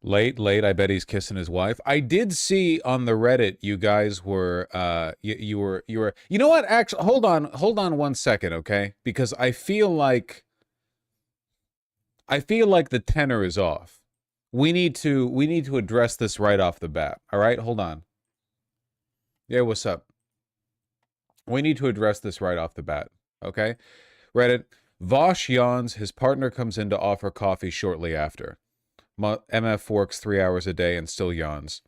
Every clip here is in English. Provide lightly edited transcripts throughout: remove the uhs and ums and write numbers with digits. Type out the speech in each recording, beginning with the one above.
Late. I bet he's kissing his wife. I did see on the Reddit you guys were you were. You know what? Actually, hold on 1 second, okay? Because I feel like the tenor is off. We need to address this right off the bat. All right, hold on. Yeah, what's up? We need to address this right off the bat. Okay, Reddit. Vosh yawns. His partner comes in to offer coffee shortly after. MF works 3 hours a day and still yawns.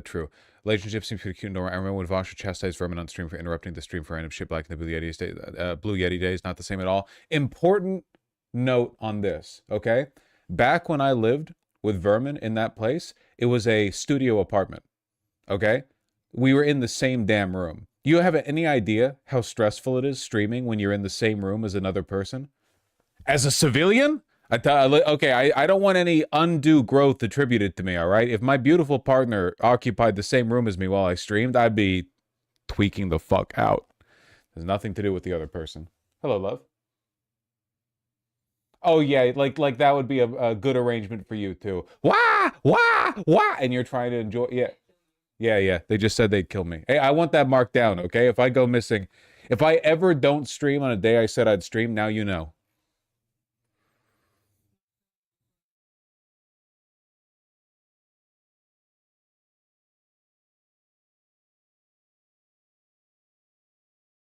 True. Relationship seems pretty cute. I remember when Vosh chastised Vermin on stream for interrupting the stream for random shit back in the Blue Yeti days. Blue Yeti days, not the same at all. Important note on this, okay? Back when I lived with Vermin in that place, it was a studio apartment, okay? We were in the same damn room. You have any idea how stressful it is streaming when you're in the same room as another person? As a civilian? I don't want any undue growth attributed to me, all right? If my beautiful partner occupied the same room as me while I streamed, I'd be tweaking the fuck out. There's nothing to do with the other person. Hello, love. Oh yeah, like that would be a good arrangement for you too. Wah, wah, wah, and you're trying to enjoy. Yeah, yeah. They just said they'd kill me. Hey, I want that marked down, okay? If I go missing, if I ever don't stream on a day I said I'd stream, now you know.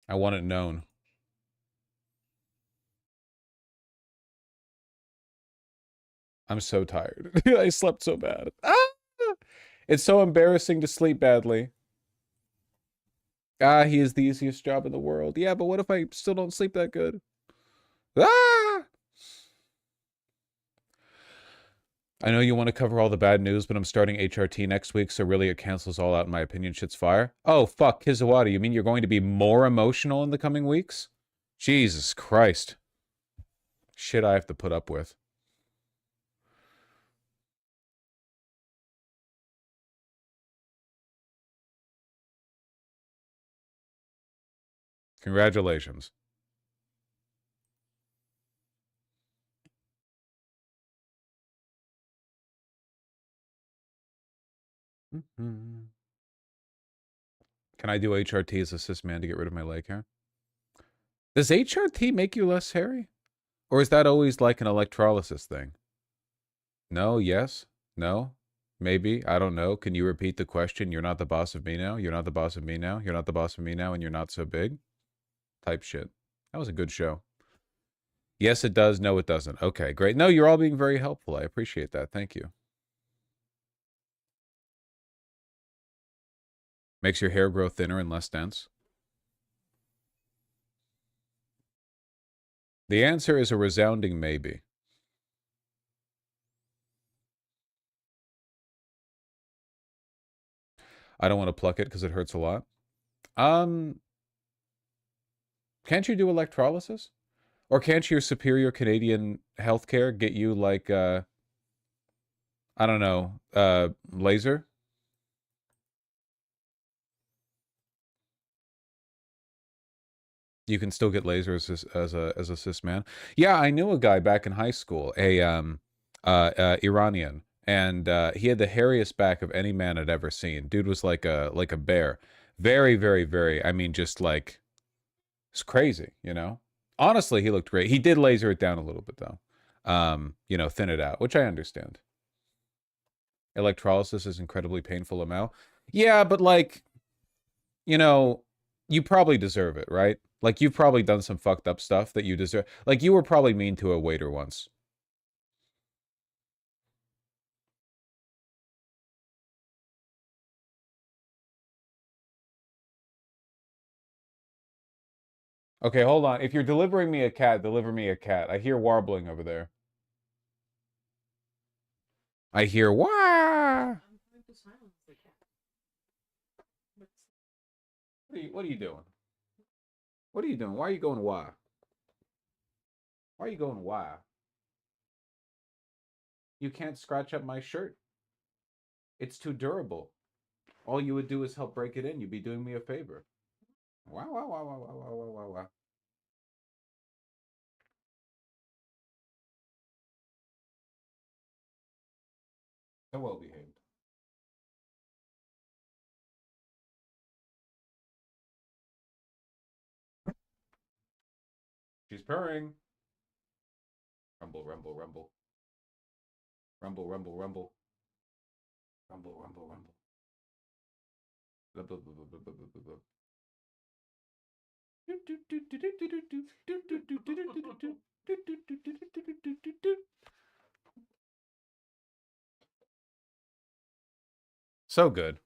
I want it known. I'm so tired. I slept so bad. Ah! It's so embarrassing to sleep badly. Ah, he is the easiest job in the world. Yeah, but what if I still don't sleep that good? Ah! I know you want to cover all the bad news, but I'm starting HRT next week, so really it cancels all out in my opinion. Shit's fire. Oh, fuck, Kizawada, you mean you're going to be more emotional in the coming weeks? Jesus Christ. Shit I have to put up with. Congratulations. Can I do HRT as a cis man to get rid of my leg hair? Does HRT make you less hairy? Or is that always like an electrolysis thing? No, yes, no, maybe, I don't know. Can you repeat the question? You're not the boss of me now? You're not the boss of me now? You're not the boss of me now and you're not so big? Type shit. That was a good show. Yes, it does. No, it doesn't. Okay, great. No, you're all being very helpful. I appreciate that. Thank you. Makes your hair grow thinner and less dense. The answer is a resounding maybe. I don't want to pluck it because it hurts a lot. Um, can't you do electrolysis? Or can't your superior Canadian healthcare get you like I don't know, laser? You can still get laser as a cis man. Yeah, I knew a guy back in high school, a Iranian, and he had the hairiest back of any man I'd ever seen. Dude was like a bear. Very, very, very. I mean, just like it's crazy, you know. Honestly, he looked great. He did laser it down a little bit though. Thin it out, which I understand. Electrolysis is incredibly painful, Amel. Yeah, but like, you know, you probably deserve it, right? Like you've probably done some fucked up stuff that you deserve. Like you were probably mean to a waiter once. Okay, hold on. If you're delivering me a cat, deliver me a cat. I hear warbling over there. I hear wah. What are you doing? What are you doing? Why are you going wah? Why are you going wah? You can't scratch up my shirt. It's too durable. All you would do is help break it in. You'd be doing me a favor. Wow, wow, wow, wow, wow, wow, wow, wow, wow. So well behaved. She's purring. Rumble, rumble, rumble. Rumble, rumble, rumble. Rumble, rumble, rumble. Blah, blah, blah, blah, blah, blah, blah, blah. So good.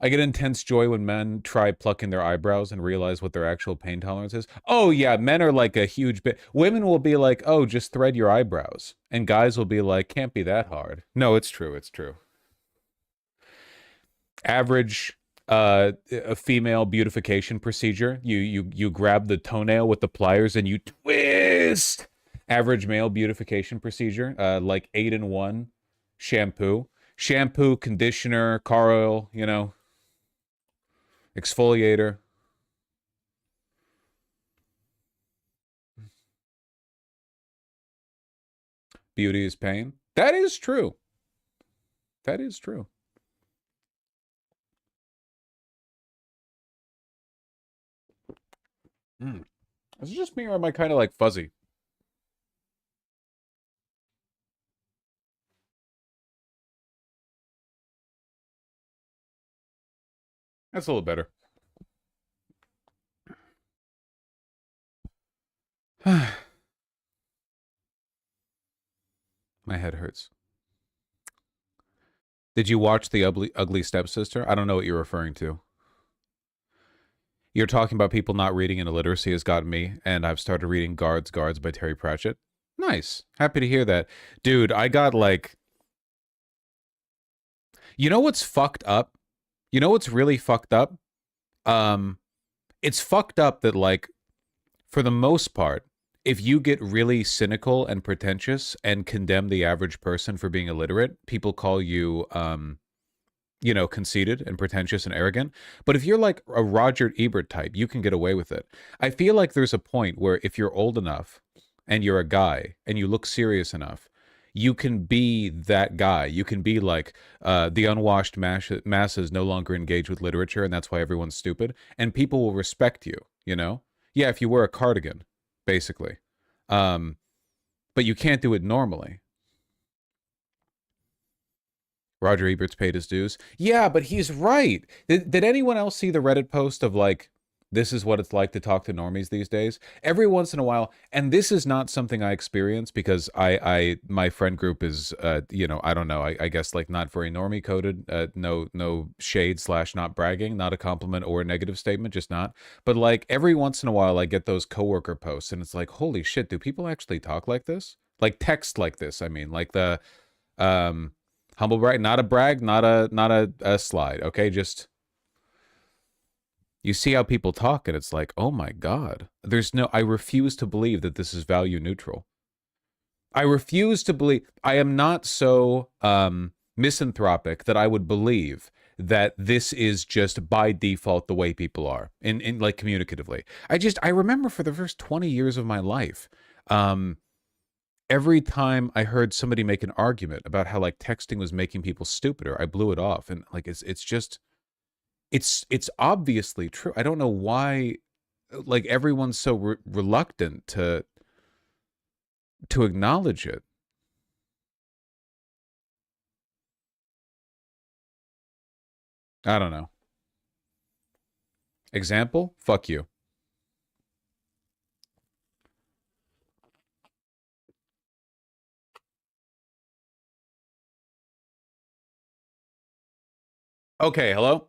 I get intense joy when men try plucking their eyebrows and realize what their actual pain tolerance is. Oh, yeah, men are like a huge bit. Women will be like, oh, just thread your eyebrows. And guys will be like, can't be that hard. No, it's true. It's true. Average a female beautification procedure. You grab the toenail with the pliers and you twist. Average male beautification procedure, like 8-in-1 shampoo. Shampoo, conditioner, car oil, you know, exfoliator. Beauty is pain. That is true. That is true. Mm. Is it just me or am I kind of like fuzzy? That's a little better. My head hurts. Did you watch The Ugly Stepsister? I don't know what you're referring to. You're talking about people not reading and illiteracy has gotten me, and I've started reading Guards by Terry Pratchett. Nice. Happy to hear that. Dude, I got like... You know what's fucked up? You know what's really fucked up? It's fucked up that, like, for the most part, if you get really cynical and pretentious and condemn the average person for being illiterate, people call you, you know, conceited and pretentious and arrogant. But if you're like a Roger Ebert type, you can get away with it. I feel like there's a point where if you're old enough and you're a guy and you look serious enough, you can be that guy. You can be like the unwashed masses no longer engage with literature, and that's why everyone's stupid. And people will respect you, you know? Yeah, if you wear a cardigan, basically. Um, but you can't do it normally. Roger Ebert's paid his dues. Yeah, but he's right. Did anyone else see the Reddit post of like, this is what it's like to talk to normies these days? Every once in a while, and this is not something I experience because my friend group is, you know, I don't know, I guess like not very normie coded. No shade / not bragging, not a compliment or a negative statement, just not. But like every once in a while, I get those coworker posts, and it's like, holy shit, do people actually talk like this? Like text like this? I mean, like the um humble brag, not a brag, not a slide. Okay, just you see how people talk, and it's like, oh my god, there's no. I refuse to believe that this is value neutral. I refuse to believe. I am not so misanthropic that I would believe that this is just by default the way people are in like communicatively. I remember for the first 20 years of my life, every time I heard somebody make an argument about how like texting was making people stupider, I blew it off. And like it's just it's obviously true. I don't know why like everyone's so reluctant to acknowledge it. I don't know. Example? Fuck you. Okay, hello?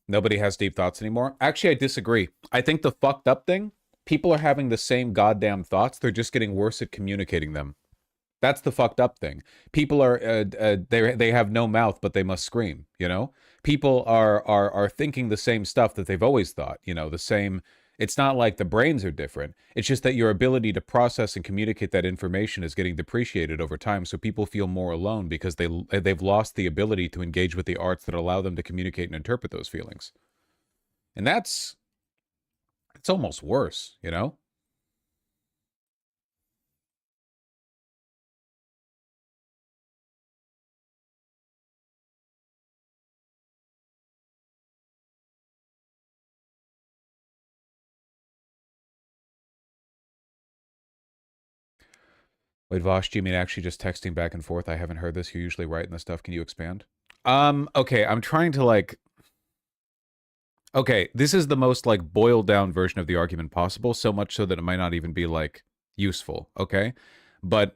Nobody has deep thoughts anymore. Actually, I disagree. I think the fucked up thing, people are having the same goddamn thoughts. They're just getting worse at communicating them. That's the fucked up thing. People are they have no mouth, but they must scream. You know, people are thinking the same stuff that they've always thought. You know, the same. It's not like the brains are different. It's just that your ability to process and communicate that information is getting depreciated over time. So people feel more alone because they've lost the ability to engage with the arts that allow them to communicate and interpret those feelings. And that's it's almost worse. You know. Wait, Vosh, do you mean actually just texting back and forth? I haven't heard this. You're usually writing the stuff. Can you expand? Okay, I'm trying to like okay, this is the most like boiled down version of the argument possible, so much so that it might not even be like useful, okay? But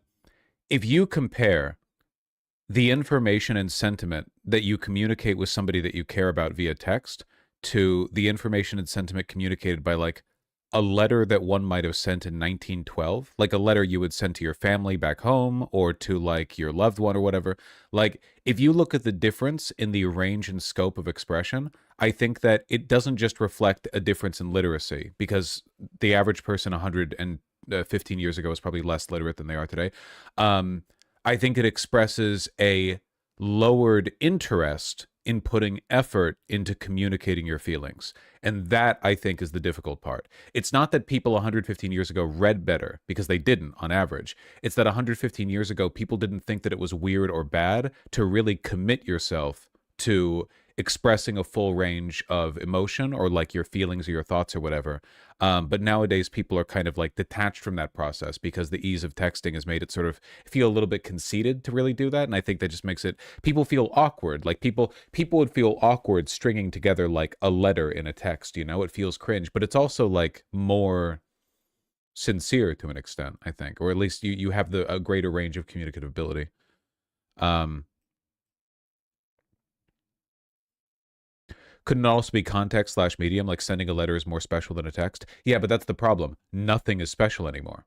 if you compare the information and sentiment that you communicate with somebody that you care about via text to the information and sentiment communicated by like a letter that one might have sent in 1912, like a letter you would send to your family back home or to like your loved one or whatever. Like if you look at the difference in the range and scope of expression, I think that it doesn't just reflect a difference in literacy, because the average person 115 years ago was probably less literate than they are today. I think it expresses a lowered interest in putting effort into communicating your feelings. And that, I think, is the difficult part. It's not that people 115 years ago read better, because they didn't on average. It's that 115 years ago, people didn't think that it was weird or bad to really commit yourself to expressing a full range of emotion or like your feelings or your thoughts or whatever. But nowadays, people are kind of like detached from that process because the ease of texting has made it sort of feel a little bit conceited to really do that. And I think that just makes it, people feel awkward. Like people would feel awkward stringing together like a letter in a text, you know, it feels cringe, but it's also like more sincere to an extent, I think, or at least you have a greater range of communicative ability. Um, Couldn't it also be context slash medium, like sending a letter is more special than a text? Yeah, but that's the problem. Nothing is special anymore.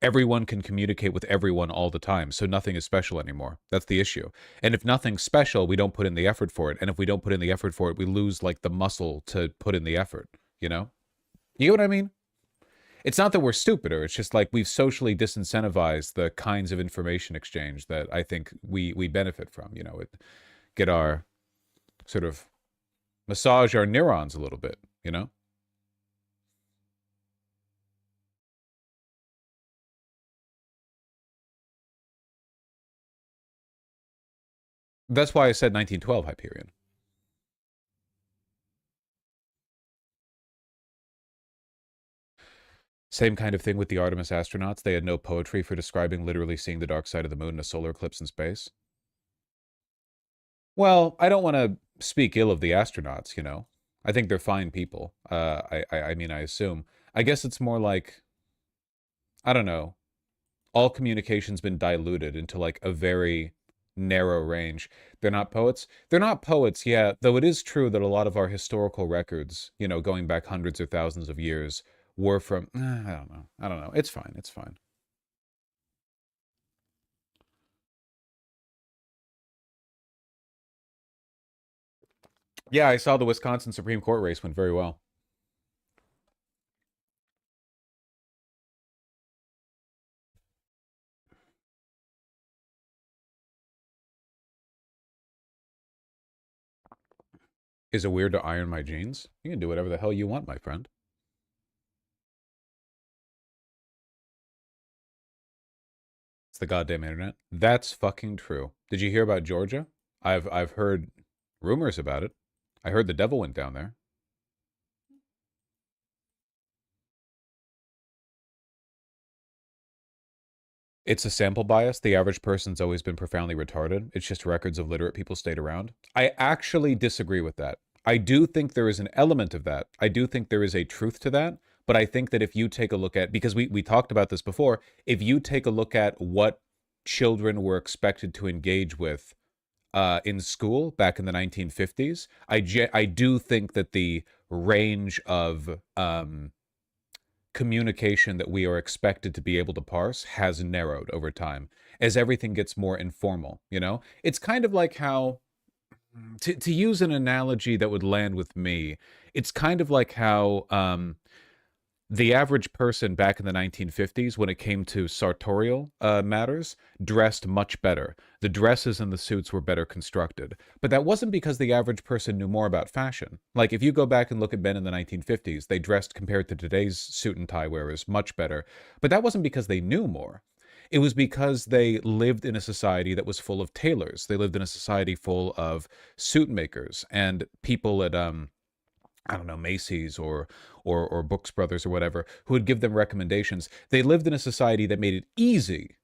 Everyone can communicate with everyone all the time, so nothing is special anymore. That's the issue. And if nothing's special, we don't put in the effort for it. And if we don't put in the effort for it, we lose like the muscle to put in the effort, you know? You know what I mean? It's not that we're stupider. It's just like we've socially disincentivized the kinds of information exchange that I think we benefit from, you know, get our sort of massage our neurons a little bit, you know? That's why I said 1912 Hyperion. Same kind of thing with the Artemis astronauts. They had no poetry for describing literally seeing the dark side of the moon in a solar eclipse in space. Well, I don't want to speak ill of the astronauts, you know. I think they're fine people. I mean, I assume. I guess it's more like, I don't know, all communication's been diluted into like a very narrow range. They're not poets. They're not poets, yeah, though it is true that a lot of our historical records, you know, going back hundreds or thousands of years, were from, I don't know. I don't know. It's fine. It's fine. Yeah, I saw the Wisconsin Supreme Court race went very well. Is it weird to iron my jeans? You can do whatever the hell you want, my friend. It's the goddamn internet. That's fucking true. Did you hear about Georgia? I've heard rumors about it. I heard the devil went down there. It's a sample bias. The average person's always been profoundly retarded. It's just records of literate people stayed around. I actually disagree with that. I do think there is an element of that. I do think there is a truth to that. But I think that if you take a look at, because we talked about this before, if you take a look at what children were expected to engage with in school back in the 1950s, I do think that the range of communication that we are expected to be able to parse has narrowed over time as everything gets more informal, you know? It's kind of like how, to use an analogy that would land with me, it's kind of like how the average person back in the 1950s, when it came to sartorial matters, dressed much better. The dresses and the suits were better constructed. But that wasn't because the average person knew more about fashion. Like, if you go back and look at men in the 1950s, they dressed compared to today's suit and tie wearers much better. But that wasn't because they knew more. It was because they lived in a society that was full of tailors. They lived in a society full of suit makers and people at I don't know, Macy's or Books Brothers or whatever, who would give them recommendations. They lived in a society that made it easy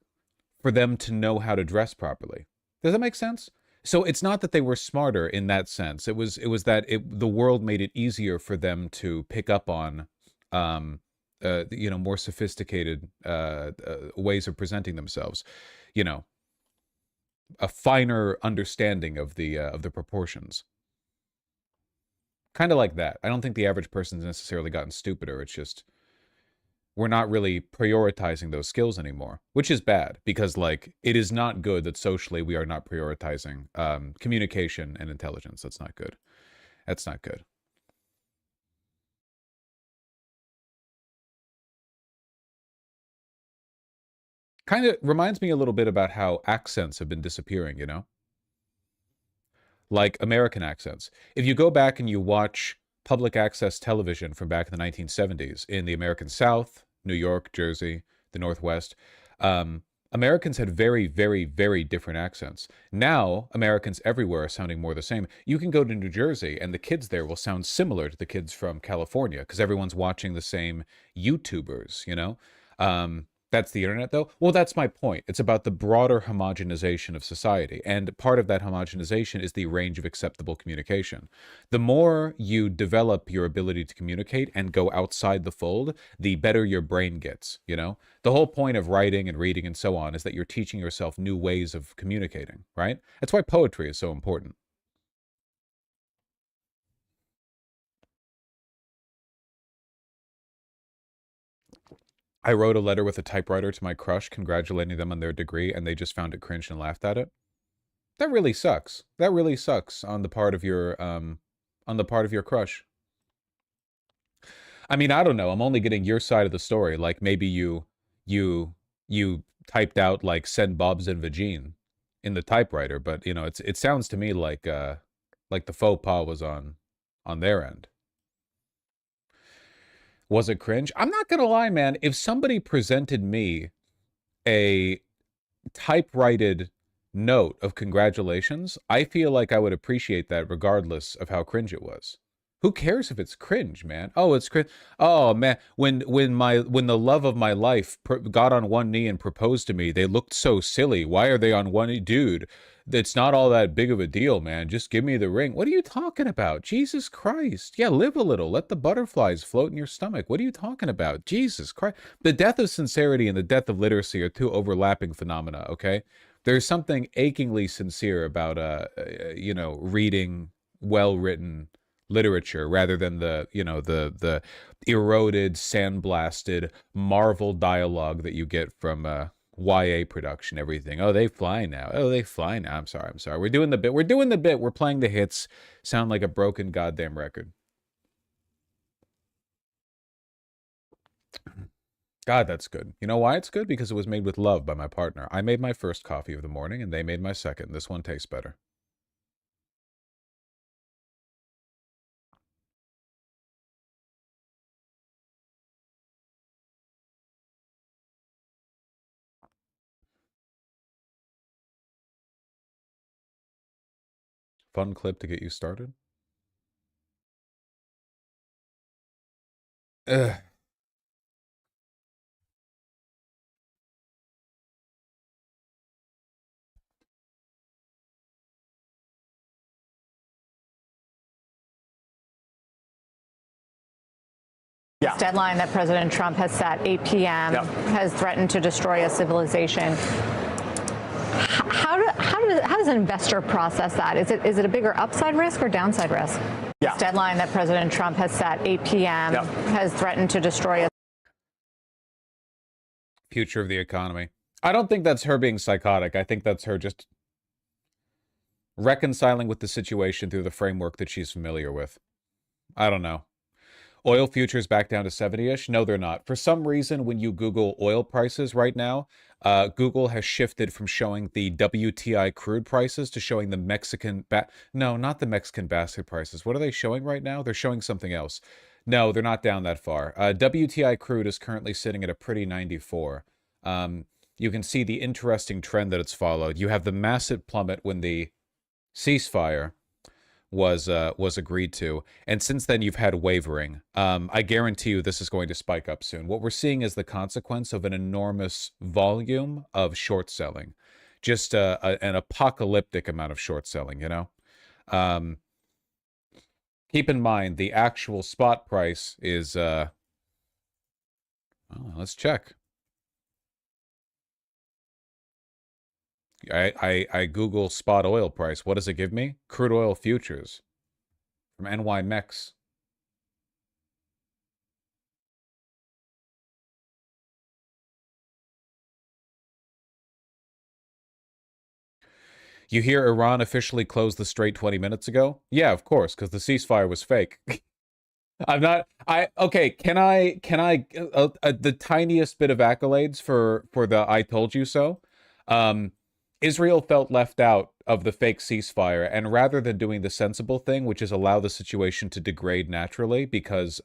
for them to know how to dress properly. Does that make sense? So it's not that they were smarter in that sense. It was that the world made it easier for them to pick up on, more sophisticated ways of presenting themselves. You know, a finer understanding of the proportions. Kind of like that. I don't think the average person's necessarily gotten stupider. It's just we're not really prioritizing those skills anymore, which is bad because, like, it is not good that socially we are not prioritizing communication and intelligence. That's not good. That's not good. Kind of reminds me a little bit about how accents have been disappearing, you know? Like American accents. If you go back and you watch public access television from back in the 1970s in the American South, New York, Jersey, the Northwest, Americans had very, very, very different accents. Now, Americans everywhere are sounding more the same. You can go to New Jersey, and the kids there will sound similar to the kids from California because everyone's watching the same YouTubers, you know? That's the internet, though? Well, that's my point. It's about the broader homogenization of society. And part of that homogenization is the range of acceptable communication. The more you develop your ability to communicate and go outside the fold, the better your brain gets, you know? The whole point of writing and reading and so on is that you're teaching yourself new ways of communicating, right? That's why poetry is so important. I wrote a letter with a typewriter to my crush congratulating them on their degree, and they just found it cringe and laughed at it. That really sucks. That really sucks on the part of your crush. I mean, I don't know. I'm only getting your side of the story. Like maybe you typed out like send Bob's and Vagine in the typewriter, but you know, it sounds to me like the faux pas was on their end. Was it cringe? I'm not gonna lie, man. If somebody presented me a typewritten note of congratulations, I feel like I would appreciate that regardless of how cringe it was. Who cares if it's cringe, man? Oh, it's cringe. Oh man, when the love of my life got on one knee and proposed to me, they looked so silly. Why are they on one knee, dude? It's not all that big of a deal, man. Just give me the ring. What are you talking about? Jesus Christ. Yeah, live a little. Let the butterflies float in your stomach. What are you talking about? Jesus Christ. The death of sincerity and the death of literacy are two overlapping phenomena, okay? There's something achingly sincere about reading well-written literature rather than the eroded, sandblasted Marvel dialogue that you get from YA production, everything. Oh, they fly now. Oh, they fly now. I'm sorry. I'm sorry. We're doing the bit. We're doing the bit. We're playing the hits. Sound like a broken goddamn record. God, that's good. You know why it's good? Because it was made with love by my partner. I made my first coffee of the morning, and they made my second. This one tastes better. Fun clip to get you started. Ugh. Yeah. Deadline that President Trump has set, 8 p.m., has threatened to destroy a civilization. How does an investor process that? Is it a bigger upside risk or downside risk? Yeah. Deadline that President Trump has set, 8 p.m., has threatened to destroy a future of the economy. I don't think that's her being psychotic. I think that's her just reconciling with the situation through the framework that she's familiar with. I don't know. Oil futures back down to 70-ish? No, they're not. For some reason, when you Google oil prices right now, Google has shifted from showing the WTI crude prices to showing the Mexican... No, not the Mexican basket prices. What are they showing right now? They're showing something else. No, they're not down that far. WTI crude is currently sitting at a pretty 94. You can see the interesting trend that it's followed. You have the massive plummet when the ceasefire was agreed to, and since then you've had wavering. I guarantee you this is going to spike up soon. What we're seeing is the consequence of an enormous volume of short selling, just an apocalyptic amount of short selling. You know, keep in mind the actual spot price is. Let's check. I Google spot oil price. What does it give me? Crude oil futures from NYMEX. You hear Iran officially closed the strait 20 minutes ago? Yeah, of course, because the ceasefire was fake. Okay, can I the tiniest bit of accolades for the I told you so? Israel felt left out of the fake ceasefire, and rather than doing the sensible thing, which is allow the situation to degrade naturally, because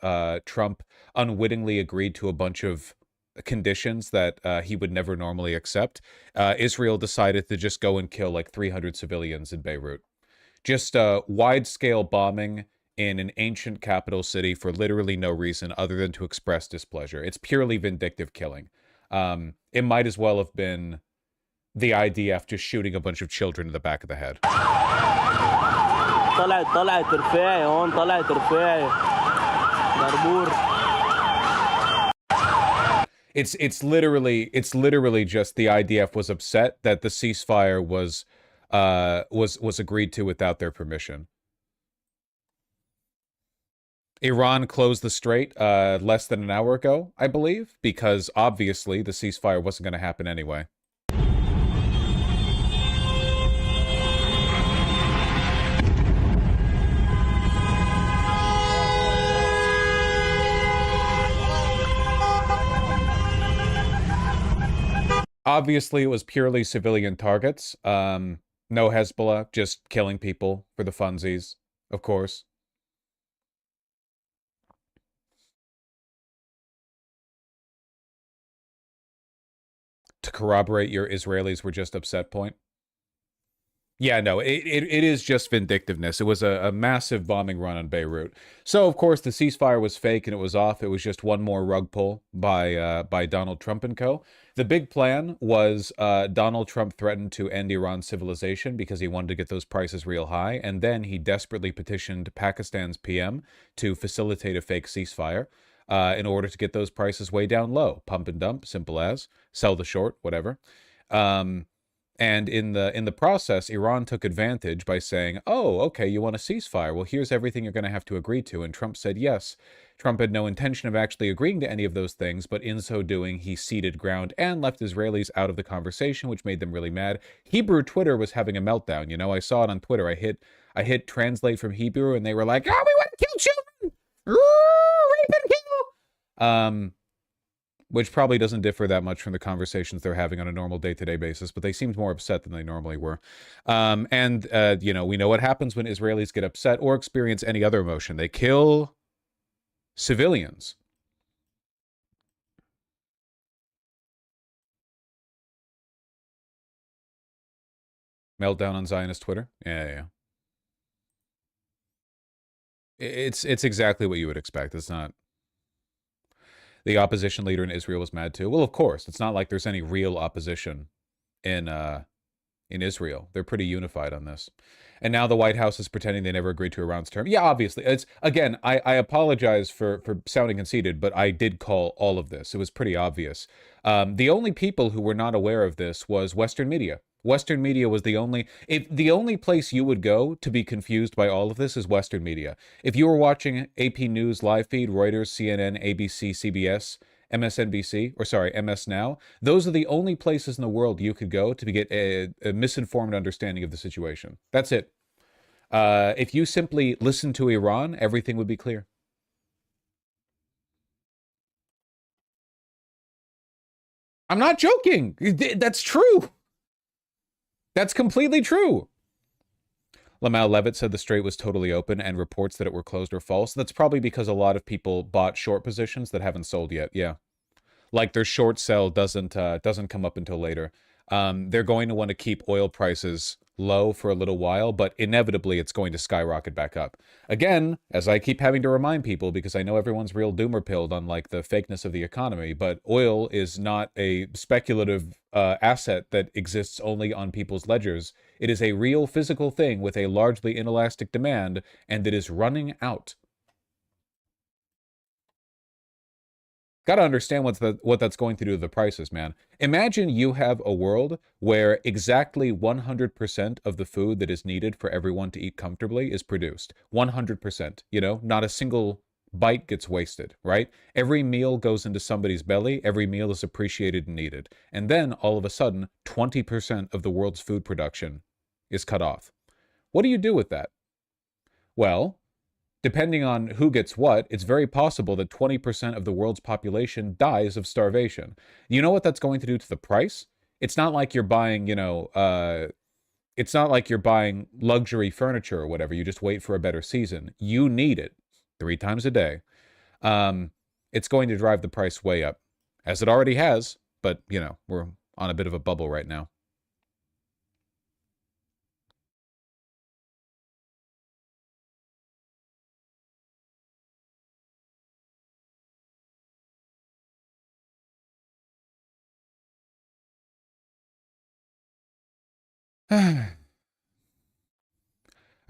Trump unwittingly agreed to a bunch of conditions that he would never normally accept, Israel decided to just go and kill like 300 civilians in Beirut. Just wide-scale bombing in an ancient capital city for literally no reason other than to express displeasure. It's purely vindictive killing. It might as well have been the IDF just shooting a bunch of children in the back of the head. It's literally just the IDF was upset that the ceasefire was agreed to without their permission. Iran closed the strait less than an hour ago, I believe, because obviously the ceasefire wasn't going to happen anyway. Obviously, it was purely civilian targets. No Hezbollah, just killing people for the funsies, of course. To corroborate your Israelis were just upset point. Yeah, no, it is just vindictiveness. It was a massive bombing run on Beirut. So, of course, the ceasefire was fake and it was off. It was just one more rug pull by Donald Trump and co. The big plan was Donald Trump threatened to end Iran's civilization because he wanted to get those prices real high. And then he desperately petitioned Pakistan's PM to facilitate a fake ceasefire in order to get those prices way down low. Pump and dump, simple as. Sell the short, whatever. And in the process, Iran took advantage by saying, oh, okay, you want a ceasefire? Well, here's everything you're going to have to agree to. And Trump said yes. Trump had no intention of actually agreeing to any of those things, but in so doing, he ceded ground and left Israelis out of the conversation, which made them really mad. Hebrew Twitter was having a meltdown. You know, I saw it on Twitter. I hit translate from Hebrew, and they were like, oh, we want to kill children! Rape and kill! Which probably doesn't differ that much from the conversations they're having on a normal day-to-day basis, but they seemed more upset than they normally were. You know, we know what happens when Israelis get upset or experience any other emotion. They kill civilians. Meltdown on Zionist Twitter? Yeah. It's exactly what you would expect. It's not... The opposition leader in Israel was mad too. Well, of course, it's not like there's any real opposition in Israel. They're pretty unified on this. And now the White House is pretending they never agreed to Iran's term. Yeah, obviously. It's again, I apologize for sounding conceited, but I did call all of this. It was pretty obvious. The only people who were not aware of this was Western media. Western media was the only place you would go to be confused by all of this is Western media. If you were watching AP News live feed, Reuters, CNN, ABC, CBS, MSNBC, or sorry, MS Now, those are the only places in the world you could go to get a misinformed understanding of the situation. That's it. If you simply listen to Iran, everything would be clear. I'm not joking. That's true. That's completely true. Lamau Levitt said the strait was totally open, and reports that it were closed are false. That's probably because a lot of people bought short positions that haven't sold yet. Yeah, like their short sell doesn't come up until later. They're going to want to keep oil prices low for a little while, but inevitably it's going to skyrocket back up. Again, as I keep having to remind people, because I know everyone's real doomer pilled on like the fakeness of the economy, but oil is not a speculative asset that exists only on people's ledgers. It is a real physical thing with a largely inelastic demand, and it is running out. Got to understand what that's going to do to the prices, man. Imagine you have a world where exactly 100% of the food that is needed for everyone to eat comfortably is produced. 100%, you know, not a single bite gets wasted, right? Every meal goes into somebody's belly. Every meal is appreciated and needed. And then all of a sudden, 20% of the world's food production is cut off. What do you do with that? Well, depending on who gets what, it's very possible that 20% of the world's population dies of starvation. You know what that's going to do to the price? It's not like you're buying, you know, it's not like you're buying luxury furniture or whatever. You just wait for a better season. You need it 3 times a day. It's going to drive the price way up, as it already has. But, you know, we're on a bit of a bubble right now.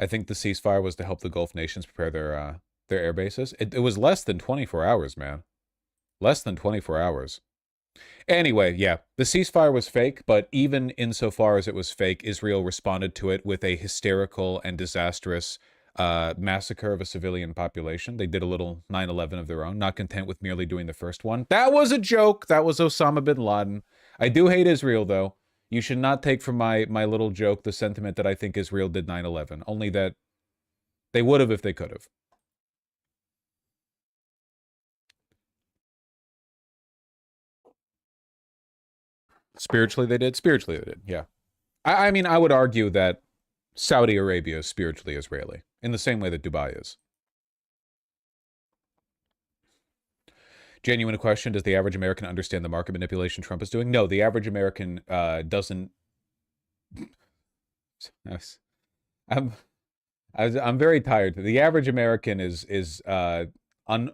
I think the ceasefire was to help the Gulf nations prepare their air bases. It was less than 24 hours, man. Less than 24 hours. Anyway, yeah, the ceasefire was fake, but even insofar as it was fake, Israel responded to it with a hysterical and disastrous massacre of a civilian population. They did a little 9/11 of their own, not content with merely doing the first one. That was a joke. That was Osama bin Laden. I do hate Israel, though. You should not take from my little joke the sentiment that I think Israel did 9/11, only that they would have if they could have. Spiritually, they did. Spiritually, they did. Yeah. I mean, I would argue that Saudi Arabia is spiritually Israeli, in the same way that Dubai is. Genuine question, does the average American understand the market manipulation Trump is doing? No, the average American doesn't... I'm very tired. The average American is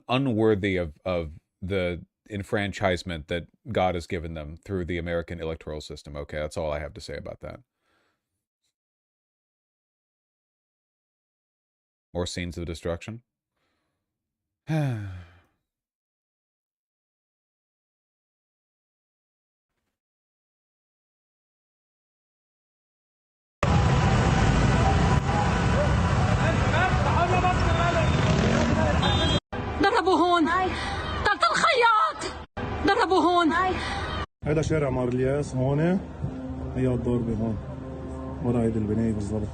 unworthy of the enfranchisement that God has given them through the American electoral system. Okay, that's all I have to say about that. More scenes of destruction. ضربوا هون طلت الخياط ضربوا هون هذا شارع مارلياس هون هي الضربة هون ورا هيدي البناية بالضبط.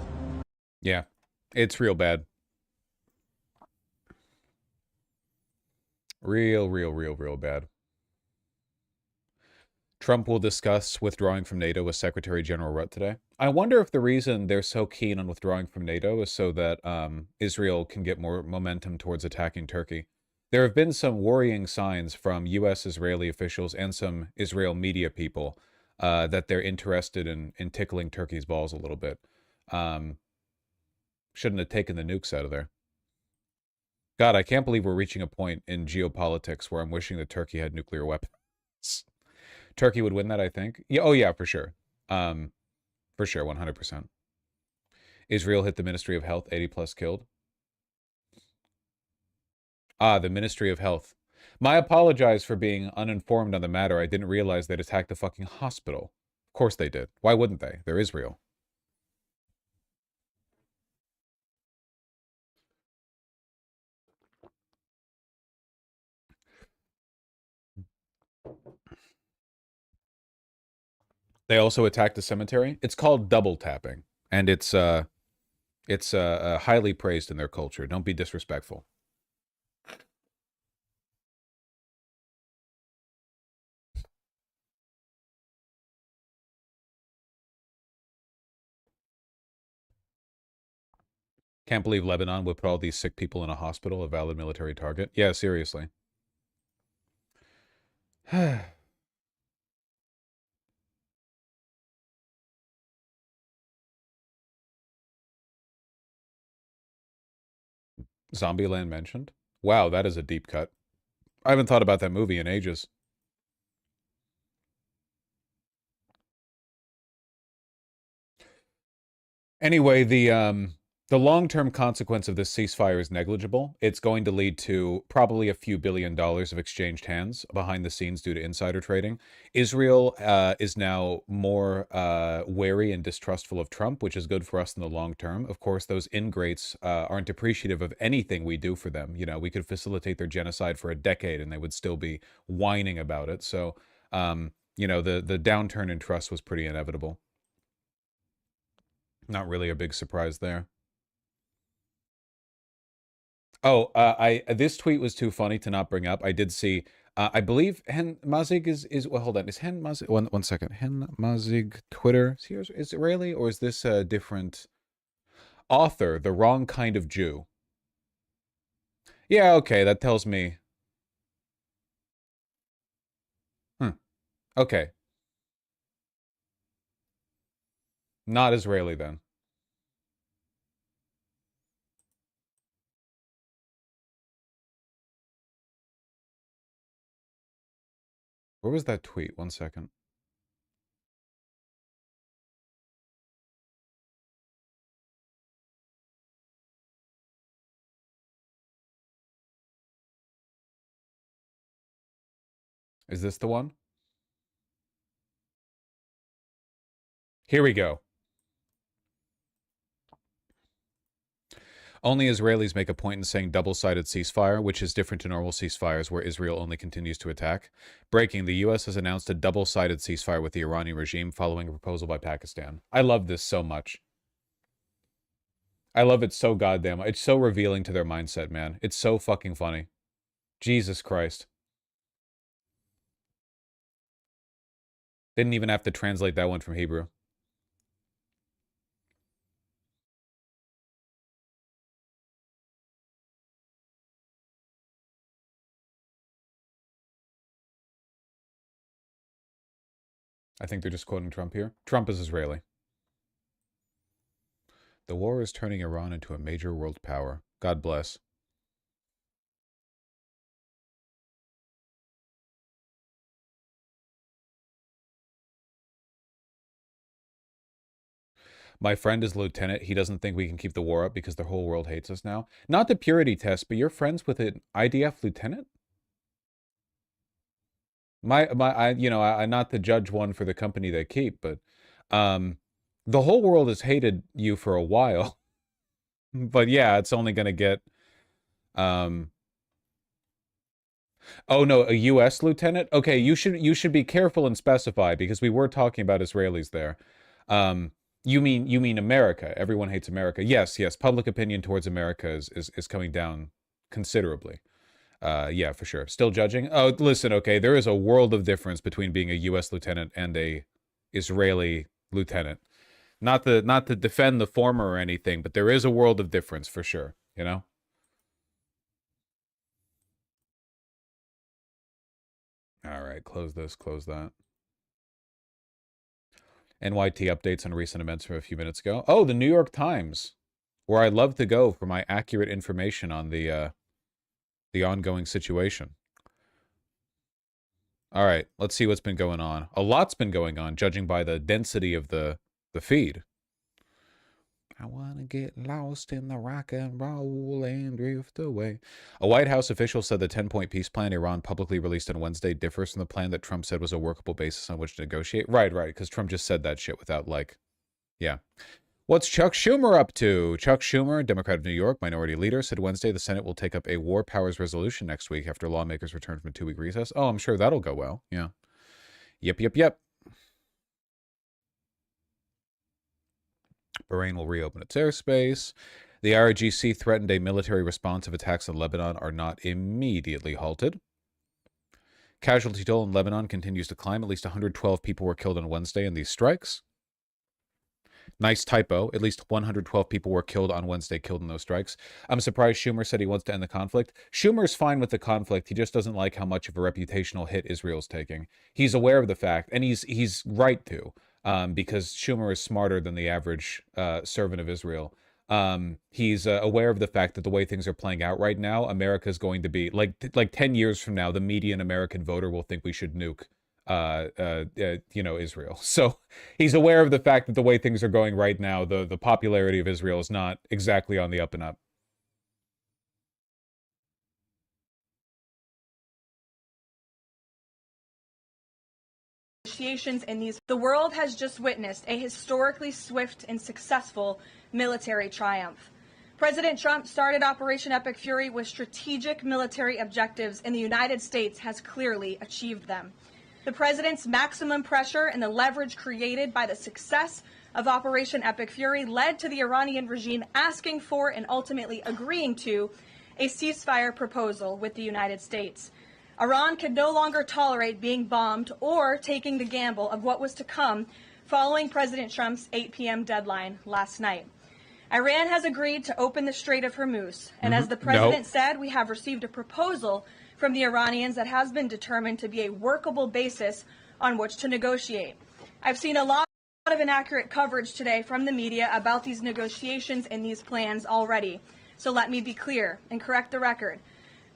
Yeah, it's real bad. Real bad. Trump will discuss withdrawing from NATO with Secretary General Rutte today. I wonder if the reason they're so keen on withdrawing from NATO is so that Israel can get more momentum towards attacking Turkey. There have been some worrying signs from U.S. Israeli officials and some Israel media people that they're interested in tickling Turkey's balls a little bit. Shouldn't have taken the nukes out of there. God, I can't believe we're reaching a point in geopolitics where I'm wishing that Turkey had nuclear weapons. Turkey would win that, I think. Yeah, oh yeah, for sure. For sure, 100%. Israel hit the Ministry of Health, 80 plus killed. Ah, the Ministry of Health. My apologize for being uninformed on the matter. I didn't realize they'd attacked the fucking hospital. Of course they did. Why wouldn't they? They're Israel. They also attacked a cemetery. It's called double tapping, and it's highly praised in their culture. Don't be disrespectful. Can't believe Lebanon would put all these sick people in a hospital, a valid military target. Yeah, seriously. Zombieland mentioned? Wow, that is a deep cut. I haven't thought about that movie in ages. Anyway, the long-term consequence of this ceasefire is negligible. It's going to lead to probably a few $1 billion of exchanged hands behind the scenes due to insider trading. Israel is now more wary and distrustful of Trump, which is good for us in the long term. Of course, those ingrates aren't appreciative of anything we do for them. You know, we could facilitate their genocide for a decade and they would still be whining about it. So, you know, the downturn in trust was pretty inevitable. Not really a big surprise there. Oh, this tweet was too funny to not bring up. I did see. I believe Hen Mazig is. Well, hold on. Is Hen Mazig? One second. Hen Mazig Twitter. Is he Israeli or is this a different author? The wrong kind of Jew. Yeah. Okay. That tells me. Okay. Not Israeli then. Where was that tweet? One second. Is this the one? Here we go. Only Israelis make a point in saying double-sided ceasefire, which is different to normal ceasefires where Israel only continues to attack. Breaking, the U.S. has announced a double-sided ceasefire with the Iranian regime following a proposal by Pakistan. I love this so much. I love it so goddamn. It's so revealing to their mindset, man. It's so fucking funny. Jesus Christ. Didn't even have to translate that one from Hebrew. I think they're just quoting Trump here. Trump is Israeli. The war is turning Iran into a major world power. God bless. My friend is a lieutenant. He doesn't think we can keep the war up because the whole world hates us now. Not the purity test, but you're friends with an IDF lieutenant? I not to judge one for the company they keep, but the whole world has hated you for a while. But yeah, it's only going to get oh no, a US lieutenant? Okay, you should be careful and specify because we were talking about Israelis there. You mean America. Everyone hates America. Yes, public opinion towards America is coming down considerably. Yeah, for sure. Still judging? Oh, listen, okay, there is a world of difference between being a US lieutenant and a Israeli lieutenant. Not to defend the former or anything, but there is a world of difference for sure, you know? All right, close this, close that. NYT updates on recent events from a few minutes ago. Oh, the New York Times, where I love to go for my accurate information on the ongoing situation. All right, let's see what's been going on. A lot's been going on, judging by the density of the feed. I want to get lost in the rock and roll and drift away. A White House official said the 10-point peace plan Iran publicly released on Wednesday differs from the plan that Trump said was a workable basis on which to negotiate. Right, because Trump just said that shit without, like, yeah. What's Chuck Schumer up to? Chuck Schumer, Democrat of New York, minority leader, said Wednesday the Senate will take up a war powers resolution next week after lawmakers return from a 2-week recess. Oh, I'm sure that'll go well. Yeah. Yep. Bahrain will reopen its airspace. The IRGC threatened a military response if attacks in Lebanon are not immediately halted. Casualty toll in Lebanon continues to climb. At least 112 people were killed on Wednesday in these strikes. Nice typo. At least 112 people were killed on Wednesday, killed in those strikes. I'm surprised Schumer said he wants to end the conflict. Schumer's fine with the conflict. He just doesn't like how much of a reputational hit Israel's taking. He's aware of the fact, and he's right to, because Schumer is smarter than the average servant of Israel. He's aware of the fact that the way things are playing out right now, America's going to be like 10 years from now, the median American voter will think we should nuke Israel. So he's aware of the fact that the way things are going right now, the popularity of Israel is not exactly on the up and up. Negotiations in these, the world has just witnessed a historically swift and successful military triumph. President Trump started Operation Epic Fury with strategic military objectives, and the United States has clearly achieved them. The president's maximum pressure and the leverage created by the success of Operation Epic Fury led to the Iranian regime asking for and ultimately agreeing to a ceasefire proposal with the United States. Iran could no longer tolerate being bombed or taking the gamble of what was to come following President Trump's 8 p.m. deadline last night. Iran has agreed to open the Strait of Hormuz, and as the president said, we have received a proposal from the Iranians that has been determined to be a workable basis on which to negotiate. I've seen a lot of inaccurate coverage today from the media about these negotiations and these plans already. So let me be clear and correct the record.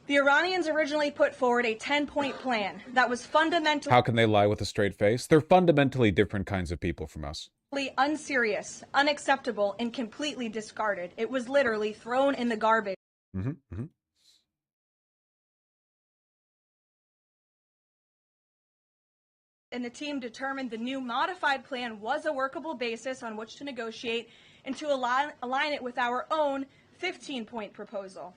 The Iranians originally put forward a 10-point plan that was fundamentally... How can they lie with a straight face? They're fundamentally different kinds of people from us. Unserious, unacceptable, and completely discarded. It was literally thrown in the garbage. And the team determined the new modified plan was a workable basis on which to negotiate and to align it with our own 15-point proposal.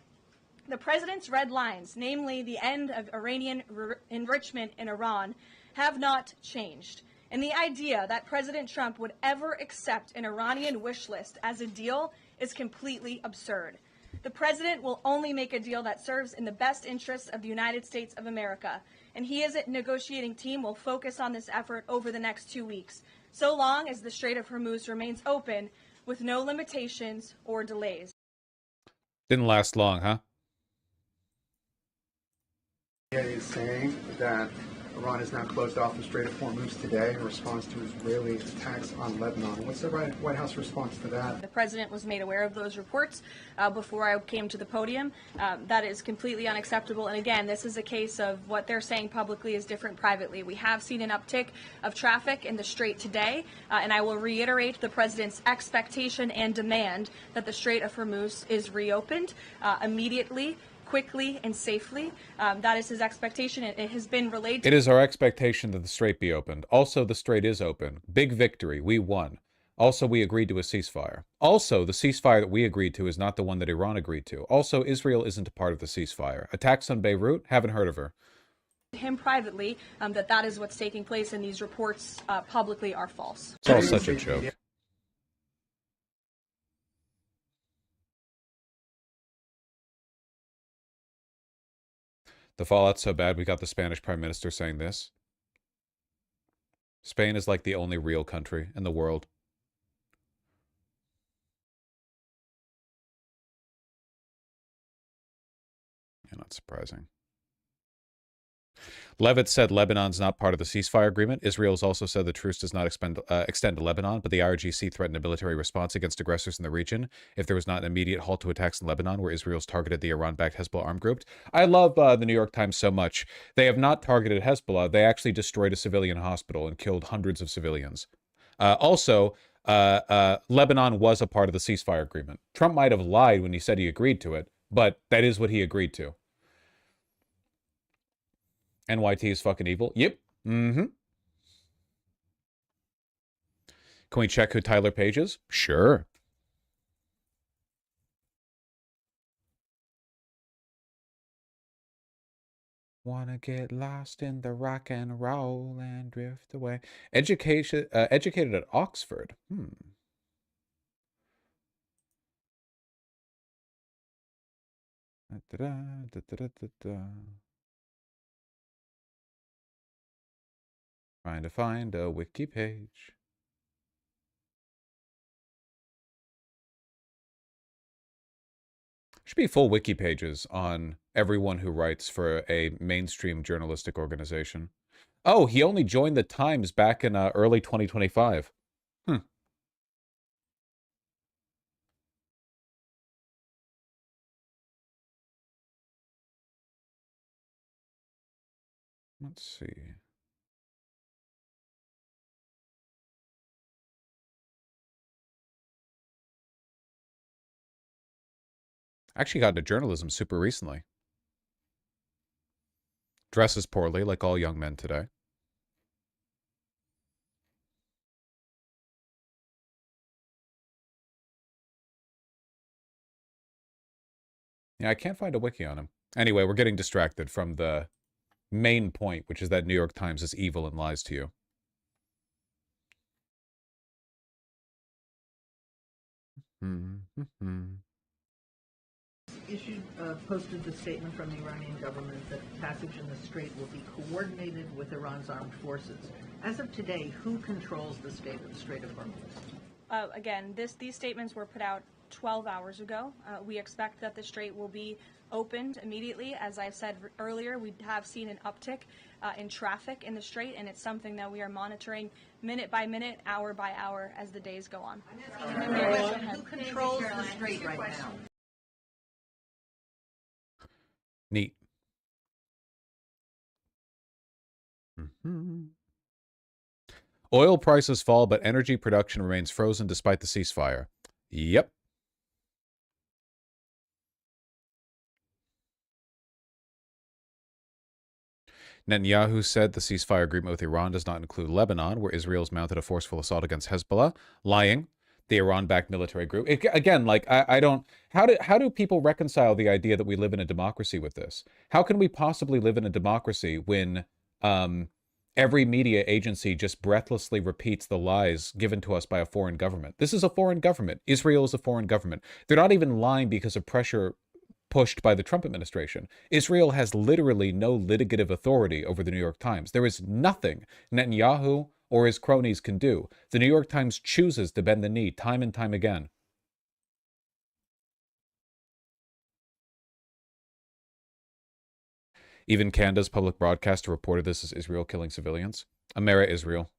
The president's red lines, namely the end of Iranian enrichment in Iran, have not changed. And the idea that President Trump would ever accept an Iranian wish list as a deal is completely absurd. The president will only make a deal that serves in the best interests of the United States of America, and he as a negotiating team will focus on this effort over the next 2 weeks, so long as the Strait of Hormuz remains open with no limitations or delays. Didn't last long, huh? Is saying that Iran has now closed off the Strait of Hormuz today in response to Israeli attacks on Lebanon. What's the White House response to that? The president was made aware of those reports before I came to the podium. That is completely unacceptable. And again, this is a case of what they're saying publicly is different privately. We have seen an uptick of traffic in the Strait today, and I will reiterate the president's expectation and demand that the Strait of Hormuz is reopened immediately, quickly and safely. That is his expectation. It has been relayed. It is our expectation that the strait be opened. Also, the strait is open. Big victory. We won. Also, we agreed to a ceasefire. Also, the ceasefire that we agreed to is not the one that Iran agreed to. Also, Israel isn't a part of the ceasefire. Attacks on Beirut? Haven't heard of her. Him privately that is what's taking place, and these reports publicly are false. It's all such a joke. The fallout's so bad we got the Spanish Prime Minister saying this. Spain is like the only real country in the world. Yeah, not surprising. Levitt said Lebanon's not part of the ceasefire agreement. Israel's also said the truce does not extend to Lebanon, but the IRGC threatened a military response against aggressors in the region if there was not an immediate halt to attacks in Lebanon, where Israel's targeted the Iran-backed Hezbollah armed group. I love the New York Times so much. They have not targeted Hezbollah. They actually destroyed a civilian hospital and killed hundreds of civilians. Also, Lebanon was a part of the ceasefire agreement. Trump might have lied when he said he agreed to it, but that is what he agreed to. NYT is fucking evil. Yep. Can we check who Tyler Page is? Sure. Wanna get lost in the rock and roll and drift away. Educated at Oxford. Trying to find a wiki page. Should be full wiki pages on everyone who writes for a mainstream journalistic organization. Oh, he only joined the Times back in early 2025. Let's see. I actually got into journalism super recently. Dresses poorly, like all young men today. Yeah, I can't find a wiki on him. Anyway, we're getting distracted from the main point, which is that New York Times is evil and lies to you. Posted the statement from the Iranian government that passage in the strait will be coordinated with Iran's armed forces. As of today, who controls the Strait of Hormuz? Again, these statements were put out 12 hours ago. We expect that the strait will be opened immediately. As I said earlier, we have seen an uptick in traffic in the strait, and it's something that we are monitoring minute by minute, hour by hour as the days go on. Who controls the strait right now? Neat. Oil prices fall, but energy production remains frozen despite the ceasefire. Yep. Netanyahu said the ceasefire agreement with Iran does not include Lebanon, where Israel's mounted a forceful assault against Hezbollah. Lying. The Iran-backed military group. Again, like, I don't... How do people reconcile the idea that we live in a democracy with this? How can we possibly live in a democracy when every media agency just breathlessly repeats the lies given to us by a foreign government? This is a foreign government. Israel is a foreign government. They're not even lying because of pressure pushed by the Trump administration. Israel has literally no litigative authority over the New York Times. There is nothing Netanyahu or his cronies can do. The New York Times chooses to bend the knee time and time again. Even Canada's public broadcaster reported this as Israel killing civilians. Amera Israel.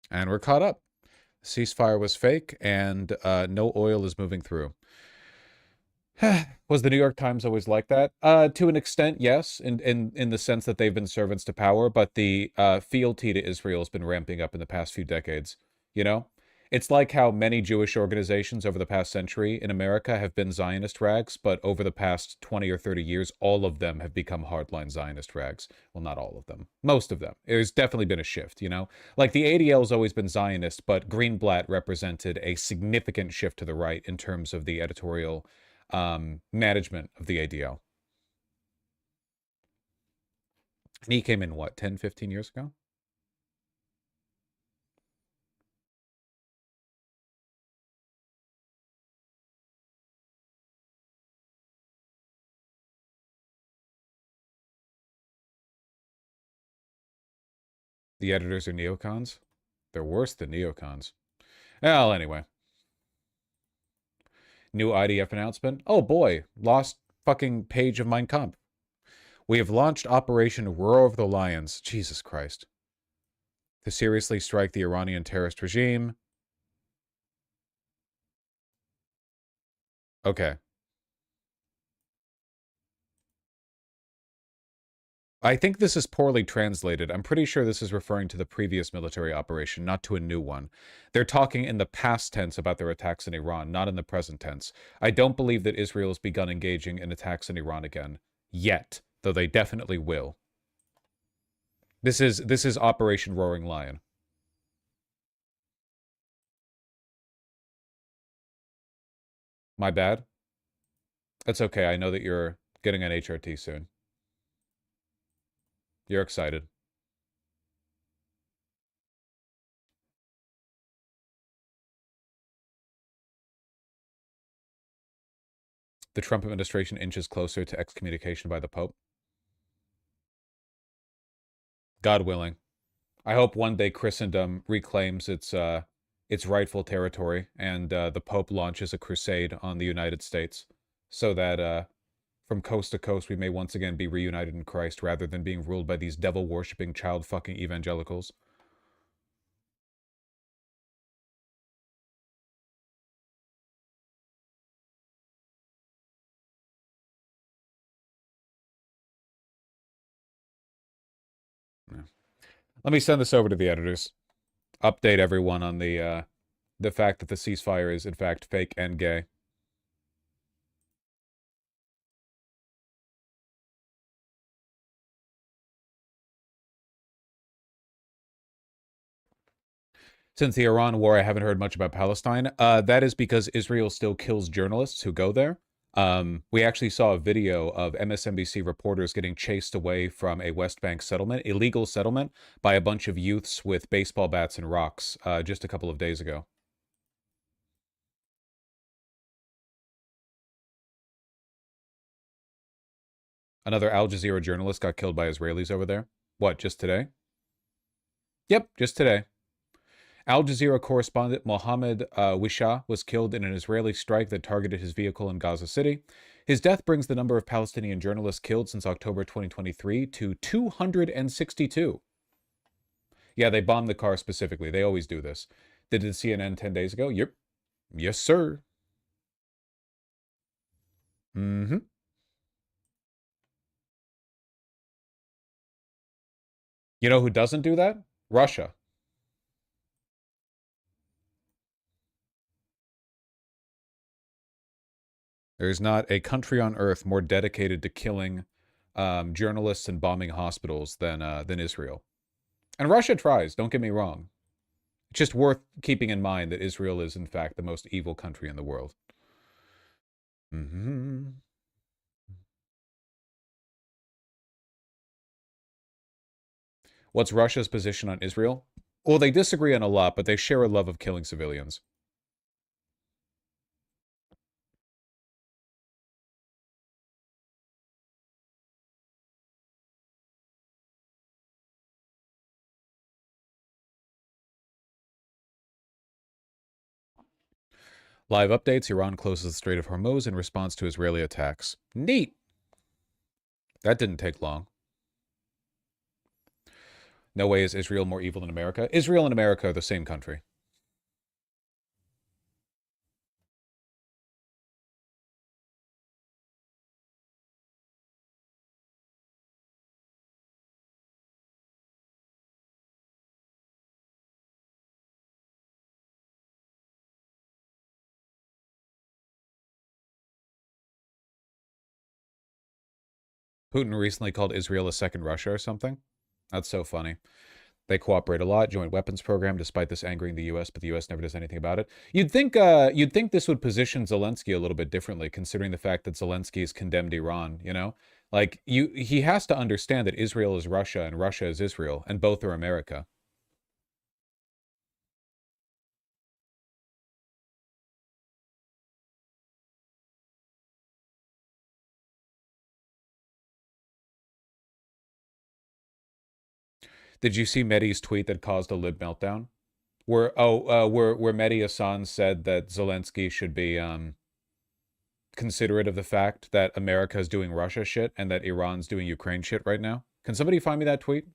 And we're caught up. Ceasefire was fake, and no oil is moving through. Was the New York Times always like that? To an extent, yes, in the sense that they've been servants to power, but the fealty to Israel has been ramping up in the past few decades. You know? It's like how many Jewish organizations over the past century in America have been Zionist rags, but over the past 20 or 30 years, all of them have become hardline Zionist rags. Well, not all of them. Most of them. There's definitely been a shift, you know? Like, the ADL has always been Zionist, but Greenblatt represented a significant shift to the right in terms of the editorial management of the ADL. And he came in, what, 10, 15 years ago? The editors are neocons? They're worse than neocons. Well, anyway. New IDF announcement. Oh boy, lost fucking page of Mein Kampf. We have launched Operation Roar of the Lions. Jesus Christ. To seriously strike the Iranian terrorist regime. Okay. I think this is poorly translated. I'm pretty sure this is referring to the previous military operation, not to a new one. They're talking in the past tense about their attacks in Iran, not in the present tense. I don't believe that Israel has begun engaging in attacks in Iran again. Yet. Though they definitely will. This is Operation Roaring Lion. My bad. That's okay. I know that you're getting an HRT soon. You're excited. The Trump administration inches closer to excommunication by the Pope. God willing. I hope one day Christendom reclaims its rightful territory and the Pope launches a crusade on the United States so that From coast to coast, we may once again be reunited in Christ rather than being ruled by these devil-worshipping, child-fucking evangelicals. Yeah. Let me send this over to the editors. Update everyone on the fact that the ceasefire is, in fact, fake and gay. Since the Iran war, I haven't heard much about Palestine. That is because Israel still kills journalists who go there. We actually saw a video of MSNBC reporters getting chased away from a West Bank settlement, illegal settlement, by a bunch of youths with baseball bats and rocks just a couple of days ago. Another Al Jazeera journalist got killed by Israelis over there. What, just today? Yep, just today. Al Jazeera correspondent Mohammed Wisha was killed in an Israeli strike that targeted his vehicle in Gaza City. His death brings the number of Palestinian journalists killed since October 2023 to 262. Yeah, they bombed the car specifically. They always do this. Did it CNN 10 days ago? Yep. Yes, sir. Mm-hmm. You know who doesn't do that? Russia. There's not a country on earth more dedicated to killing journalists and bombing hospitals than Israel. And Russia tries, don't get me wrong. It's just worth keeping in mind that Israel is, in fact, the most evil country in the world. Mm-hmm. What's Russia's position on Israel? Well, they disagree on a lot, but they share a love of killing civilians. Live updates, Iran closes the Strait of Hormuz in response to Israeli attacks. Neat! That didn't take long. No way is Israel more evil than America. Israel and America are the same country. Putin recently called Israel a second Russia or something. That's so funny. They cooperate a lot, joint weapons program, despite this angering the U.S., but the U.S. never does anything about it. You'd think this would position Zelensky a little bit differently, considering the fact that Zelensky has condemned Iran, you know? Like, he has to understand that Israel is Russia and Russia is Israel, and both are America. Did you see Mehdi's tweet that caused a lib meltdown? Where Mehdi Hassan said that Zelensky should be considerate of the fact that America is doing Russia shit and that Iran's doing Ukraine shit right now? Can somebody find me that tweet?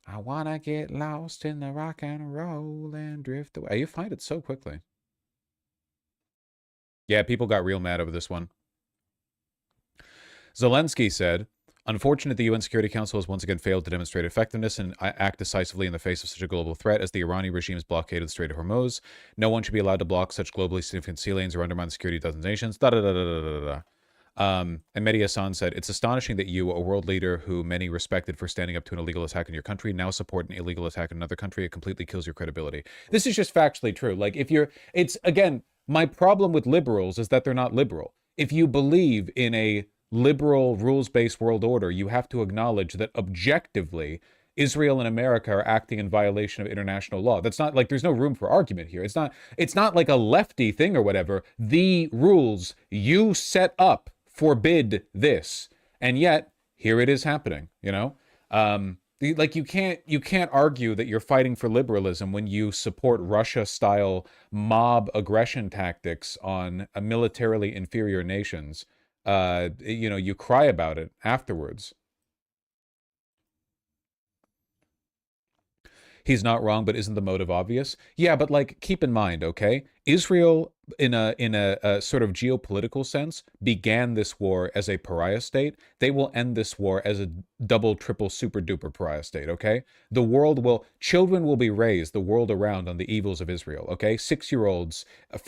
I wanna get lost in the rock and roll and drift away. You find it so quickly. Yeah, people got real mad over this one. Zelensky said, unfortunate the UN Security Council has once again failed to demonstrate effectiveness and act decisively in the face of such a global threat as the Iranian regime's blockade of the Strait of Hormuz. No one should be allowed to block such globally significant sea lanes or undermine the security of dozens of nations. And Mehdi Hassan said, it's astonishing that you, a world leader who many respected for standing up to an illegal attack in your country, now support an illegal attack in another country. It completely kills your credibility. This is just factually true. Like, again, my problem with liberals is that they're not liberal. If you believe in a liberal rules-based world order, you have to acknowledge that objectively Israel and America are acting in violation of international law. That's not like there's no room for argument here. It's not like a lefty thing or whatever. The rules you set up forbid this, and yet here it is happening, you know? Like you can't argue that you're fighting for liberalism when you support Russia-style mob aggression tactics on militarily inferior nations. You know, you cry about it afterwards. He's not wrong, but isn't the motive obvious? Yeah, but like keep in mind, okay? Israel in a sort of geopolitical sense began this war as a pariah state. They will end this war as a double, triple, super duper pariah state, okay? Children will be raised the world around on the evils of Israel, okay? 6-year-olds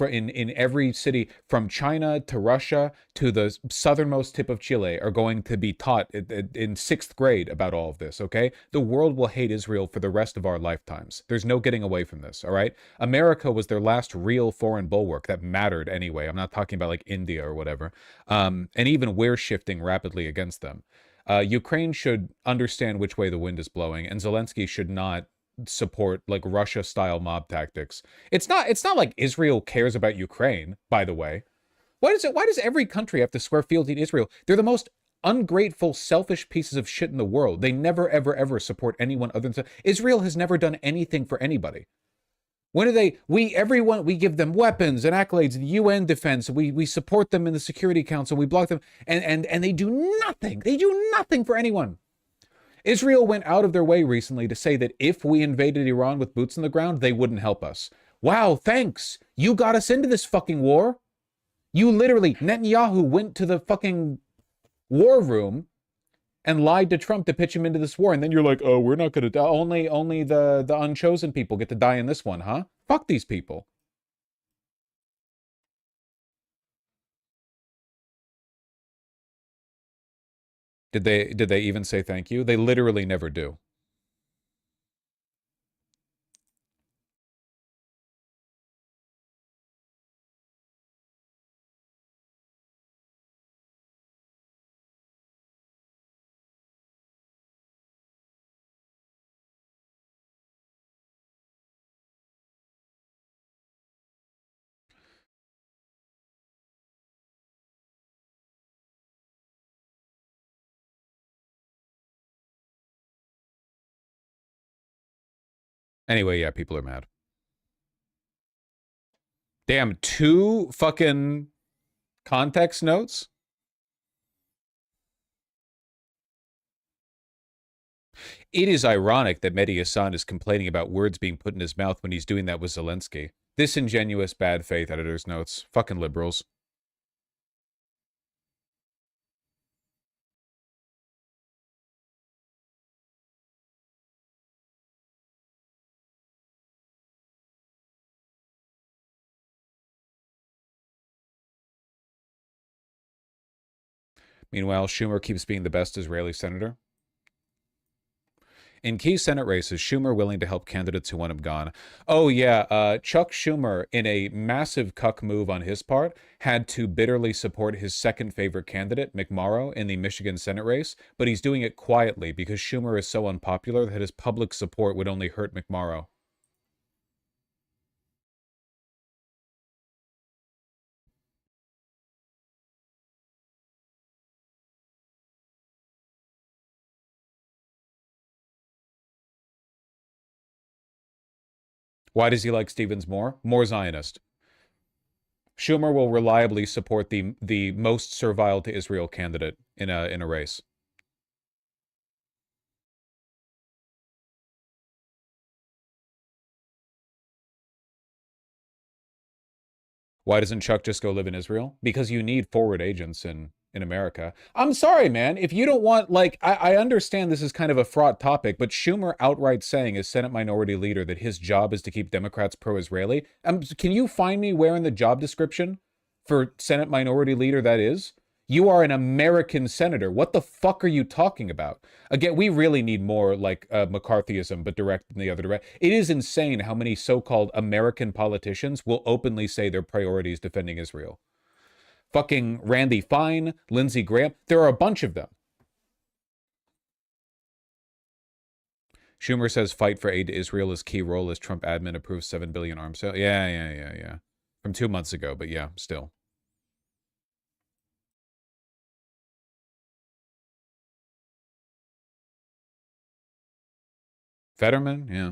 in every city from China to Russia to the southernmost tip of Chile are going to be taught in 6th grade about all of this, okay? The world will hate Israel for the rest of our lifetimes. There's no getting away from this, all right? America was their last real foreign bulwark that mattered anyway. I'm not talking about like India or whatever. And even we're shifting rapidly against them. Ukraine should understand which way the wind is blowing, and Zelensky should not support like Russia-style mob tactics. It's not like Israel cares about Ukraine, by the way. Why does every country have to swear fealty to Israel? They're the most ungrateful, selfish pieces of shit in the world. They never, ever, ever support anyone other than... Israel has never done anything for anybody. When do they... We give them weapons and accolades, the UN defense, we support them in the Security Council, we block them, and they do nothing. They do nothing for anyone. Israel went out of their way recently to say that if we invaded Iran with boots on the ground, they wouldn't help us. Wow, thanks. You got us into this fucking war. You literally, Netanyahu went to the fucking war room and lied to Trump to pitch him into this war. And then you're like, oh, we're not going to die. Only the unchosen people get to die in this one, huh? Fuck these people. Did they even say thank you? They literally never do. Anyway, yeah, people are mad. Damn, 2 fucking context notes? It is ironic that Mehdi Hassan is complaining about words being put in his mouth when he's doing that with Zelensky. Disingenuous bad faith editor's notes. Fucking liberals. Meanwhile, Schumer keeps being the best Israeli senator. In key Senate races, Schumer willing to help candidates who want him gone. Oh, yeah, Chuck Schumer, in a massive cuck move on his part, had to bitterly support his second favorite candidate, McMorrow, in the Michigan Senate race, but he's doing it quietly because Schumer is so unpopular that his public support would only hurt McMorrow. Why does he like Stevens more? More Zionist. Schumer will reliably support the most servile to Israel candidate in a race. Why doesn't Chuck just go live in Israel? Because you need forward agents in America. I'm sorry, man. If you don't want, like, I understand this is kind of a fraught topic, but Schumer outright saying as Senate Minority Leader that his job is to keep Democrats pro-Israeli. Can you find me where in the job description for Senate Minority Leader that is? You are an American senator. What the fuck are you talking about? Again, we really need more like McCarthyism, but direct in the other direction. It is insane how many so-called American politicians will openly say their priority is defending Israel. Fucking Randy Fine, Lindsey Graham. There are a bunch of them. Schumer says fight for aid to Israel is key role as Trump admin approves $7 billion arms sale. Yeah. From 2 months ago, but yeah, still. Fetterman, yeah.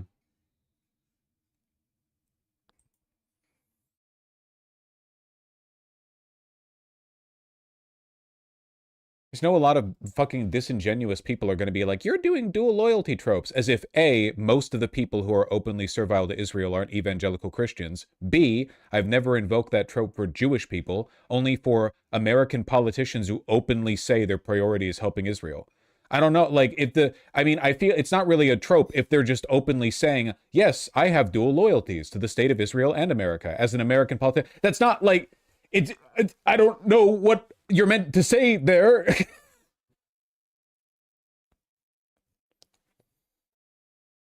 There's no a lot of fucking disingenuous people are going to be like, you're doing dual loyalty tropes, as if A, most of the people who are openly servile to Israel aren't evangelical Christians. B, I've never invoked that trope for Jewish people, only for American politicians who openly say their priority is helping Israel. I don't know, like, I feel it's not really a trope if they're just openly saying, yes, I have dual loyalties to the state of Israel and America as an American politician. That's not like, I don't know what you're meant to say there.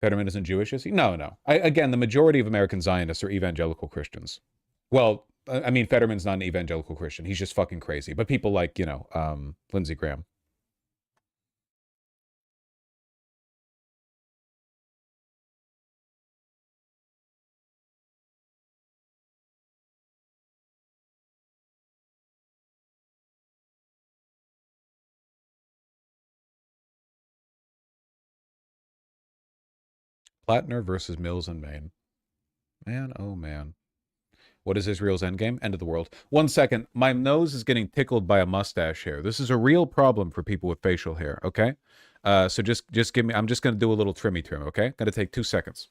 Fetterman isn't Jewish, is he? No. Again, the majority of American Zionists are evangelical Christians. Well, I mean, Fetterman's not an evangelical Christian. He's just fucking crazy. But people like, Lindsey Graham. Plattner versus Mills in Maine. Man, oh man. What is Israel's endgame? End of the world. 1 second. My nose is getting tickled by a mustache hair. This is a real problem for people with facial hair, okay? So just give me, I'm just going to do a little trim, okay? Going to take 2 seconds.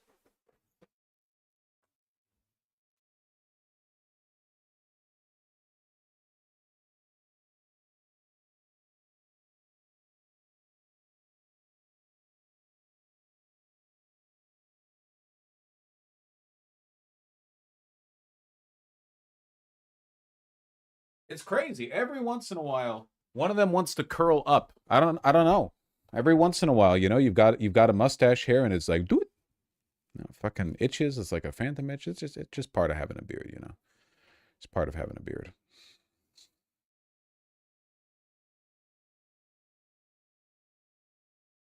It's crazy. Every once in a while, one of them wants to curl up. I don't know. Every once in a while, you've got a mustache hair, and it's like, do it. Fucking itches. It's like a phantom itch. It's just part of having a beard. It's part of having a beard.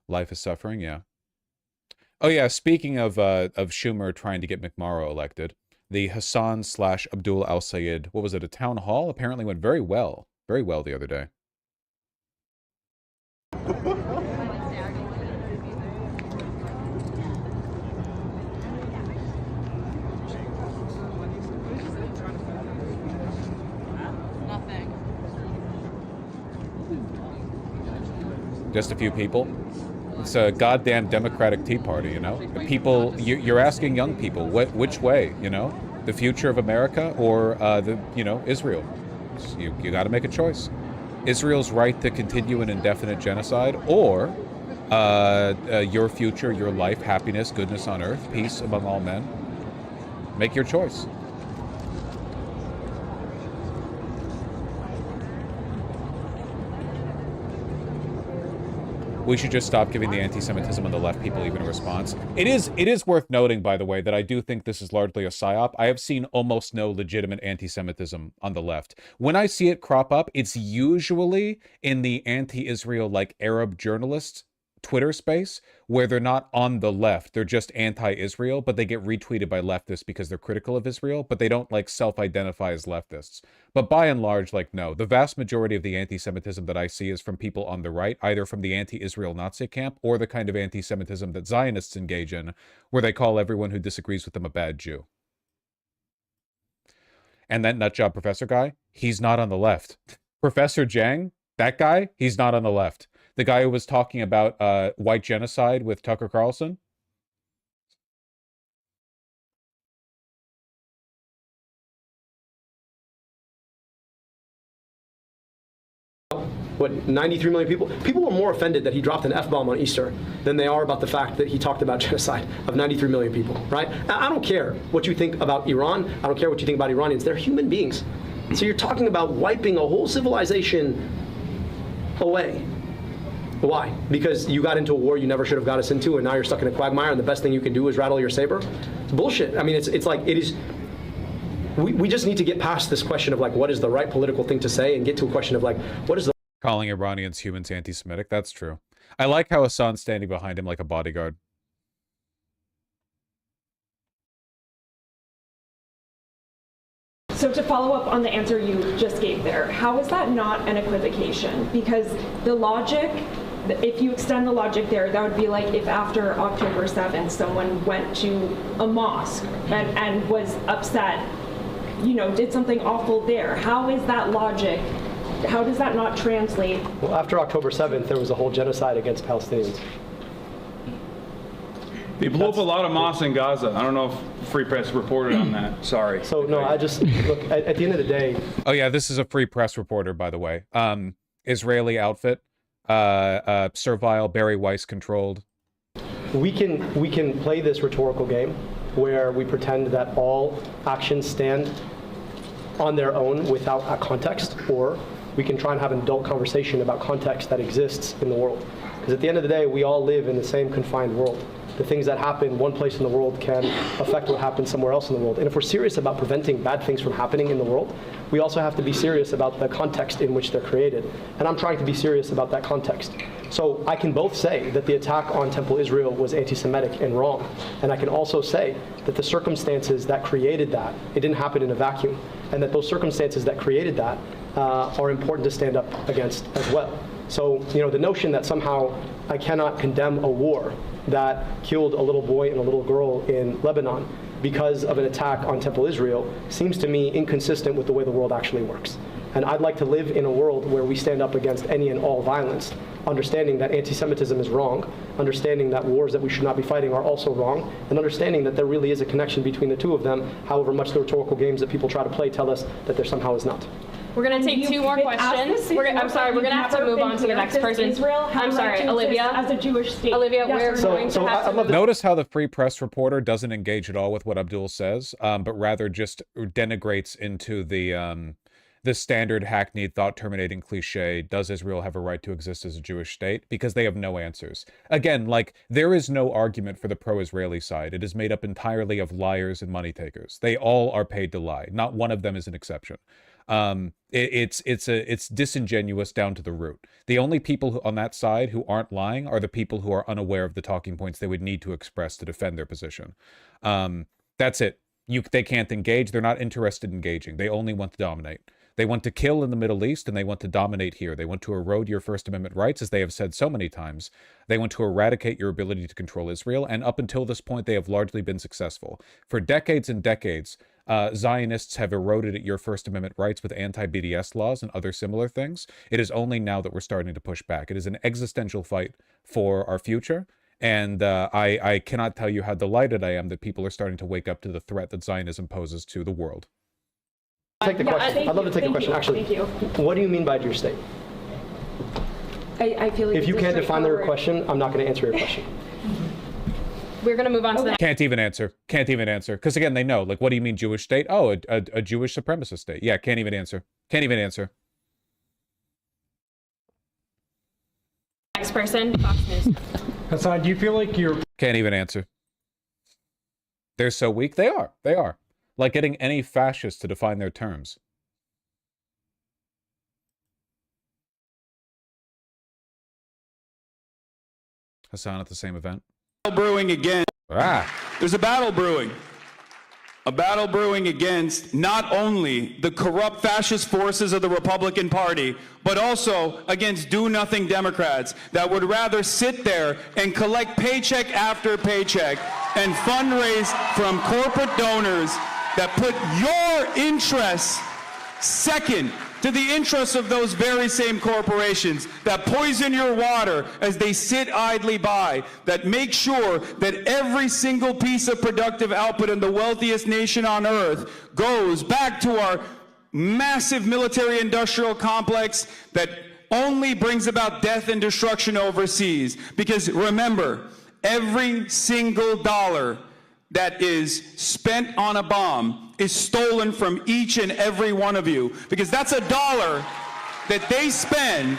Life is suffering. Yeah. Oh yeah. Speaking of Schumer trying to get McMorrow elected. The Hassan/Abdul al-Sayed, what was it, a town hall? Apparently went very well the other day. Nothing. Just a few people. It's a goddamn Democratic Tea Party, People, you're asking young people, which way, The future of America or, Israel? You got to make a choice. Israel's right to continue an indefinite genocide, or your future, your life, happiness, goodness on earth, peace among all men. Make your choice. We should just stop giving the anti-Semitism on the left people even a response. It is worth noting, by the way, that I do think this is largely a psyop. I have seen almost no legitimate anti-Semitism on the left. When I see it crop up, it's usually in the anti-Israel, like, Arab journalists Twitter space, where they're not on the left. They're just anti-Israel, but they get retweeted by leftists because they're critical of Israel, but they don't, like, self-identify as leftists. But by and large, like, no. The vast majority of the anti-Semitism that I see is from people on the right, either from the anti-Israel Nazi camp or the kind of anti-Semitism that Zionists engage in, where they call everyone who disagrees with them a bad Jew. And that nutjob professor guy, he's not on the left. Professor Jang, that guy, he's not on the left. The guy who was talking about white genocide with Tucker Carlson? What, 93 million people? People were more offended that he dropped an F-bomb on Easter than they are about the fact that he talked about genocide of 93 million people, right? I don't care what you think about Iran. I don't care what you think about Iranians. They're human beings. So you're talking about wiping a whole civilization away. Why? Because you got into a war you never should have got us into, and now you're stuck in a quagmire, and the best thing you can do is rattle your saber? It's bullshit. I mean, it's like, it is. We just need to get past this question of, like, what is the right political thing to say, and get to a question of, like, what is the... Calling Iranians humans anti-Semitic, that's true. I like how Hassan's standing behind him like a bodyguard. So to follow up on the answer you just gave there, how is that not an equivocation? Because the logic if you extend the logic there, that would be like if after October 7th, someone went to a mosque and was upset, you know, did something awful there. How is that logic? How does that not translate? Well, after October 7th, there was a whole genocide against Palestinians. They blew up a lot of mosques in Gaza. I don't know if Free Press reported on that. Sorry. So, no, I just, look, at the end of the day. Oh, yeah, this is a Free Press reporter, by the way. Israeli outfit, servile, Barry Weiss controlled. We can play this rhetorical game where we pretend that all actions stand on their own without a context, or we can try and have an adult conversation about context that exists in the world. Because at the end of the day, we all live in the same confined world. The things that happen one place in the world can affect what happens somewhere else in the world. And if we're serious about preventing bad things from happening in the world, we also have to be serious about the context in which they're created. And I'm trying to be serious about that context. So I can both say that the attack on Temple Israel was anti-Semitic and wrong. And I can also say that the circumstances that created that, it didn't happen in a vacuum. And that those circumstances that created that are important to stand up against as well. So, you know, the notion that somehow I cannot condemn a war that killed a little boy and a little girl in Lebanon because of an attack on Temple Israel seems to me inconsistent with the way the world actually works. And I'd like to live in a world where we stand up against any and all violence, understanding that anti-Semitism is wrong, understanding that wars that we should not be fighting are also wrong, and understanding that there really is a connection between the two of them, however much the rhetorical games that people try to play tell us that there somehow is not. We're going to take two more questions. I'm sorry, we're going to have to move on to the next person. I'm sorry, Olivia. As a Jewish state. Olivia, we're going to have to Notice how the Free Press reporter doesn't engage at all with what Abdul says, but rather just denigrates into the standard hackneyed thought-terminating cliche, does Israel have a right to exist as a Jewish state? Because they have no answers. Again, like, there is no argument for the pro-Israeli side. It is made up entirely of liars and money takers. They all are paid to lie. Not one of them is an exception. It's disingenuous down to the root. The only people on that side who aren't lying are the people who are unaware of the talking points they would need to express to defend their position. That's it. They can't engage. They're not interested in engaging. They only want to dominate. They want to kill in the Middle East, and they want to dominate here. They want to erode your First Amendment rights, as they have said so many times. They want to eradicate your ability to control Israel, and up until this point, they have largely been successful. For decades and decades, Zionists have eroded at your First Amendment rights with anti-BDS laws and other similar things. It is only now that we're starting to push back. It is an existential fight for our future, and I cannot tell you how delighted I am that people are starting to wake up to the threat that Zionism poses to the world. Take the question. I'd love to take the question. Actually, what do you mean by Jewish state? I feel like if you can't define the question, I'm not going to answer your question. We're going to move on to the next. Can't even answer. Can't even answer. Because again, they know. Like, what do you mean Jewish state? Oh, a Jewish supremacist state. Yeah, can't even answer. Can't even answer. Next person, Fox News. Hassan, do you feel like you're... Can't even answer. They're so weak. They are. They are. Like getting any fascist to define their terms. Hassan at the same event. Brewing again. Ah. There's a battle brewing. A battle brewing against not only the corrupt fascist forces of the Republican Party, but also against do-nothing Democrats that would rather sit there and collect paycheck after paycheck and fundraise from corporate donors that put your interests second to the interests of those very same corporations that poison your water as they sit idly by, that make sure that every single piece of productive output in the wealthiest nation on earth goes back to our massive military-industrial complex that only brings about death and destruction overseas. Because remember, every single dollar that is spent on a bomb is stolen from each and every one of you, because that's a dollar that they spend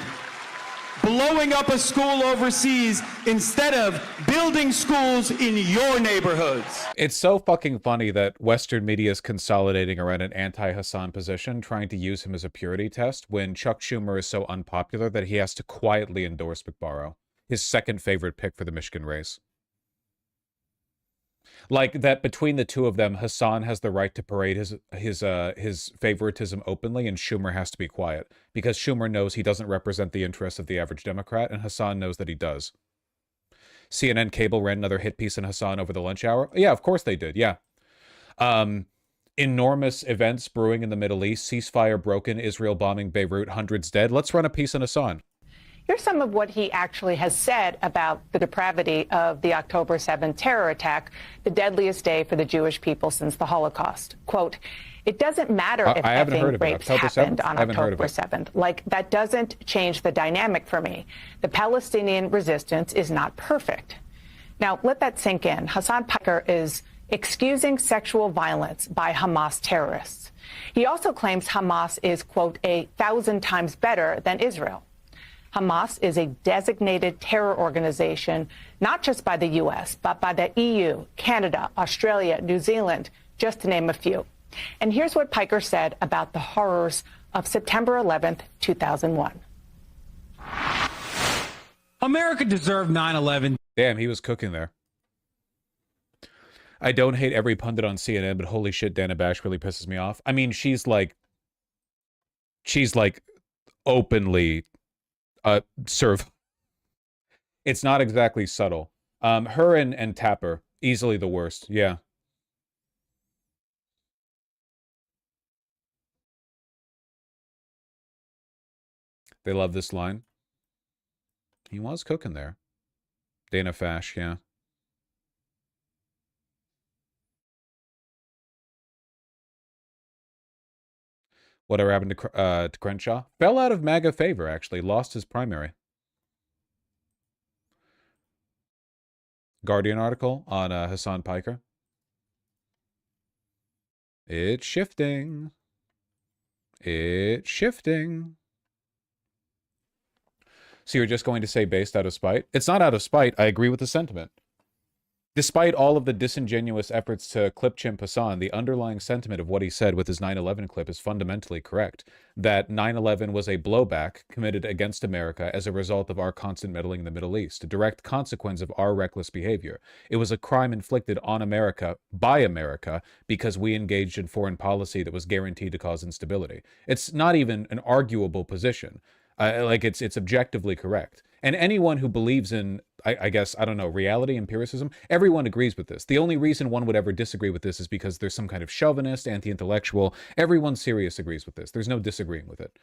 blowing up a school overseas instead of building schools in your neighborhoods. It's so fucking funny that Western media is consolidating around an anti-Hassan position, trying to use him as a purity test, when Chuck Schumer is so unpopular that he has to quietly endorse McBarrow, his second favorite pick for the Michigan race. Like that between the two of them, Hassan has the right to parade his favoritism openly, and Schumer has to be quiet because Schumer knows he doesn't represent the interests of the average Democrat, and Hassan knows that he does. CNN cable ran another hit piece on Hassan over the lunch hour. Yeah, of course they did. Yeah. Enormous events brewing in the Middle East. Ceasefire broken. Israel bombing Beirut. Hundreds dead. Let's run a piece on Hassan. Here's some of what he actually has said about the depravity of the October 7th terror attack, the deadliest day for the Jewish people since the Holocaust. Quote, it doesn't matter if effing rapes happened on October 7th. Like, that doesn't change the dynamic for me. The Palestinian resistance is not perfect. Now, let that sink in. Hassan Piker is excusing sexual violence by Hamas terrorists. He also claims Hamas is, quote, 1,000 times better than Israel. Hamas is a designated terror organization, not just by the U.S., but by the EU, Canada, Australia, New Zealand, just to name a few. And here's what Piker said about the horrors of September 11th, 2001. America deserved 9/11. Damn, he was cooking there. I don't hate every pundit on CNN, but holy shit, Dana Bash really pisses me off. I mean, she's like openly it's not exactly subtle. Her and Tapper, easily the worst. Yeah. They love this line. He was cooking there. Dana Fash, yeah. Whatever happened to Crenshaw? Fell out of MAGA favor, actually. Lost his primary. Guardian article on Hassan Piker. It's shifting. It's shifting. So you're just going to say based out of spite? It's not out of spite. I agree with the sentiment. Despite all of the disingenuous efforts to clip chimp Hassan, the underlying sentiment of what he said with his 9/11 clip is fundamentally correct. That 9/11 was a blowback committed against America as a result of our constant meddling in the Middle East, a direct consequence of our reckless behavior. It was a crime inflicted on America by America because we engaged in foreign policy that was guaranteed to cause instability. It's not even an arguable position. It's objectively correct. And anyone who believes in, I guess, I don't know, reality, empiricism, everyone agrees with this. The only reason one would ever disagree with this is because there's some kind of chauvinist, anti-intellectual. Everyone serious agrees with this. There's no disagreeing with it.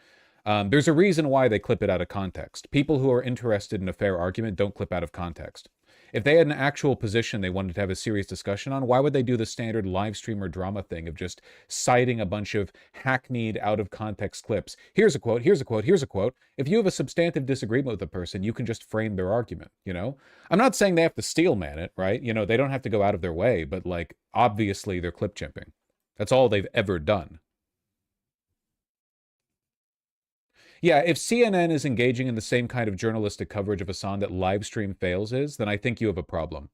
There's a reason why they clip it out of context. People who are interested in a fair argument don't clip out of context. If they had an actual position they wanted to have a serious discussion on, why would they do the standard live streamer drama thing of just citing a bunch of hackneyed, out-of-context clips? Here's a quote, here's a quote, here's a quote. If you have a substantive disagreement with a person, you can just frame their argument, you know? I'm not saying they have to steel man it, right? You know, they don't have to go out of their way, but, like, obviously they're clip chimping. That's all they've ever done. Yeah, if CNN is engaging in the same kind of journalistic coverage of Hassan that livestream fails is, then I think you have a problem.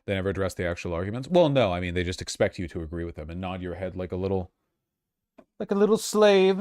They never address the actual arguments? Well, no, I mean, they just expect you to agree with them and nod your head like a little slave.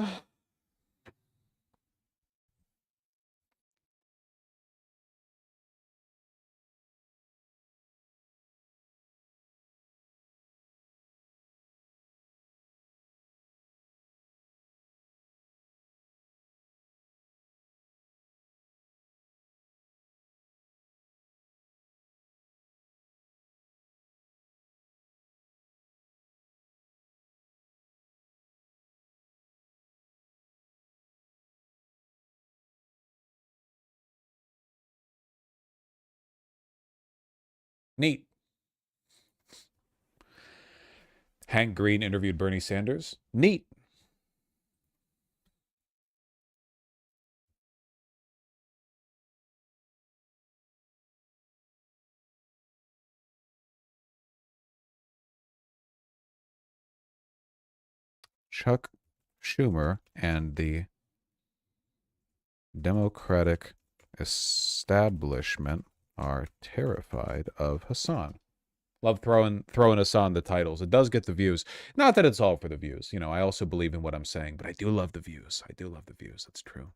Neat. Hank Green interviewed Bernie Sanders. Neat. Chuck Schumer and the Democratic establishment are terrified of Hassan. Love throwing us on the titles. It does get the views. Not that it's all for the views. You know, I also believe in what I'm saying, but I do love the views. I do love the views. That's true.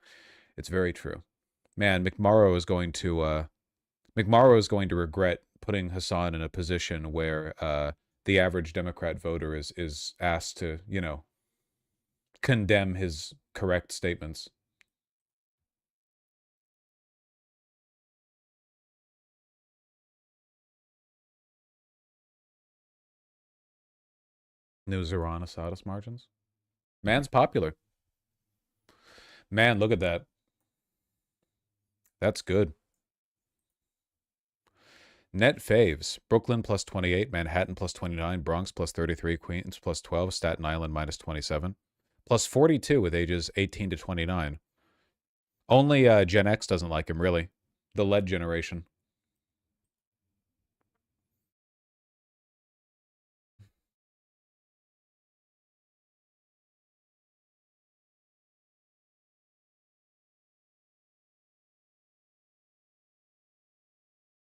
It's very true. Man, McMorrow is going to regret putting Hassan in a position where the average Democrat voter is asked to, you know, condemn his correct statements. News Iran Assadist margins. Man's popular. Man, look at that. That's good. Net faves. Brooklyn plus 28, Manhattan plus 29, Bronx plus 33, Queens plus 12, Staten Island minus 27, plus 42 with ages 18 to 29. Only Gen X doesn't like him, really. The LED generation.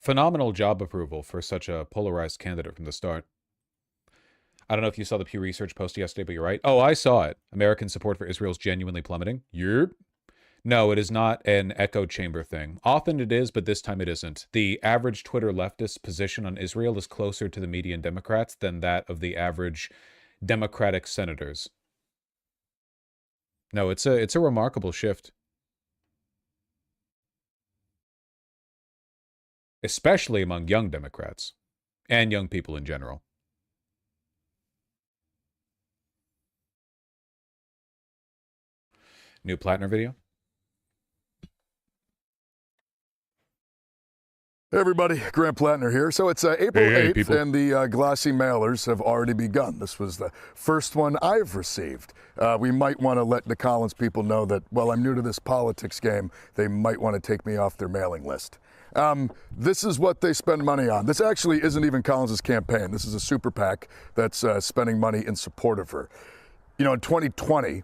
Phenomenal job approval for such a polarized candidate from the start. I don't know if you saw the Pew Research post yesterday, but you're right. Oh, I saw it. American support for Israel is genuinely plummeting. Yep. No, it is not an echo chamber thing. Often it is, but this time it isn't. The average Twitter leftist position on Israel is closer to the median Democrats than that of the average Democratic senators. No, it's a remarkable shift. Especially among young Democrats and young people in general. New Plattner video. Hey everybody, Grant Plattner here. So it's April 8th, and the glossy mailers have already begun. This was the first one I've received. We might want to let the Collins people know that, well, I'm new to this politics game. They might want to take me off their mailing list. This is what they spend money on. This actually isn't even Collins' campaign. This is a super PAC that's spending money in support of her. You know, in 2020,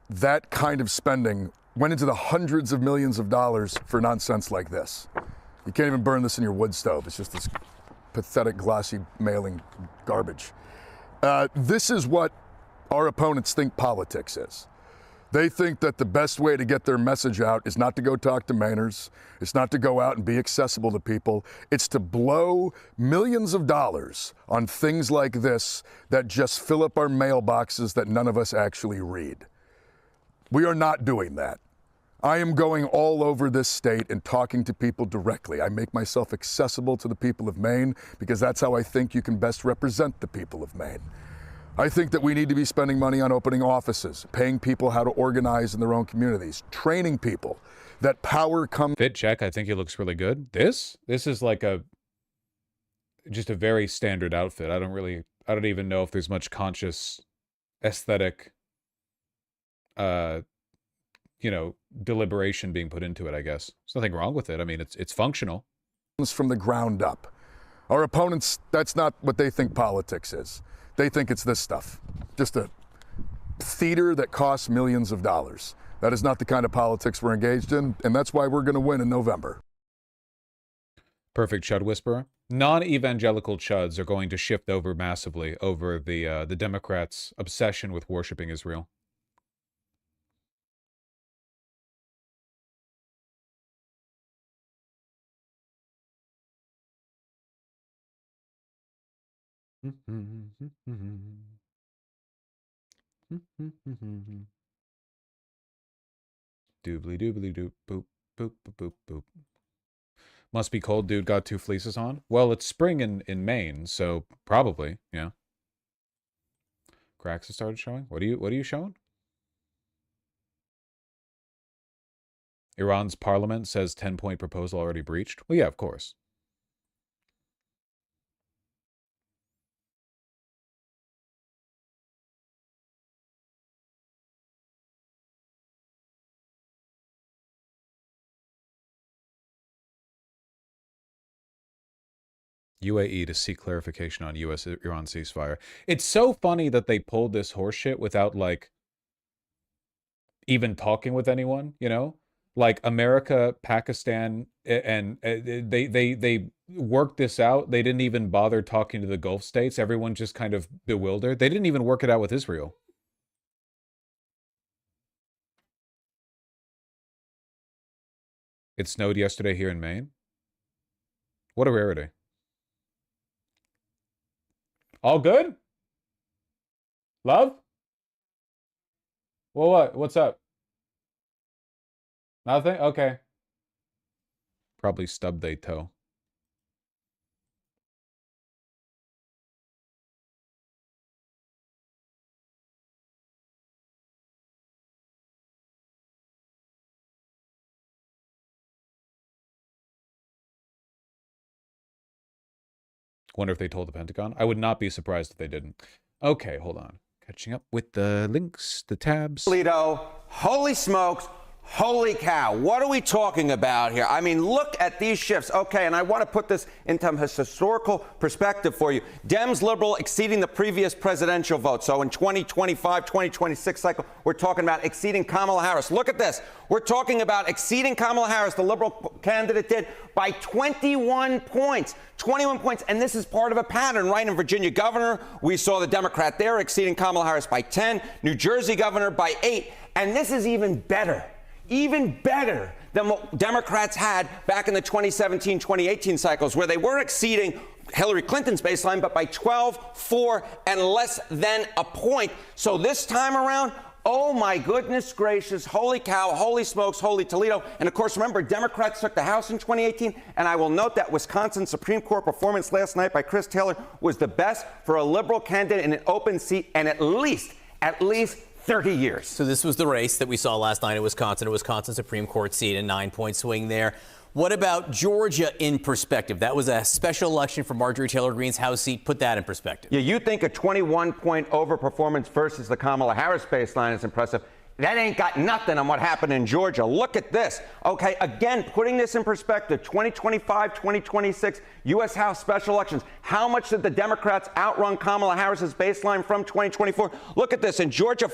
that kind of spending went into the hundreds of millions of dollars for nonsense like this. You can't even burn this in your wood stove. It's just this pathetic, glossy mailing garbage. This is what our opponents think politics is. They think that the best way to get their message out is not to go talk to Mainers. It's not to go out and be accessible to people. It's to blow millions of dollars on things like this that just fill up our mailboxes that none of us actually read. We are not doing that. I am going all over this state and talking to people directly. I make myself accessible to the people of Maine because that's how I think you can best represent the people of Maine. I think that we need to be spending money on opening offices, paying people how to organize in their own communities, training people that power comes. Fit check. I think he looks really good. This is like just a very standard outfit. I don't even know if there's much conscious aesthetic, you know, deliberation being put into it, I guess. There's nothing wrong with it. I mean, it's functional. From the ground up. Our opponents, that's not what they think politics is. They think it's this stuff. Just a theater that costs millions of dollars. That is not the kind of politics we're engaged in, and that's why we're going to win in November. Perfect Chud whisperer. Non-evangelical chuds are going to shift over massively over the Democrats' obsession with worshiping Israel. Doobly doobly doop boop boop boop boop boop. Must be cold, dude. Got 2 fleeces on. Well, it's spring in Maine, so probably, yeah. Cracks have started showing. What are you showing? Iran's parliament says 10-point proposal already breached. Well, yeah, of course. UAE to seek clarification on U.S.-Iran ceasefire. It's so funny that they pulled this horseshit without, like, even talking with anyone, you know? like America, Pakistan, and they worked this out. They didn't even bother talking to the Gulf states. Everyone just kind of bewildered. They didn't even work it out with Israel. It snowed yesterday here in Maine. What a rarity. All good? Love? Well, what? What's up? Nothing? Okay. Probably stubbed a toe. Wonder if they told the Pentagon. I would not be surprised if they didn't. Okay, hold on. Catching up with the links, the tabs. Toledo, holy smokes, holy cow. What are we talking about here? I mean, look at these shifts. Okay, and I want to put this into historical perspective for you. Dems, liberal, exceeding the previous presidential vote. So in 2025, 2026 cycle, we're talking about exceeding Kamala Harris. Look at this. We're talking about exceeding Kamala Harris, the liberal candidate did, by 21 points. 21 points, and this is part of a pattern, right? In Virginia governor, we saw the Democrat there exceeding Kamala Harris by 10, New Jersey governor by 8, and this is even better than what Democrats had back in the 2017-2018 cycles, where they were exceeding Hillary Clinton's baseline, but by 12, 4, and less than a point. So this time around, oh my goodness gracious, holy cow, holy smokes, holy Toledo. And of course, remember, Democrats took the House in 2018, and I will note that Wisconsin Supreme Court performance last night by Chris Taylor was the best for a liberal candidate in an open seat in at least 30 years. So this was the race that we saw last night in Wisconsin, a Wisconsin Supreme Court seat, a 9-point swing there. What about Georgia in perspective? That was a special election for Marjorie Taylor Greene's House seat. Put that in perspective. Yeah, you think a 21-point overperformance versus the Kamala Harris baseline is impressive. That ain't got nothing on what happened in Georgia. Look at this. Okay, again, putting this in perspective, 2025, 2026 U.S. House special elections. How much did the Democrats outrun Kamala Harris's baseline from 2024? Look at this. In Georgia,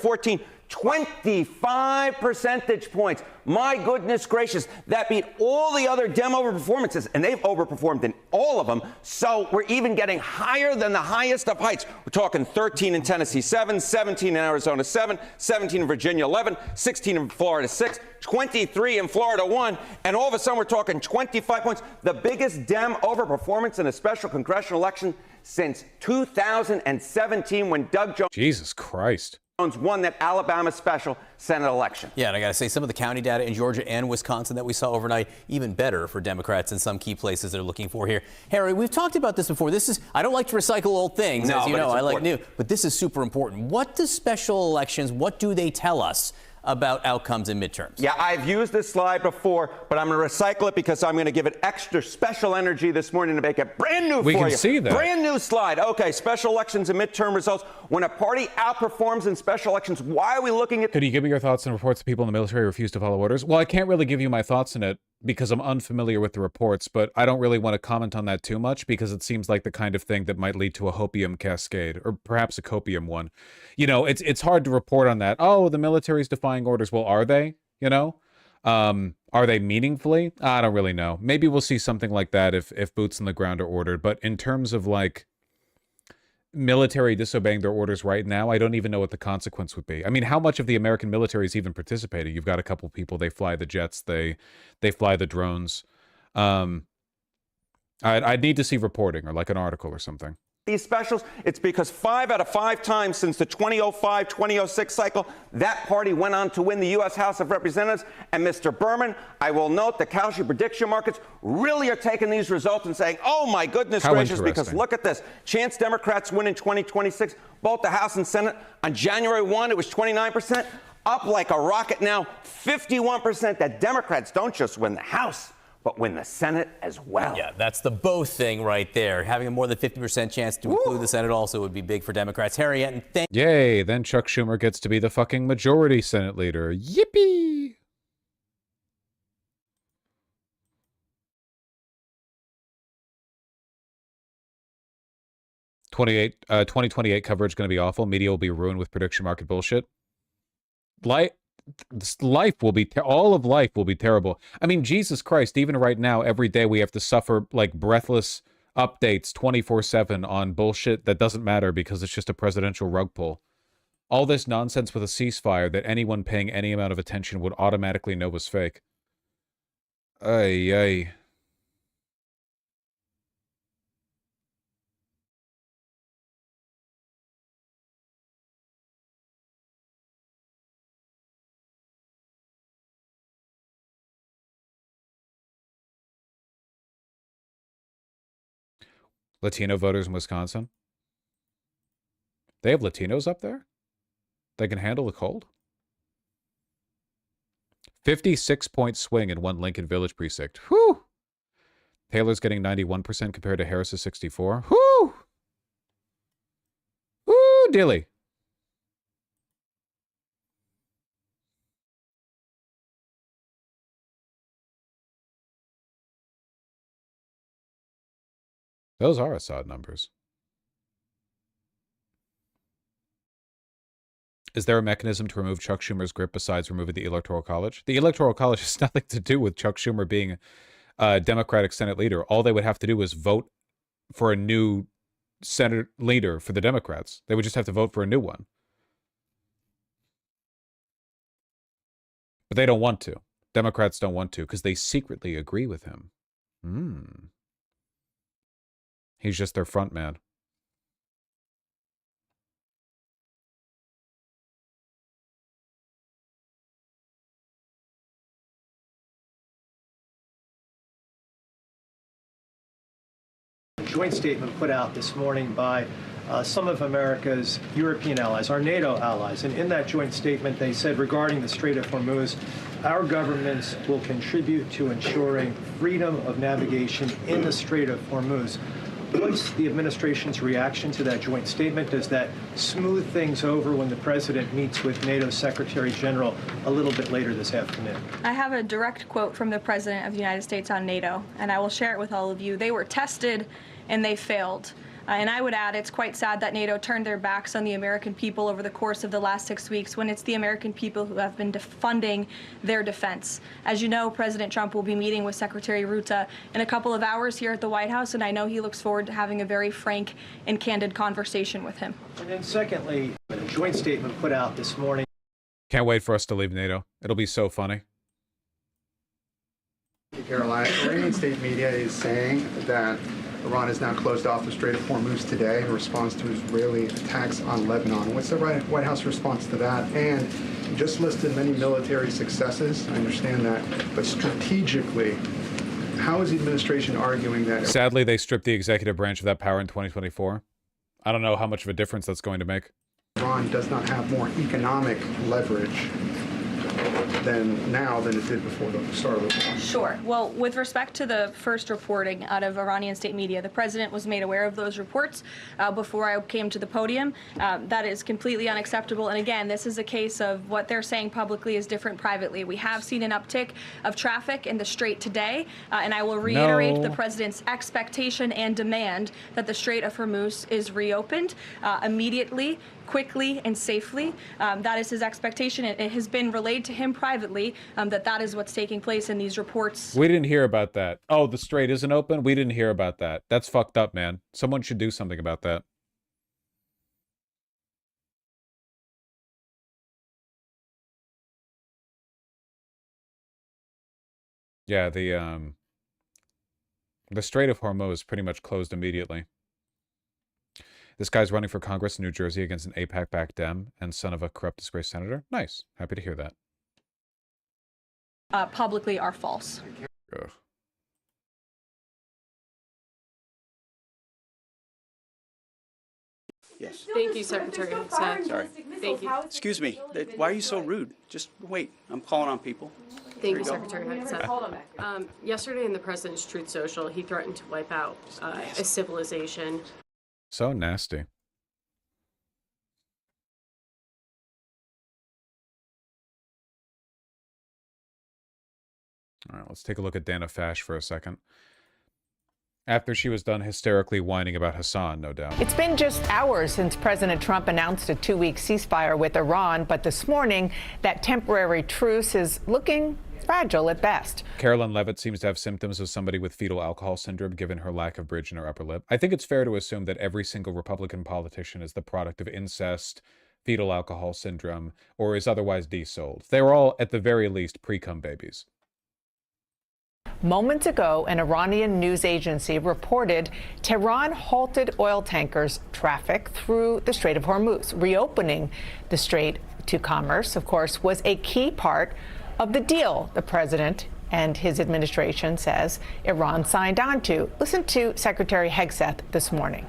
25 percentage points. My goodness gracious, that beat all the other Dem overperformances, and they've overperformed in all of them. So we're even getting higher than the highest of heights. We're talking 13 in Tennessee, 7, 17 in Arizona, 7, 17 in Virginia, 11, 16 in Florida, 6, 23 in Florida, 1, and all of a sudden we're talking 25 points. The biggest Dem overperformance in a special congressional election since 2017 when Doug Jones. Jesus Christ. Won that Alabama special Senate election. Yeah, and I got to say, some of the county data in Georgia and Wisconsin that we saw overnight, even better for Democrats in some key places they're looking for here. Harry, we've talked about this before. I don't like to recycle old things, as you know, I like new, but this is super important. What do special elections, what do they tell us about outcomes in midterms? Yeah, I've used this slide before, but I'm going to recycle it because I'm going to give it extra special energy this morning to make it brand new for you. We can see that. Brand new slide. Okay, special elections and midterm results. When a party outperforms in special elections, why are we looking at... Could you give me your thoughts on reports that people in the military refuse to follow orders? Well, I can't really give you my thoughts on it because I'm unfamiliar with the reports, but I don't really want to comment on that too much because it seems like the kind of thing that might lead to a hopium cascade, or perhaps a copium one. You know, it's hard to report on that. Oh, the military's defying orders. Well, are they? You know? Are they meaningfully? I don't really know. Maybe we'll see something like that if boots on the ground are ordered. But in terms of, like, military disobeying their orders right now, I don't even know what the consequence would be. I mean, how much of the American military is even participating? You've got a couple people, they fly the jets, they fly the drones. I'd need to see reporting or like an article or something. These specials, it's because 5 out of 5 times since the 2005-2006 cycle, that party went on to win the U.S. House of Representatives. And Mr. Berman, I will note the Kalshi prediction markets really are taking these results and saying, oh my goodness gracious, because look at this. Chance Democrats win in 2026, both the House and Senate. On January 1, it was 29%, up like a rocket now, 51% that Democrats don't just win the House, but win the Senate as well. Yeah, that's the both thing right there. Having a more than 50% chance to include the Senate also would be big for Democrats. Harry Etten, thank you. Yay, then Chuck Schumer gets to be the fucking majority Senate leader. Yippee! '28, 2028 coverage going to be awful. Media will be ruined with prediction market bullshit. life will be all of life will be terrible. I mean, Jesus Christ, even right now, every day we have to suffer like breathless updates 24/7 on bullshit that doesn't matter because it's just a presidential rug pull. All this nonsense with a ceasefire that anyone paying any amount of attention would automatically know was fake. Ay, ay. Latino voters in Wisconsin? They have Latinos up there? They can handle the cold? 56-point swing in one Lincoln Village precinct. Whew! Taylor's getting 91% compared to Harris's 64. Whew! Woo, dilly. Those are Assad numbers. Is there a mechanism to remove Chuck Schumer's grip besides removing the Electoral College? The Electoral College has nothing to do with Chuck Schumer being a Democratic Senate leader. All they would have to do is vote for a new Senate leader for the Democrats. They would just have to vote for a new one. But they don't want to. Democrats don't want to because they secretly agree with him. He's just their front man. Joint statement put out this morning by some of America's European allies, our NATO allies. And in that joint statement, they said regarding the Strait of Hormuz, our governments will contribute to ensuring freedom of navigation in the Strait of Hormuz. What's the administration's reaction to that joint statement? Does that smooth things over when the president meets with NATO Secretary General a little bit later this afternoon? I have a direct quote from the President of the United States on NATO, and I will share it with all of you. They were tested and they failed. And I would add, it's quite sad that NATO turned their backs on the American people over the course of the last 6 weeks when it's the American people who have been funding their defense. As you know, President Trump will be meeting with Secretary Ruta in a couple of hours here at the White House, and I know he looks forward to having a very frank and candid conversation with him. And then secondly, a joint statement put out this morning. Can't wait for us to leave NATO. It'll be so funny. Caroline, Iranian state media is saying that Iran has now closed off the Strait of Hormuz today in response to Israeli attacks on Lebanon. What's the White House response to that? And you just listed many military successes. I understand that. But strategically, how is the administration arguing that? Sadly, they stripped the executive branch of that power in 2024. I don't know how much of a difference that's going to make. Iran does not have more economic leverage than it did before the start of the war. Sure. Well, with respect to the first reporting out of Iranian state media, the president was made aware of those reports before I came to the podium. That is completely unacceptable. And again, this is a case of what they're saying publicly is different privately. We have seen an uptick of traffic in the Strait today, and I will reiterate the president's expectation and demand that the Strait of Hormuz is reopened immediately, quickly, and safely. That is his expectation. It has been relayed to him privately that is what's taking place in these reports. We didn't hear about that. Oh, the Strait isn't open? We didn't hear about that. That's fucked up, man. Someone should do something about that. Yeah, the Strait of Hormuz pretty much closed immediately. This guy's running for Congress in New Jersey against an AIPAC-backed Dem and son of a corrupt, disgraced senator. Nice. Happy to hear that. Publicly are false. Ugh. Yes. Thank you, Secretary. Sorry. Thank you. Excuse me. Why are you so rude? Just wait. I'm calling on people. Thank you, Secretary. Yesterday in the President's Truth Social, he threatened to wipe out a civilization. So nasty. All right, let's take a look at Dana Fash for a second. After she was done hysterically whining about Hassan, no doubt. It's been just hours since President Trump announced a 2-week ceasefire with Iran, but this morning, that temporary truce is looking fragile at best. Carolyn Levitt seems to have symptoms of somebody with fetal alcohol syndrome, given her lack of bridge in her upper lip. I think it's fair to assume that every single Republican politician is the product of incest, fetal alcohol syndrome, or is otherwise desold. They're all, at the very least, pre-cum babies. Moments ago, an Iranian news agency reported Tehran halted oil tankers' traffic through the Strait of Hormuz. Reopening the strait to commerce, of course, was a key part of the deal the president and his administration says Iran signed on to. Listen to Secretary Hegseth this morning.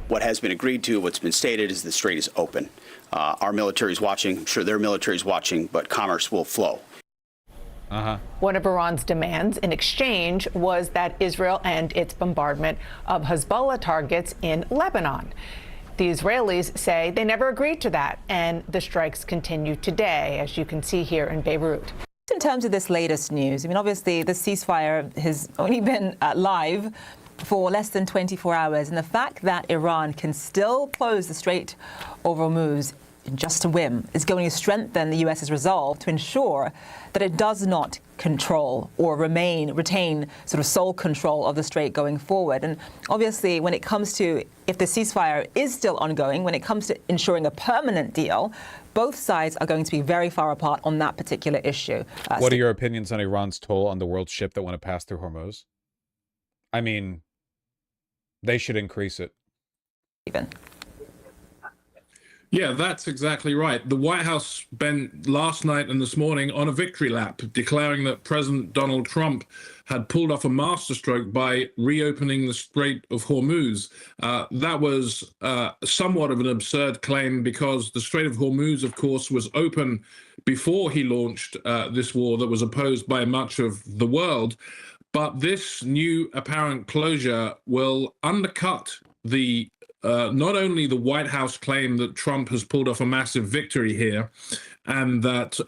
What has been agreed to, what's been stated, is the strait is open. Our military is watching. I'm sure their military is watching, but commerce will flow. One of Iran's demands in exchange was that Israel end its bombardment of Hezbollah targets in Lebanon. The Israelis say they never agreed to that, and the strikes continue today, as you can see here in Beirut. In terms of this latest news, I mean, obviously, the ceasefire has only been live for less than 24 hours, and the fact that Iran can still close the Strait of Hormuz in just a whim is going to strengthen the U.S.'s resolve to ensure that it does not control or retain sort of sole control of the strait going forward. And obviously, when it comes to if the ceasefire is still ongoing, when it comes to ensuring a permanent deal, both sides are going to be very far apart on that particular issue. What are your opinions on Iran's toll on the world ship that want to pass through Hormuz? I mean, they should increase it. Yeah, that's exactly right. The White House spent last night and this morning on a victory lap, declaring that President Donald Trump had pulled off a masterstroke by reopening the Strait of Hormuz. That was somewhat of an absurd claim because the Strait of Hormuz, of course, was open before he launched this war that was opposed by much of the world. But this new apparent closure will undercut the not only the White House claim that Trump has pulled off a massive victory here and that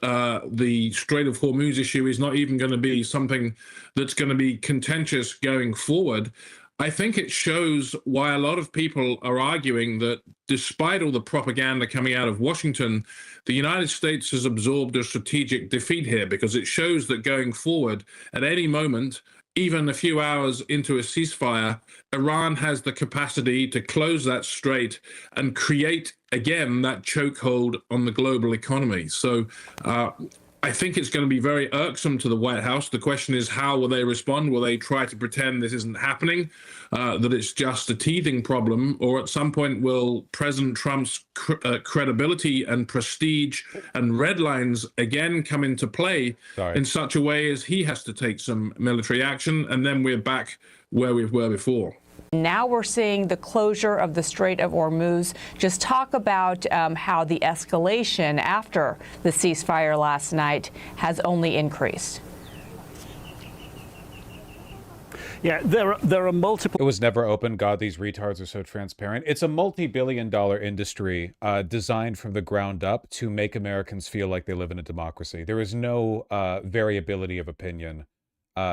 the Strait of Hormuz issue is not even going to be something that's going to be contentious going forward. I think it shows why a lot of people are arguing that despite all the propaganda coming out of Washington, the United States has absorbed a strategic defeat here, because it shows that going forward, at any moment, even a few hours into a ceasefire, Iran has the capacity to close that strait and create, again, that chokehold on the global economy. So I think it's going to be very irksome to the White House. The question is, how will they respond? Will they try to pretend this isn't happening, that it's just a teething problem? Or at some point, will President Trump's credibility and prestige and red lines again come into play in such a way as he has to take some military action, and then we're back where we were before? Now we're seeing the closure of the Strait of Hormuz. Just talk about how the escalation after the ceasefire last night has only increased. Yeah, there are multiple. It was never open. God, these retards are so transparent. It's a multi-billion-dollar industry designed from the ground up to make Americans feel like they live in a democracy. There is no variability of opinion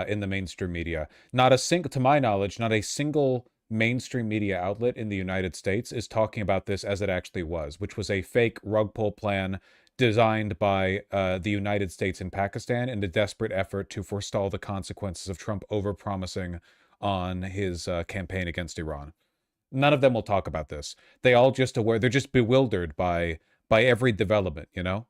in the mainstream media. To my knowledge, not a single mainstream media outlet in the United States is talking about this as it actually was, which was a fake rug pull plan designed by the United States and Pakistan in a desperate effort to forestall the consequences of Trump overpromising on his campaign against Iran. None of them will talk about this. They're just bewildered by every development, you know?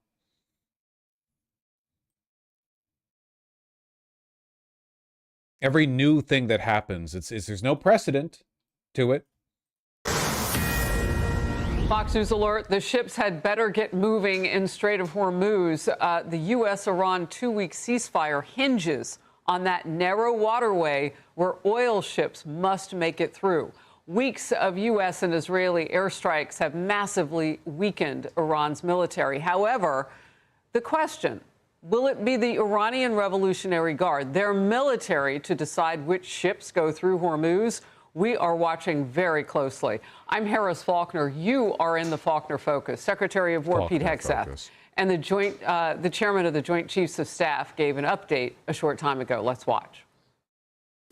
Every new thing that happens, there's no precedent to it. Fox News alert, the ships had better get moving in Strait of Hormuz. The U.S.-Iran 2-week ceasefire hinges on that narrow waterway where oil ships must make it through. Weeks of U.S. and Israeli airstrikes have massively weakened Iran's military. However, the question, will it be the Iranian Revolutionary Guard, their military, to decide which ships go through Hormuz? We are watching very closely. I'm Harris Faulkner. You are in the Faulkner Focus. Secretary of War Pete Hegseth and the chairman of the Joint Chiefs of Staff gave an update a short time ago. Let's watch.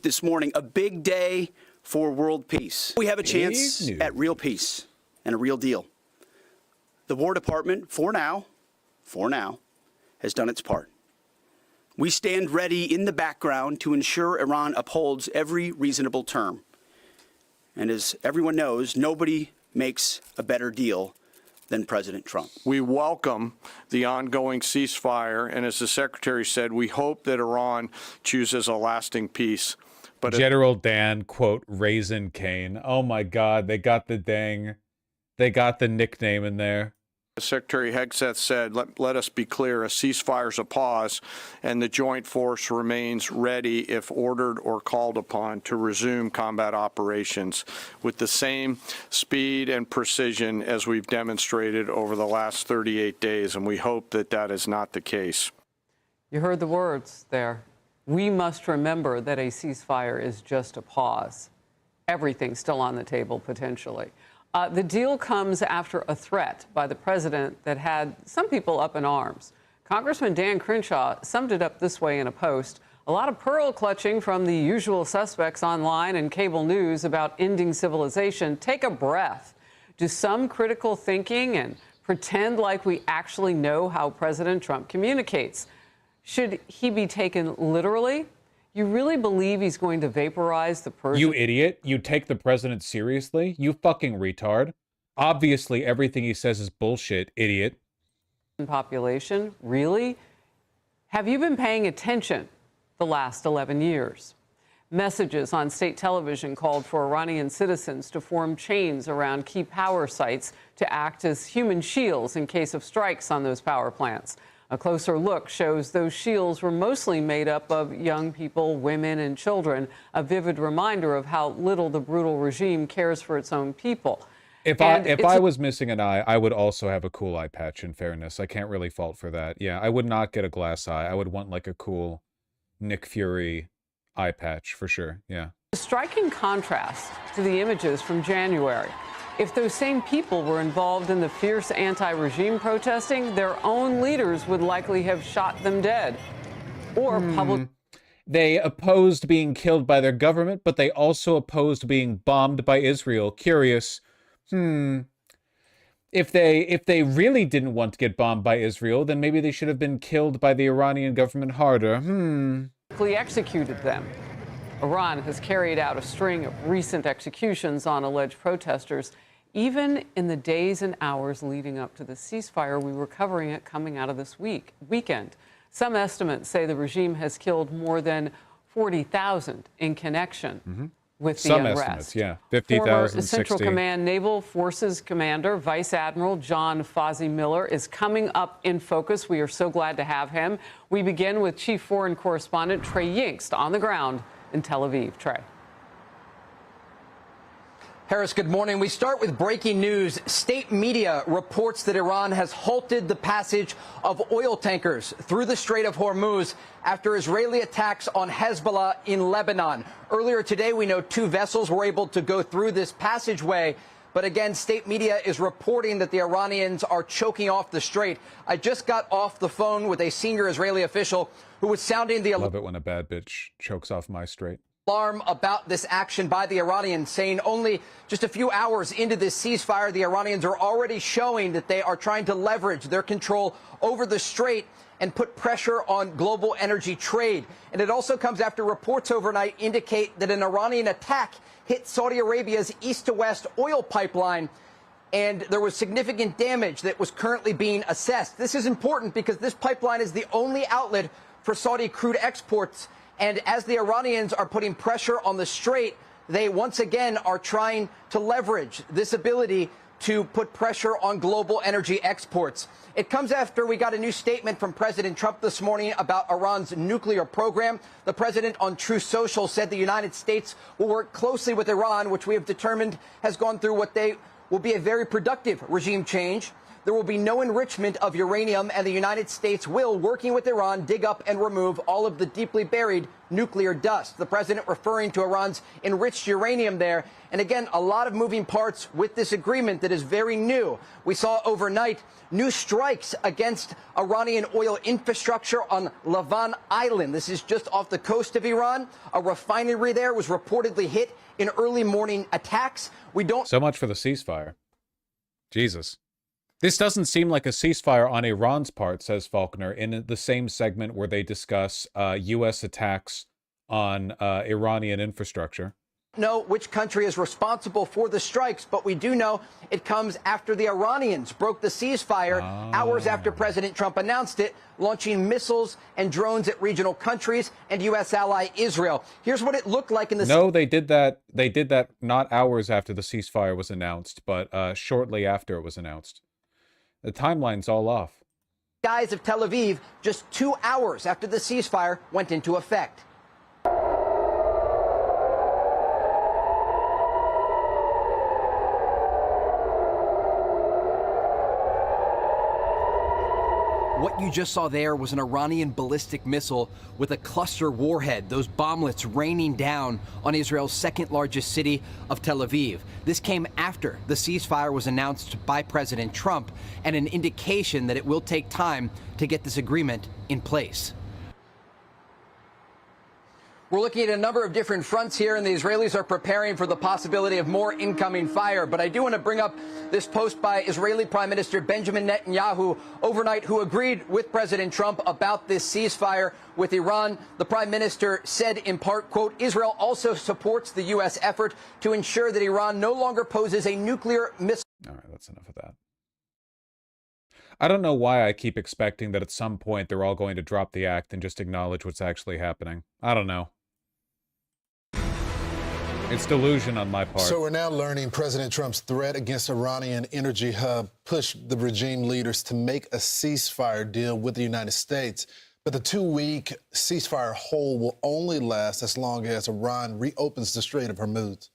This morning, a big day for world peace. We have a chance at real peace and a real deal. The War Department, for now, has done its part. We stand ready in the background to ensure Iran upholds every reasonable term. And as everyone knows, nobody makes a better deal than President Trump. We welcome the ongoing ceasefire, and as the Secretary said, we hope that Iran chooses a lasting peace. But General Dan, quote, Raisin Cane. Oh my God, they got the nickname in there. Secretary Hegseth said, let us be clear, a ceasefire is a pause, and the joint force remains ready, if ordered or called upon, to resume combat operations with the same speed and precision as we've demonstrated over the last 38 days, and we hope that that is not the case. You heard the words there. We must remember that a ceasefire is just a pause. Everything's still on the table, potentially. The deal comes after a threat by the president that had some people up in arms. Congressman Dan Crenshaw summed it up this way in a post. A lot of pearl clutching from the usual suspects online and cable news about ending civilization. Take a breath. Do some critical thinking and pretend like we actually know how President Trump communicates. Should he be taken literally? You really believe he's going to vaporize the person? You idiot. You take the president seriously? You fucking retard. Obviously, everything he says is bullshit, idiot. Population? Really? Have you been paying attention the last 11 years? Messages on state television called for Iranian citizens to form chains around key power sites to act as human shields in case of strikes on those power plants. A closer look shows those shields were mostly made up of young people, women, and children, a vivid reminder of how little the brutal regime cares for its own people. If I was missing an eye, I would also have a cool eye patch, in fairness. I can't really fault for that. Yeah, I would not get a glass eye. I would want like a cool Nick Fury eye patch for sure, yeah. A striking contrast to the images from January. If those same people were involved in the fierce anti-regime protesting, their own leaders would likely have shot them dead. Or public. They opposed being killed by their government, but they also opposed being bombed by Israel. Curious. If they really didn't want to get bombed by Israel, then maybe they should have been killed by the Iranian government harder. Executed them. Iran has carried out a string of recent executions on alleged protesters. Even in the days and hours leading up to the ceasefire, we were covering it coming out of this weekend. Some estimates say the regime has killed more than 40,000 in connection with the unrest. Some estimates, yeah. 50,000, Former 60. Central Command Naval Forces Commander Vice Admiral John Fozzie Miller is coming up in focus. We are so glad to have him. We begin with Chief Foreign Correspondent Trey Yingst on the ground in Tel Aviv. Trey. Harris, good morning. We start with breaking news. State media reports that Iran has halted the passage of oil tankers through the Strait of Hormuz after Israeli attacks on Hezbollah in Lebanon. Earlier today, we know 2 vessels were able to go through this passageway. But again, state media is reporting that the Iranians are choking off the strait. I just got off the phone with a senior Israeli official who was sounding the Love it when a bad bitch chokes off my strait. Alarm about this action by the Iranians, saying only just a few hours into this ceasefire, the Iranians are already showing that they are trying to leverage their control over the strait and put pressure on global energy trade. And it also comes after reports overnight indicate that an Iranian attack hit Saudi Arabia's east-to-west oil pipeline, and there was significant damage that was currently being assessed. This is important because this pipeline is the only outlet for Saudi crude exports. And as the Iranians are putting pressure on the strait, they once again are trying to leverage this ability to put pressure on global energy exports. It comes after we got a new statement from President Trump this morning about Iran's nuclear program. The president on Truth Social said the United States will work closely with Iran, which we have determined has gone through what they will be a very productive regime change. there will be no enrichment of uranium, and the United States will, working with Iran, dig up and remove all of the deeply buried nuclear dust. The president referring to Iran's enriched uranium there. And again, a lot of moving parts with this agreement that is very new. We saw overnight new strikes against Iranian oil infrastructure on LEBANON Island. This is just off the coast of Iran. A refinery there was reportedly hit in early morning attacks. So much for the ceasefire. Jesus. This doesn't seem like a ceasefire on Iran's part, says Faulkner, in the same segment where they discuss U.S. attacks on Iranian infrastructure. Know which country is responsible for the strikes, but we do know it comes after the Iranians broke the ceasefire hours after President Trump announced it, launching missiles and drones at regional countries and U.S. ally Israel. Here's what it looked like in the... No, they did that. They did that not hours after the ceasefire was announced, but shortly after it was announced. The timeline's all off. Skies of Tel Aviv just 2 hours after the ceasefire went into effect. What you just saw there was an Iranian ballistic missile with a cluster warhead, those bomblets raining down on Israel's second largest city of Tel Aviv. This came after the ceasefire was announced by President Trump, and an indication that it will take time to get this agreement in place. We're looking at a number of different fronts here, and the Israelis are preparing for the possibility of more incoming fire. But I do want to bring up this post by Israeli Prime Minister Benjamin Netanyahu overnight, who agreed with President Trump about this ceasefire with Iran. The Prime Minister said in part, quote, Israel also supports the U.S. effort to ensure that Iran no longer poses a nuclear missile. All right, that's enough of that. I don't know why I keep expecting that at some point they're all going to drop the act and just acknowledge what's actually happening. I don't know. It's delusion on my part. So we're now learning President Trump's threat against Iranian energy hub pushed the regime leaders to make a ceasefire deal with the United States. But the 2-week ceasefire hold will only last as long as Iran reopens the Strait of Hormuz.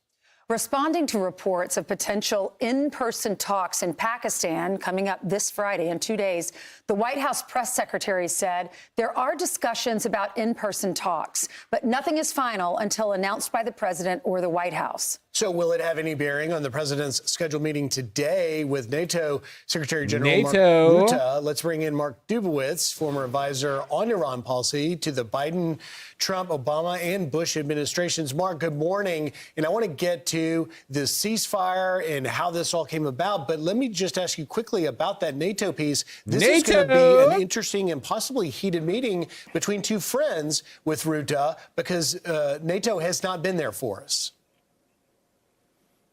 Responding to reports of potential in-person talks in Pakistan coming up this Friday in 2 days, the White House press secretary said there are discussions about in-person talks, but nothing is final until announced by the president or the White House. So will it have any bearing on the president's scheduled meeting today with NATO Secretary General Mark Rutte? Let's bring in Mark Dubowitz, former advisor on Iran policy to the Biden, Trump, Obama, and Bush administrations. Mark, good morning. And I want to get to the ceasefire and how this all came about. But let me just ask you quickly about that NATO piece. This is going to be an interesting and possibly heated meeting between two friends with Rutte because NATO has not been there for us.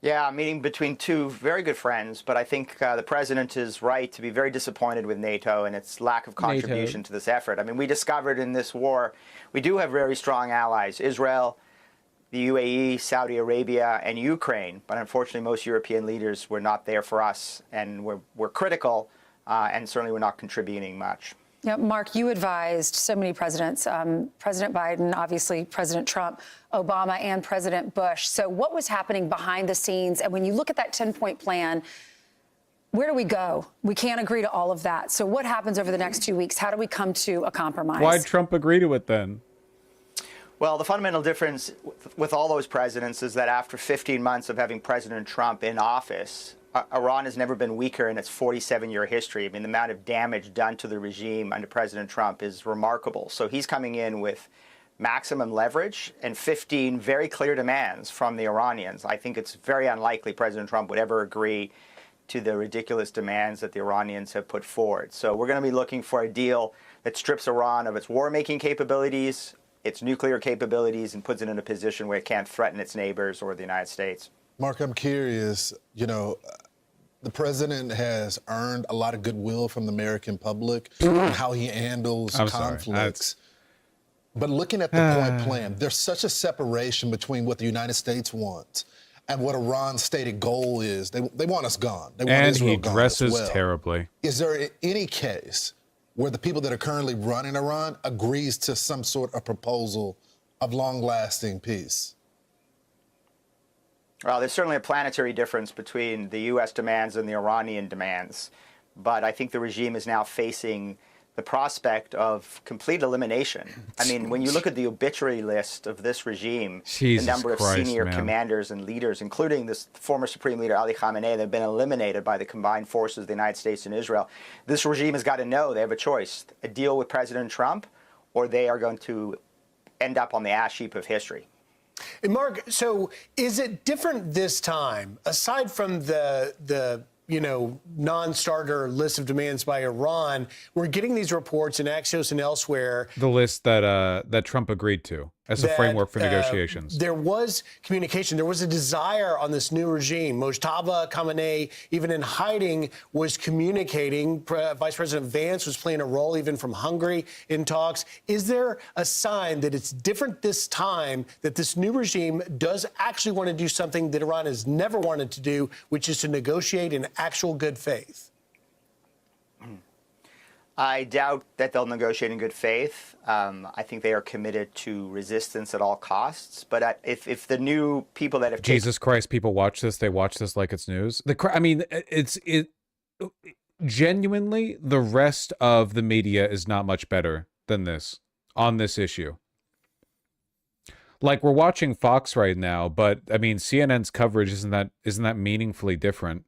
Yeah, a meeting between two very good friends, but I think the president is right to be very disappointed with NATO and its lack of contribution to this effort. I mean, we discovered in this war, we do have very strong allies, Israel, the UAE, Saudi Arabia, and Ukraine, but unfortunately most European leaders were not there for us, and we're critical, and certainly we're not contributing much. Yeah, Mark, you advised so many presidents, President Biden, obviously President Trump, Obama, and President Bush. So what was happening behind the scenes? And when you look at that 10-point plan, where do we go? We can't agree to all of that. So what happens over the next 2 weeks? How do we come to a compromise? Why'd Trump agree to it then? Well, the fundamental difference with all those presidents is that after 15 months of having President Trump in office, Iran has never been weaker in its 47-year history. I mean, the amount of damage done to the regime under President Trump is remarkable. So he's coming in with maximum leverage and 15 very clear demands from the Iranians. I think it's very unlikely President Trump would ever agree to the ridiculous demands that the Iranians have put forward. So we're going to be looking for a deal that strips Iran of its war-making capabilities, its nuclear capabilities, and puts it in a position where it can't threaten its neighbors or the United States. Mark, I'm curious, you know, the president has earned a lot of goodwill from the American public and how he handles conflicts. But looking at the point plan, there's such a separation between what the United States wants and what Iran's stated goal is. They want us gone. They want Israel gone. And he dresses terribly. Is there any case where the people that are currently running Iran agrees to some sort of proposal of long-lasting peace? Well, there's certainly a planetary difference between the U.S. demands and the Iranian demands. but I think the regime is now facing the prospect of complete elimination. I mean, when you look at the obituary list of this regime, Jesus the number of Christ, senior man. commanders and leaders, including this former Supreme Leader Ali Khamenei, that have been eliminated by the combined forces of the United States and Israel. This regime has got to know they have a choice: a deal with President Trump, or they are going to end up on the ash heap of history. And Mark, so is it different this time, aside from the non-starter list of demands by Iran? We're getting these reports in Axios and elsewhere. The list that Trump agreed to as a framework for negotiations. There was communication. There was a desire on this new regime. Mojtaba Khamenei, even in hiding, was communicating. Vice President Vance was playing a role, even from Hungary, in talks. Is there a sign that it's different this time, that this new regime does actually want to do something that Iran has never wanted to do, which is to negotiate in actual good faith? I doubt that they'll negotiate in good faith. I think they are committed to resistance at all costs. But if the new people that have Jesus Christ, people watch this. They watch this like it's news. I mean, genuinely, the rest of the media is not much better than this on this issue. Like, we're watching Fox right now, but I mean, CNN's coverage isn't that meaningfully different.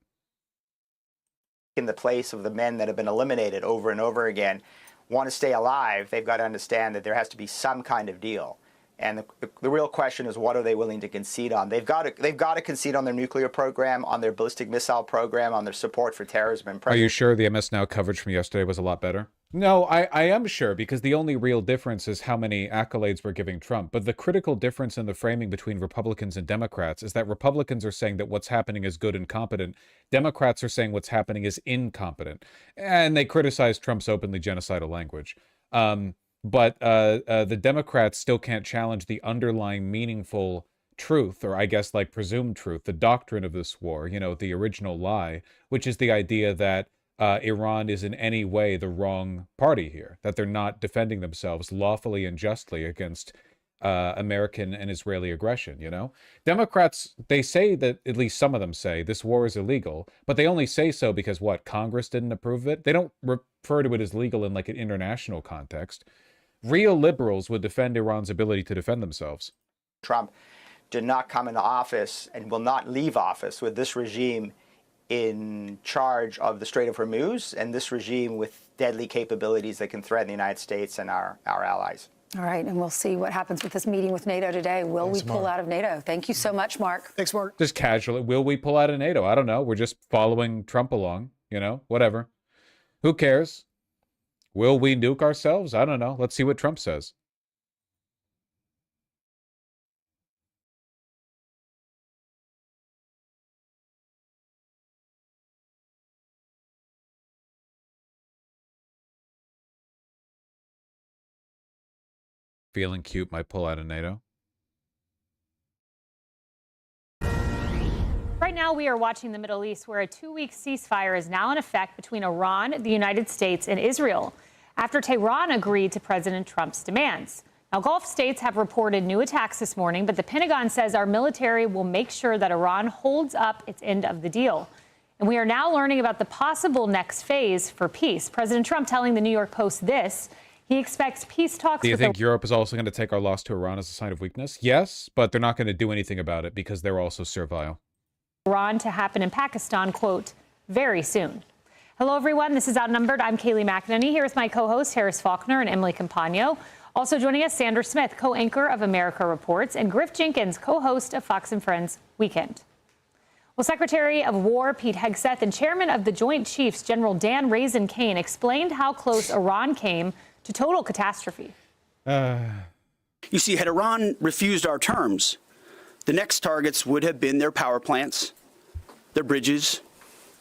In the place of the men that have been eliminated over and over again, want to stay alive, they've got to understand that there has to be some kind of deal. And the real question is, what are they willing to concede on? They've got to concede on their nuclear program, on their ballistic missile program, on their support for terrorism. Are you sure the MS Now coverage from yesterday was a lot better? No, I am sure, because the only real difference is how many accolades we're giving Trump. But the critical difference in the framing between Republicans and Democrats is that Republicans are saying that what's happening is good and competent. Democrats are saying what's happening is incompetent. And they criticize Trump's openly genocidal language. But the Democrats still can't challenge the underlying meaningful truth, or I guess like presumed truth, the doctrine of this war, the original lie, which is the idea that Iran is in any way the wrong party here, that they're not defending themselves lawfully and justly against American and Israeli aggression, Democrats, they say that, at least some of them say, this war is illegal, but they only say so because, what, Congress didn't approve of it? They don't refer to it as legal in like an international context. Real liberals would defend Iran's ability to defend themselves. Trump did not come into office and will not leave office with this regime in charge of the Strait of Hormuz, and this regime with deadly capabilities that can threaten the United States and our allies. All right, and we'll see what happens with this meeting with NATO today. Will we pull out of NATO? Thank you so much, Mark. Thanks, Mark. Just casually, will we pull out of NATO? I don't know. We're just following Trump along, whatever. Who cares? Will we nuke ourselves? I don't know. Let's see what Trump says. Feeling cute might pull out of NATO. Right now, we are watching the Middle East, where a 2-week ceasefire is now in effect between Iran, the United States, and Israel, after Tehran agreed to President Trump's demands. Now, Gulf states have reported new attacks this morning, but the Pentagon says our military will make sure that Iran holds up its end of the deal. And we are now learning about the possible next phase for peace. President Trump telling the New York Post this. He expects peace talks. Do you think Europe is also going to take our loss to Iran as a sign of weakness? Yes, but they're not going to do anything about it because they're also servile. Iran to happen in Pakistan, quote, very soon. Hello, everyone. This is Outnumbered. I'm Kayleigh McEnany. Here is my co-hosts, Harris Faulkner and Emily Campagno. Also joining us, Sandra Smith, co-anchor of America Reports, and Griff Jenkins, co-host of Fox and Friends Weekend. Well, Secretary of War Pete Hegseth and Chairman of the Joint Chiefs, General Dan Raisin Kane, explained how close Iran came to total catastrophe. You see, had Iran refused our terms, the next targets would have been their power plants, their bridges,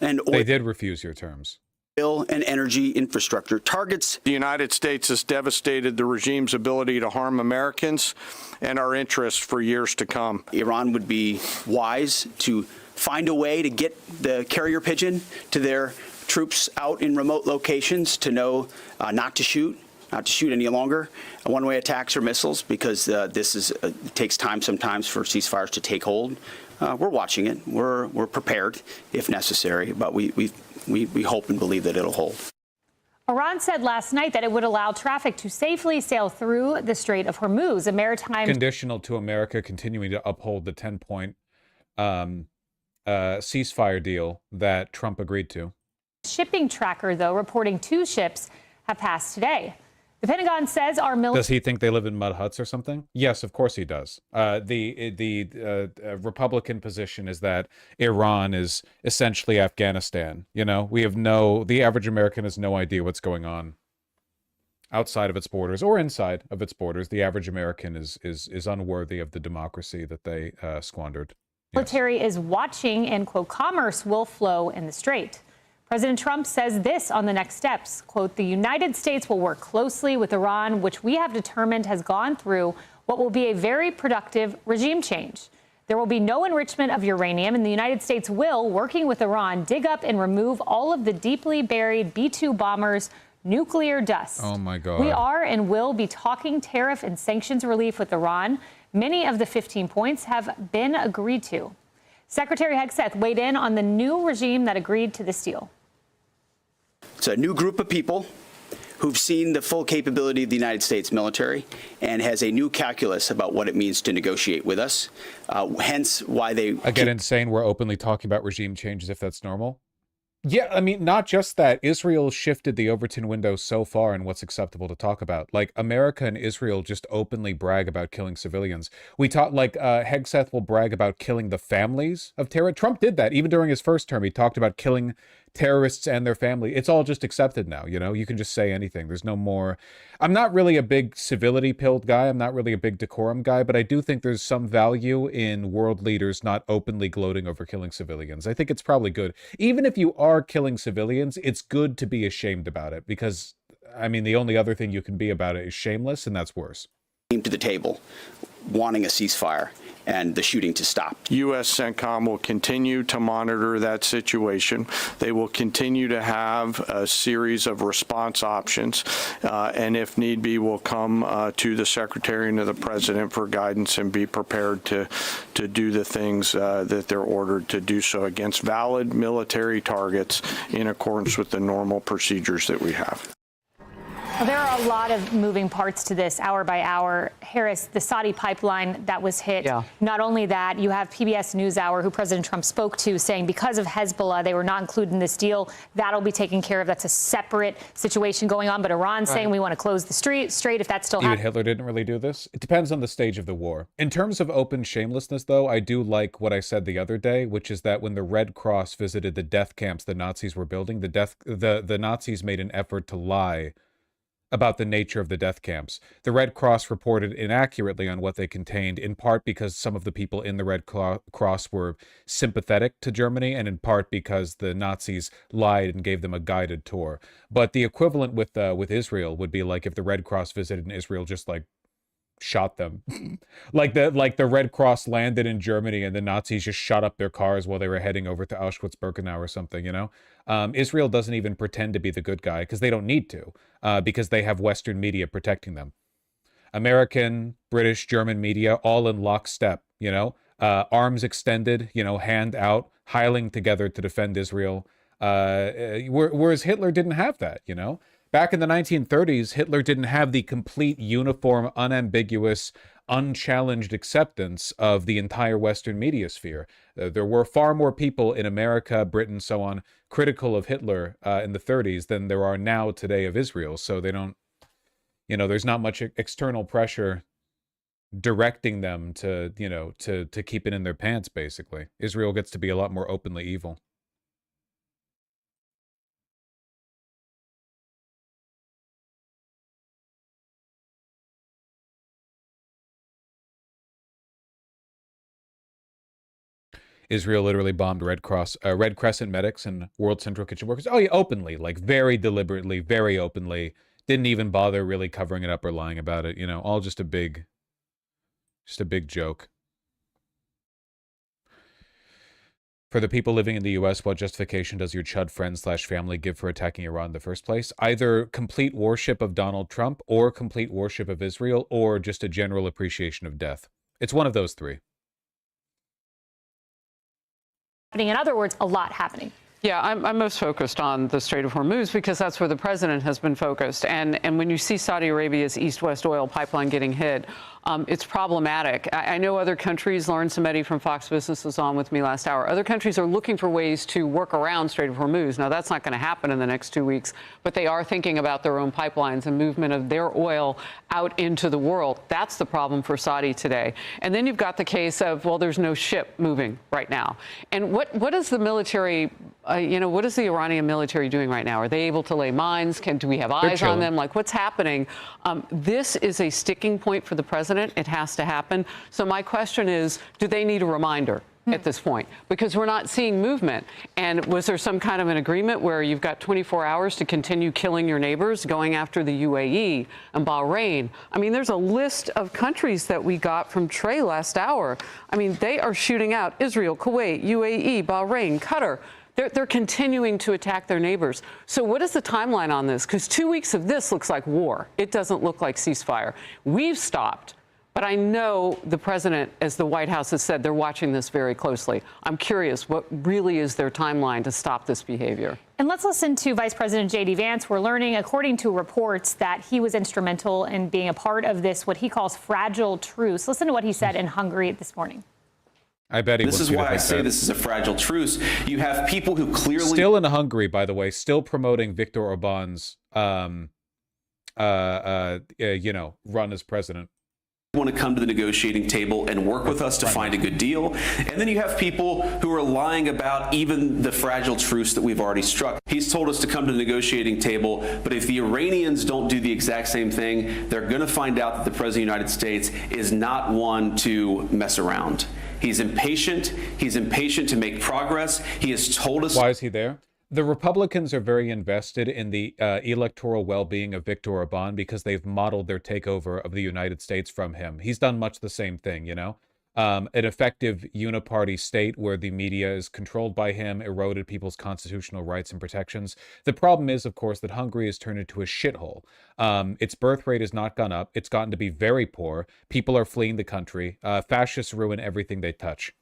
and oil. They did refuse your terms. Oil and energy infrastructure targets. The United States has devastated the regime's ability to harm Americans and our interests for years to come. Iran would be wise to find a way to get the carrier pigeon to their troops out in remote locations to know not to shoot any longer one-way attacks or missiles, because it takes time sometimes for ceasefires to take hold. We're watching it. We're prepared if necessary, but we we hope and believe that it'll hold. Iran said last night that it would allow traffic to safely sail through the Strait of Hormuz, a maritime... Conditional to America continuing to uphold the 10-point ceasefire deal that Trump agreed to. Shipping tracker, though, reporting 2 ships have passed today. The Pentagon says our military... Does he think they live in mud huts or something? Yes, of course he does. The Republican position is that Iran is essentially Afghanistan. You know, the average American has no idea what's going on outside of its borders or inside of its borders. The average American is unworthy of the democracy that they squandered. Military is watching and, quote, commerce will flow in the strait. President Trump says this on the next steps, quote, the United States will work closely with Iran, which we have determined has gone through what will be a very productive regime change. There will be no enrichment of uranium, and the United States will, working with Iran, dig up and remove all of the deeply buried B-2 bombers' nuclear dust. Oh, my God. We are and will be talking tariff and sanctions relief with Iran. Many of the 15 points have been agreed to. Secretary Hegseth weighed in on the new regime that agreed to this deal. It's a new group of people who've seen the full capability of the United States military and has a new calculus about what it means to negotiate with us, hence why they... Again, insane we're openly talking about regime change as if that's normal. Yeah, I mean, not just that. Israel shifted the Overton window so far in what's acceptable to talk about. Like, America and Israel just openly brag about killing civilians. We talk, like, Hegseth will brag about killing the families of terror. Trump did that. Even during his first term, he talked about killing terrorists and their family. It's all just accepted now, you know? You can just say anything. There's no more... I'm not really a big civility-pilled guy. I'm not really a big decorum guy, but I do think there's some value in world leaders not openly gloating over killing civilians. I think it's probably good. Even if you are killing civilians, it's good to be ashamed about it because, I mean, the only other thing you can be about it is shameless, and that's worse. Came to the table wanting a ceasefire and the shooting to stop. U.S. CENTCOM will continue to monitor that situation. They will continue to have a series of response options, and if need be, will come to the Secretary and to the President for guidance and be prepared to do the things that they're ordered to do so against valid military targets in accordance with the normal procedures that we have. Well, there are a lot of moving parts to this hour by hour. Harris, the Saudi pipeline that was hit. Yeah. Not only that, you have PBS NewsHour, who President Trump spoke to, saying because of Hezbollah, they were not included in this deal. That'll be taken care of. That's a separate situation going on. But Iran saying we want to close the strait if that's still happening. Even Hitler didn't really do this. It depends on the stage of the war. In terms of open shamelessness, though, I do like what I said the other day, which is that when the Red Cross visited the death camps the Nazis were building, the Nazis made an effort to lie about the nature of the death camps. The Red Cross reported inaccurately on what they contained, in part because some of the people in the Red Cross were sympathetic to Germany, and in part because the Nazis lied and gave them a guided tour. But the equivalent with Israel would be like if the Red Cross visited in Israel, just like shot them. like the Red Cross landed in Germany and the Nazis just shot up their cars while they were heading over to Auschwitz-Birkenau or something, you know? Israel doesn't even pretend to be the good guy because they don't need to, because they have Western media protecting them. American, British, German media, all in lockstep, you know? Arms extended, you know, hand out, hiling together to defend Israel. Whereas Hitler didn't have that, you know? Back in the 1930s, Hitler didn't have the complete, uniform, unambiguous, unchallenged acceptance of the entire Western media sphere. There were far more people in America, Britain, so on, critical of Hitler in the 30s than there are now today of Israel. So they don't, you know, there's not much external pressure directing them to, you know, to keep it in their pants, basically. Israel gets to be a lot more openly evil. Israel literally bombed Red Crescent medics and World Central Kitchen workers. Oh yeah, openly, like very deliberately, very openly. Didn't even bother really covering it up or lying about it. You know, all just a big joke. For the people living in the U.S., what justification does your chud friend/family give for attacking Iran in the first place? Either complete worship of Donald Trump, or complete worship of Israel, or just a general appreciation of death. It's one of those three. In other words, a lot happening. Yeah, I'm most focused on the Strait of Hormuz because that's where the president has been focused. And when you see Saudi Arabia's east-west oil pipeline getting hit, it's problematic. I know other countries, Lauren Samedi from Fox Business was on with me last hour, other countries are looking for ways to work around Strait of Hormuz. Now, that's not going to happen in the next 2 weeks, but they are thinking about their own pipelines and movement of their oil out into the world. That's the problem for Saudi today. And then you've got the case of, well, there's no ship moving right now. And what is the military, what is the Iranian military doing right now? Are they able to lay mines? Do we have eyes on them? Like, what's happening? This is a sticking point for the president. It has to happen. So my question is, do they need a reminder at this point? Because we're not seeing movement. And was there some kind of an agreement where you've got 24 hours to continue killing your neighbors, going after the UAE and Bahrain? I mean, there's a list of countries that we got from Trey last hour. I mean, they are shooting out Israel, Kuwait, UAE, Bahrain, Qatar. They're continuing to attack their neighbors. So what is the timeline on this? Because 2 weeks of this looks like war. It doesn't look like ceasefire. We've stopped. But I know the president, as the White House has said, they're watching this very closely. I'm curious, what really is their timeline to stop this behavior? And let's listen to Vice President J.D. Vance. We're learning, according to reports, that he was instrumental in being a part of this, what he calls fragile truce. Listen to what he said in Hungary this morning. I bet he This is why I say this is a fragile truce. You have people who clearly... Still in Hungary, by the way, still promoting Viktor Orban's, run as president. Want to come to the negotiating table and work with us to find a good deal. And then you have people who are lying about even the fragile truce that we've already struck. He's told us to come to the negotiating table, but if the Iranians don't do the exact same thing, they're going to find out that the President of the United States is not one to mess around. He's impatient. He's impatient to make progress. He has told us... Why is he there? The Republicans are very invested in the electoral well-being of Viktor Orban because they've modeled their takeover of the United States from him. He's done much the same thing, you know? An effective uniparty state where the media is controlled by him, eroded people's constitutional rights and protections. The problem is, of course, that Hungary has turned into a shithole. Its birth rate has not gone up. It's gotten to be very poor. People are fleeing the country. Fascists ruin everything they touch.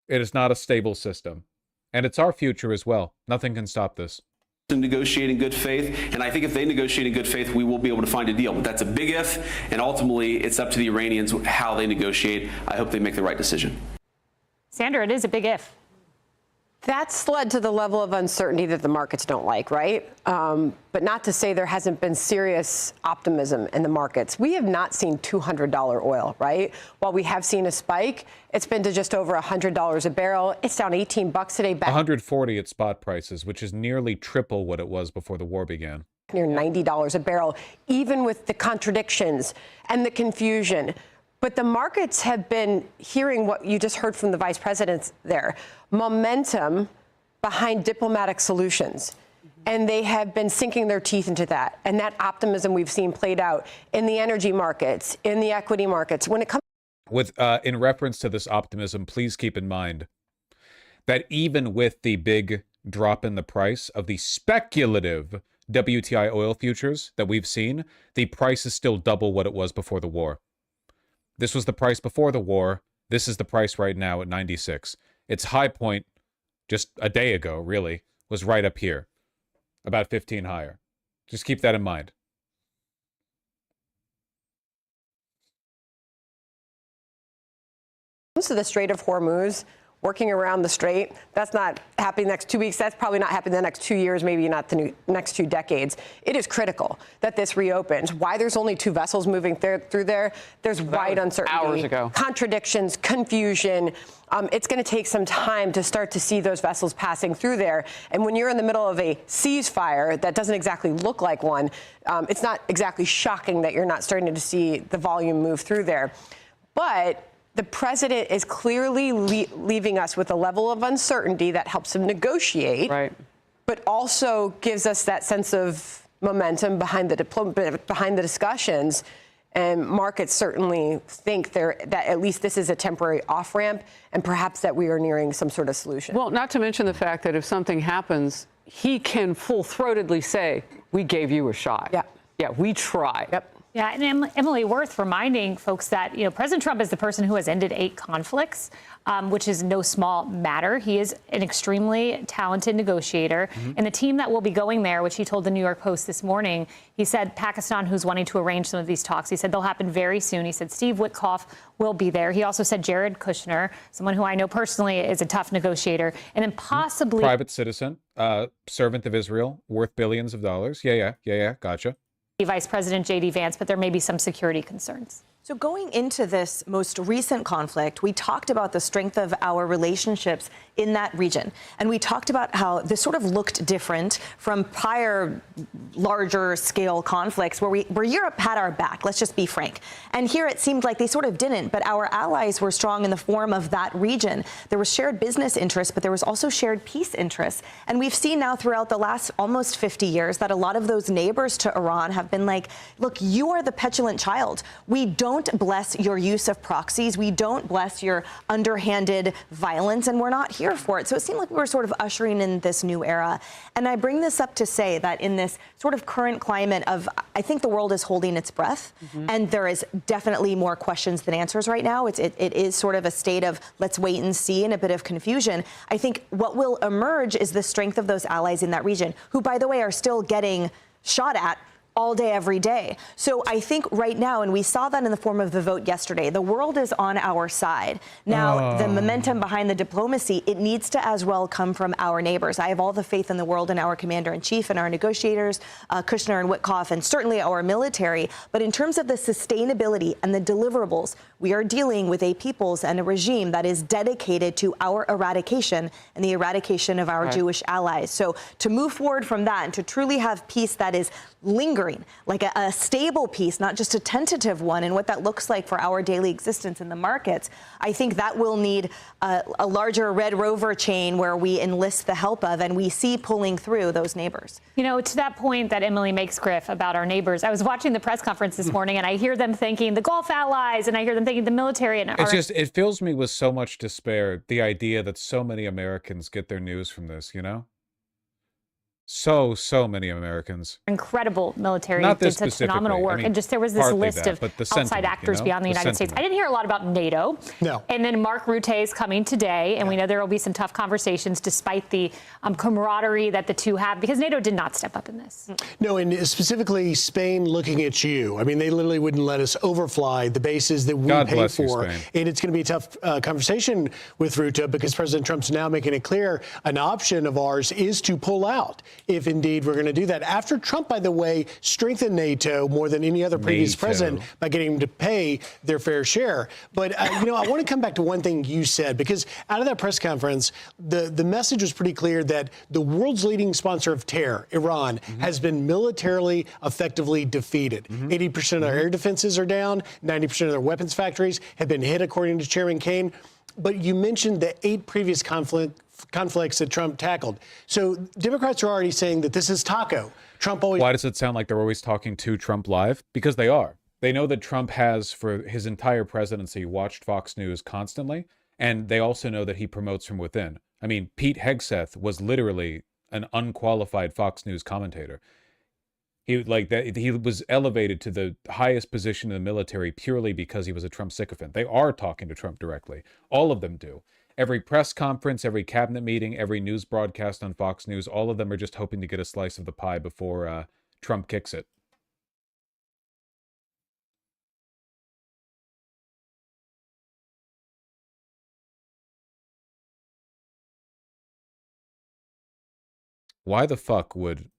It is not a stable system. And it's our future as well. Nothing can stop this. To negotiate in good faith, and I think if they negotiate in good faith, we will be able to find a deal. But that's a big if, and ultimately it's up to the Iranians how they negotiate. I hope they make the right decision. Sandra, it is a big if. That's led to the level of uncertainty that the markets don't like, right? But not to say there hasn't been serious optimism in the markets. We have not seen $200 oil, right? While we have seen a spike, it's been to just over $100 a barrel. It's down $18 today. Back 140 at spot prices, which is nearly triple what it was before the war began. Near $90 a barrel, even with the contradictions and the confusion. But the markets have been hearing what you just heard from the vice president there, momentum behind diplomatic solutions. And they have been sinking their teeth into that. And that optimism we've seen played out in the energy markets, in the equity markets. When it comes in reference to this optimism, please keep in mind that even with the big drop in the price of the speculative WTI oil futures that we've seen, the price is still double what it was before the war. This was the price before the war. This is the price right now at 96. Its high point just a day ago, really, was right up here, about 15 higher. Just keep that in mind. to the Strait of Hormuz, working around the strait, that's not happening the next 2 weeks. That's probably not happening the next 2 years, maybe not the next 2 decades. It is critical that this reopens. Why there's only 2 vessels moving through there, there's wide uncertainty. Hours ago. Contradictions, confusion. It's going to take some time to start to see those vessels passing through there. And when you're in the middle of a ceasefire that doesn't exactly look like one, it's not exactly shocking that you're not starting to see the volume move through there. But the president is clearly leaving us with a level of uncertainty that helps him negotiate, right, but also gives us that sense of momentum behind the discussions. And markets certainly think that at least this is a temporary off-ramp and perhaps that we are nearing some sort of solution. Well, not to mention the fact that if something happens, he can full-throatedly say, we gave you a shot. Yeah. Yeah, we tried. Yep. Yeah, and Emily, worth reminding folks that, President Trump is the person who has ended 8 conflicts, which is no small matter. He is an extremely talented negotiator. And the team that will be going there, which he told the New York Post this morning, he said Pakistan, who's wanting to arrange some of these talks, he said they'll happen very soon. He said Steve Witkoff will be there. He also said Jared Kushner, someone who I know personally is a tough negotiator, and then possibly private citizen, servant of Israel, worth billions of dollars. Yeah. Gotcha. Vice President J.D. Vance, but there may be some security concerns. So going into this most recent conflict, we talked about the strength of our relationships in that region. And we talked about how this sort of looked different from prior larger scale conflicts where Europe had our back, let's just be frank. And here it seemed like they sort of didn't, but our allies were strong in the form of that region. There was shared business interests, but there was also shared peace interests. And we've seen now throughout the last almost 50 years that a lot of those neighbors to Iran have been like, look, you are the petulant child. We don't bless your use of proxies. We don't bless your underhanded violence, and we're not here for it. So it seemed like we were sort of ushering in this new era. And I bring this up to say that in this sort of current climate of, I think the world is holding its breath, and there is definitely more questions than answers right now. It is sort of a state of let's wait and see and a bit of confusion. I think what will emerge is the strength of those allies in that region, who, by the way, are still getting shot at all day, every day. So I think right now, and we saw that in the form of the vote yesterday, the world is on our side. Now, the momentum behind the diplomacy, it needs to as well come from our neighbors. I have all the faith in the world in our commander-in-chief and our negotiators, Kushner and Witkoff, and certainly our military. But in terms of the sustainability and the deliverables, we are dealing with a peoples and a regime that is dedicated to our eradication and the eradication of our Jewish allies. So to move forward from that and to truly have peace that is lingering, like a stable peace, not just a tentative one, and what that looks like for our daily existence in the markets, I think that will need a larger Red Rover chain where we enlist the help of, and we see pulling through those neighbors. To that point that Emily makes, Griff, about our neighbors, I was watching the press conference this morning, and I hear them thanking the Gulf allies, and I hear them thanking the military. And it fills me with so much despair, the idea that so many Americans get their news from this, So many Americans. Incredible military did such phenomenal work. And just there was this list of outside actors beyond the United States. I didn't hear a lot about NATO. No. And then Mark Rutte is coming today, and we know there will be some tough conversations despite the camaraderie that the two have, because NATO did not step up in this. No, and specifically Spain looking at you. I mean, they literally wouldn't let us overfly the bases that we pay for. And it's going to be a tough conversation with Rutte, because President Trump's now making it clear an option of ours is to pull out, if indeed we're going to do that. After Trump, by the way, strengthened NATO more than any other previous president by getting them to pay their fair share. But, I want to come back to one thing you said, because out of that press conference, the message was pretty clear that the world's leading sponsor of terror, Iran, has been militarily effectively defeated. 80% of their air defenses are down. 90% of their weapons factories have been hit, according to Chairman Kaine. But you mentioned the 8 previous conflicts that Trump tackled. So Democrats are already saying that this is taco. Trump always... Why does it sound like they're always talking to Trump live? Because they are. They know that Trump has, for his entire presidency, watched Fox News constantly, and they also know that he promotes from within. I mean, Pete Hegseth was literally an unqualified Fox News commentator. He was elevated to the highest position in the military purely because he was a Trump sycophant. They are talking to Trump directly. All of them do. Every press conference, every cabinet meeting, every news broadcast on Fox News, all of them are just hoping to get a slice of the pie before Trump kicks it. Why the fuck would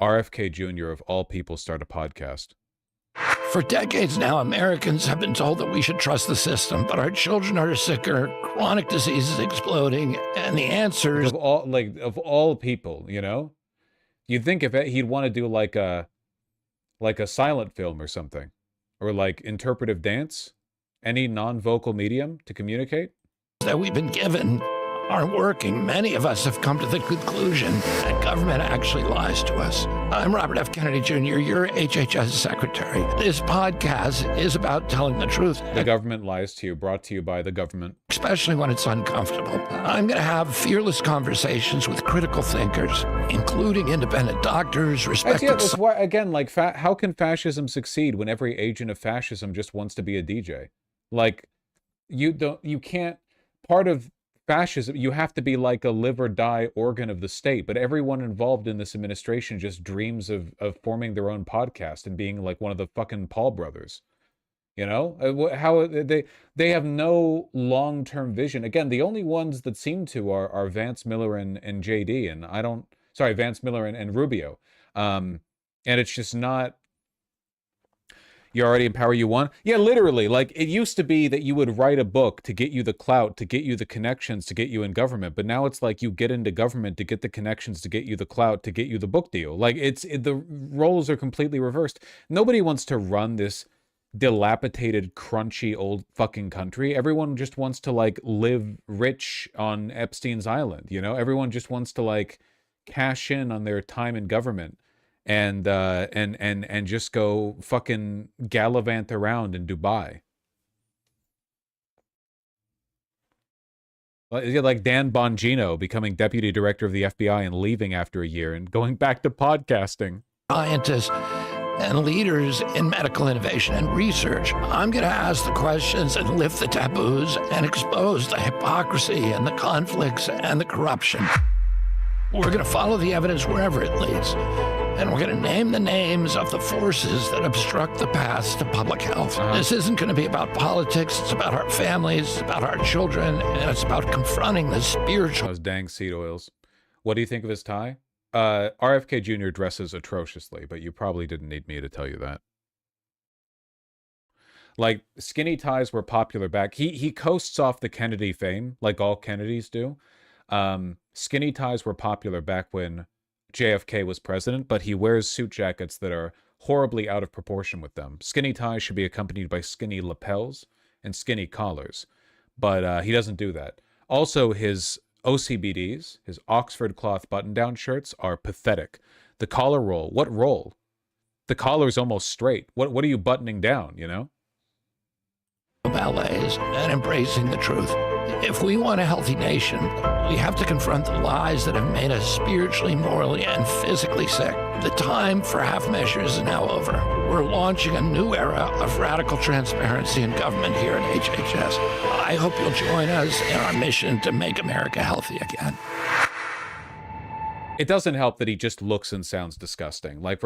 RFK Jr. of all people start a podcast? For decades now, Americans have been told that we should trust the system, but our children are sicker, chronic disease is exploding, and the answer is... Of all people, you'd think if he'd want to do like a silent film or something, or like interpretive dance, any non-vocal medium to communicate. That we've been given aren't working. Many of us have come to the conclusion that government actually lies to us. I'm Robert F. Kennedy Jr., your HHS secretary. This podcast is about telling the truth. The government lies to you, brought to you by the government. Especially when it's uncomfortable. I'm going to have fearless conversations with critical thinkers, including independent doctors, respected... That's why, again, like, how can fascism succeed when every agent of fascism just wants to be a DJ? Like, you can't... Part of fascism, you have to be like a live or die organ of the state, but everyone involved in this administration just dreams of forming their own podcast and being like one of the fucking Paul brothers. You know, how they have no long-term vision. Again, the only ones that seem to are Vance Miller and JD, and Vance Miller and Rubio. And it's just not, you already in power you want. Yeah, literally, like it used to be that you would write a book to get you the clout, to get you the connections, to get you in government. But now it's like you get into government to get the connections, to get you the clout, to get you the book deal. Like the roles are completely reversed. Nobody wants to run this dilapidated, crunchy old fucking country. Everyone just wants to like live rich on Epstein's Island. You know, everyone just wants to like cash in on their time in government. And just go fucking gallivant around in Dubai. Like Dan Bongino becoming deputy director of the FBI and leaving after a year and going back to podcasting. Scientists and leaders in medical innovation and research. I'm going to ask the questions and lift the taboos and expose the hypocrisy and the conflicts and the corruption. We're going to follow the evidence wherever it leads. And we're going to name the names of the forces that obstruct the paths to public health. This isn't going to be about politics. It's about our families, it's about our children, and it's about confronting the spiritual... Those dang seed oils. What do you think of his tie? RFK Jr. dresses atrociously, but you probably didn't need me to tell you that. Like, skinny ties were popular back... He coasts off the Kennedy fame, like all Kennedys do. Skinny ties were popular back when JFK was president, but he wears suit jackets that are horribly out of proportion with them. Skinny ties should be accompanied by skinny lapels and skinny collars, but he doesn't do that. Also, his OCBDs, his Oxford cloth button-down shirts, are pathetic. The collar roll, what roll? The collar's almost straight. What are you buttoning down, you know? Ballets and embracing the truth. If we want a healthy nation, we have to confront the lies that have made us spiritually, morally, and physically sick. The time for half measures is now over. We're launching a new era of radical transparency in government here at HHS. I hope you'll join us in our mission to make America healthy again. It doesn't help that he just looks and sounds disgusting. Like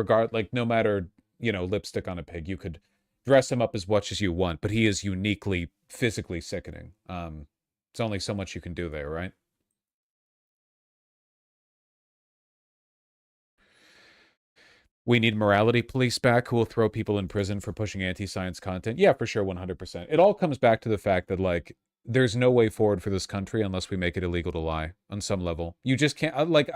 no matter, you know, lipstick on a pig, you could dress him up as much as you want, but he is uniquely physically sickening. It's only so much you can do there, right? We need morality police back who will throw people in prison for pushing anti-science content. Yeah, for sure, 100%. It all comes back to the fact that, like, there's no way forward for this country unless we make it illegal to lie on some level. You just can't, like,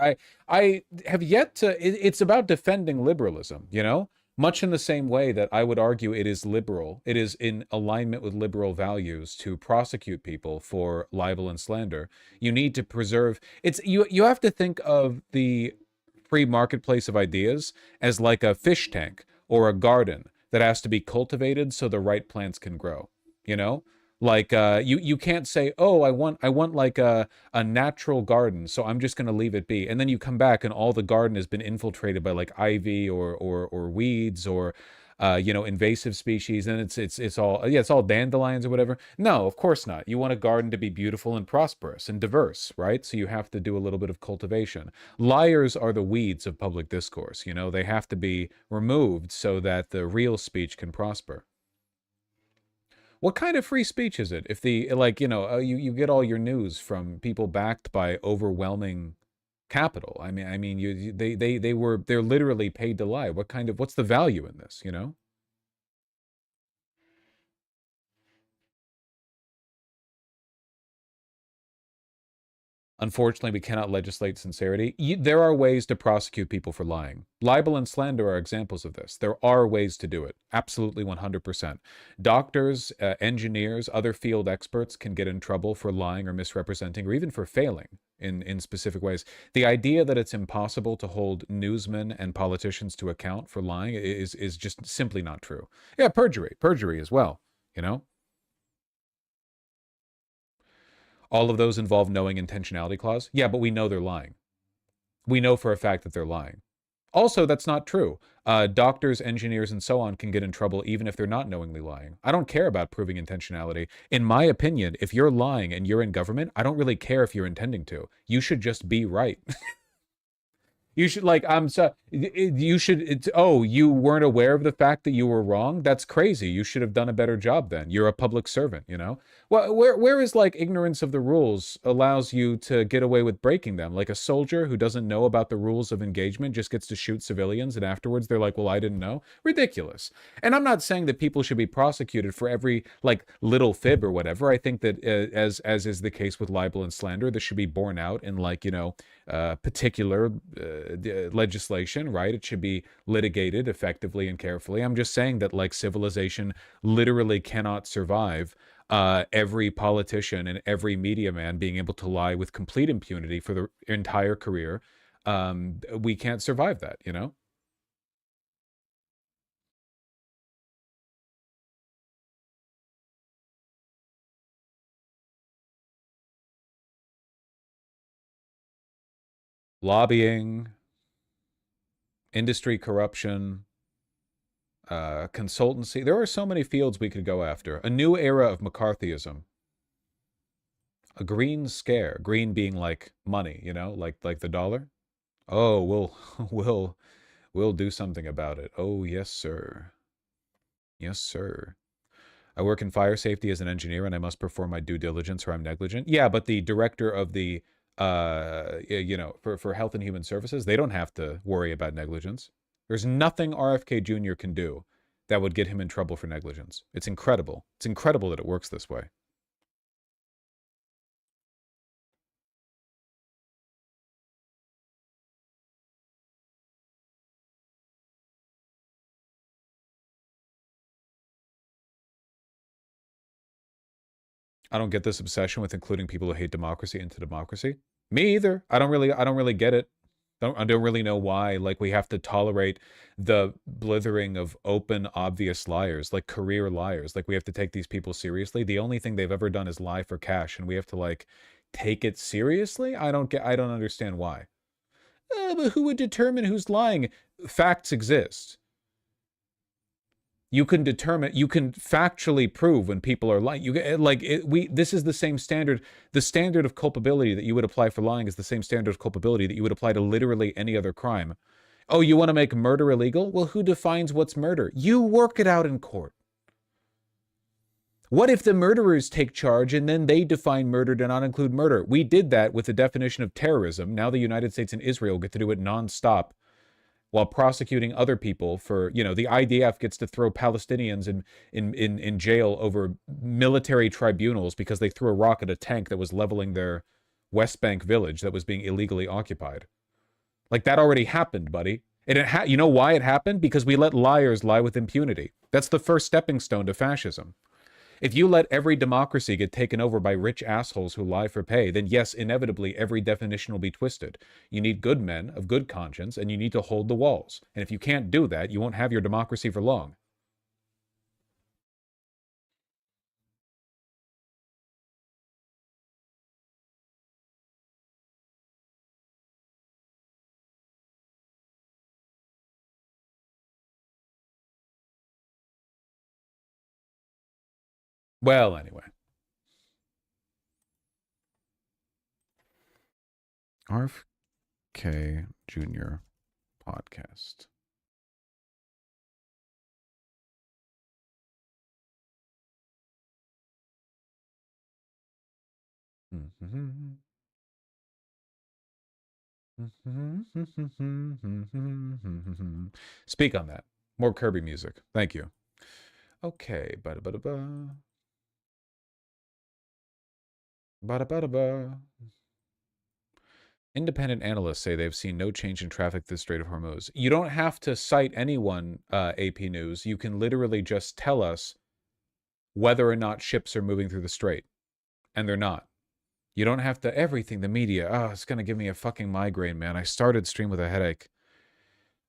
I have yet to, it's about defending liberalism, you know? Much in the same way that I would argue it is liberal, it is in alignment with liberal values to prosecute people for libel and slander. You need to preserve, you have to think of the free marketplace of ideas as like a fish tank or a garden that has to be cultivated so the right plants can grow, you know? Like, you can't say, oh, I want like a natural garden, so I'm just going to leave it be. And then you come back and all the garden has been infiltrated by like ivy or weeds or, you know, invasive species. And it's all dandelions or whatever. No, of course not. You want a garden to be beautiful and prosperous and diverse, right? So you have to do a little bit of cultivation. Liars are the weeds of public discourse. You know, they have to be removed so that the real speech can prosper. What kind of free speech is it? If the, like, you know, you get all your news from people backed by overwhelming capital. I mean, they're literally paid to lie. What's the value in this, you know? Unfortunately, we cannot legislate sincerity. There are ways to prosecute people for lying. Libel and slander are examples of this. There are ways to do it. Absolutely 100%. Doctors, engineers, other field experts can get in trouble for lying or misrepresenting or even for failing in specific ways. The idea that it's impossible to hold newsmen and politicians to account for lying is just simply not true. Yeah, perjury as well, you know? All of those involve knowing intentionality clause. Yeah, but we know they're lying. We know for a fact that they're lying. Also, that's not true. Doctors, engineers, and so on can get in trouble even if they're not knowingly lying. I don't care about proving intentionality. In my opinion, if you're lying and you're in government, I don't really care if you're intending to. You should just be right. You should, like, you should, oh, you weren't aware of the fact that you were wrong? That's crazy. You should have done a better job then. You're a public servant, you know? Well, where is, like, ignorance of the rules allows you to get away with breaking them? Like a soldier who doesn't know about the rules of engagement just gets to shoot civilians and afterwards they're like, well, I didn't know? Ridiculous. And I'm not saying that people should be prosecuted for every, like, little fib or whatever. I think that, as is the case with libel and slander, this should be borne out in, like, you know, particular legislation, right? It should be litigated effectively and carefully. I'm just saying that, like, civilization literally cannot survive every politician and every media man being able to lie with complete impunity for their entire career. We can't survive that, you know? Lobbying, industry corruption, consultancy. There are so many fields we could go after. A new era of McCarthyism. A green scare. Green being like money, you know, like the dollar. Oh, we'll do something about it. Oh, yes, sir. Yes, sir. I work in fire safety as an engineer and I must perform my due diligence or I'm negligent. Yeah, but the director of the you know, for Health and Human Services, they don't have to worry about negligence. There's nothing RFK Jr. can do that would get him in trouble for negligence. It's incredible. It's incredible that it works this way. I don't get this obsession with including people who hate democracy into democracy. Me either. I don't really get it. I don't really know why. Like, we have to tolerate the blithering of open, obvious liars, like career liars. Like, we have to take these people seriously. The only thing they've ever done is lie for cash, and we have to, like, take it seriously? I don't understand why. But who would determine who's lying? Facts exist. You can determine, you can factually prove when people are lying. This is the same standard. The standard of culpability that you would apply for lying is the same standard of culpability that you would apply to literally any other crime. Oh, you want to make murder illegal? Well, who defines what's murder? You work it out in court. What if the murderers take charge and then they define murder to not include murder? We did that with the definition of terrorism. Now the United States and Israel get to do it nonstop, while prosecuting other people for, you know, the IDF gets to throw Palestinians in jail over military tribunals because they threw a rock at a tank that was leveling their West Bank village that was being illegally occupied. Like, that already happened, buddy. And you know why it happened? Because we let liars lie with impunity. That's the first stepping stone to fascism. If you let every democracy get taken over by rich assholes who lie for pay, then yes, inevitably, every definition will be twisted. You need good men of good conscience, and you need to hold the walls. And if you can't do that, you won't have your democracy for long. Well, anyway. RFK Jr. podcast. Speak on that. More Kirby music. Thank you. Okay. Ba-da-ba-da-ba. Ba-da-ba-da-ba. Independent analysts say they've seen no change in traffic through the Strait of Hormuz. You don't have to cite anyone, AP News. You can literally just tell us whether or not ships are moving through the strait. And they're not. You don't have to, everything, the media. Oh, it's going to give me a fucking migraine, man. I started stream with a headache.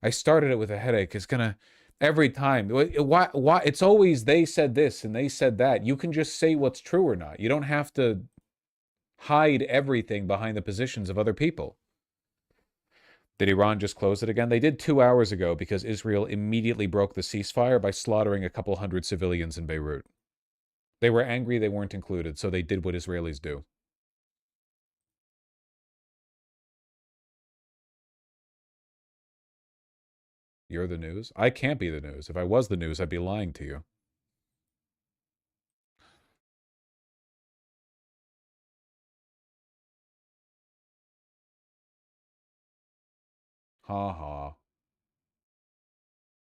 I started it with a headache. It's going to, every time. Why? It's always they said this and they said that. You can just say what's true or not. You don't have to hide everything behind the positions of other people. Did Iran just close it again? They did 2 hours ago because Israel immediately broke the ceasefire by slaughtering a couple hundred civilians in Beirut. They were angry they weren't included, so they did what Israelis do. You're the news? I can't be the news. If I was the news, I'd be lying to you. Ha ha.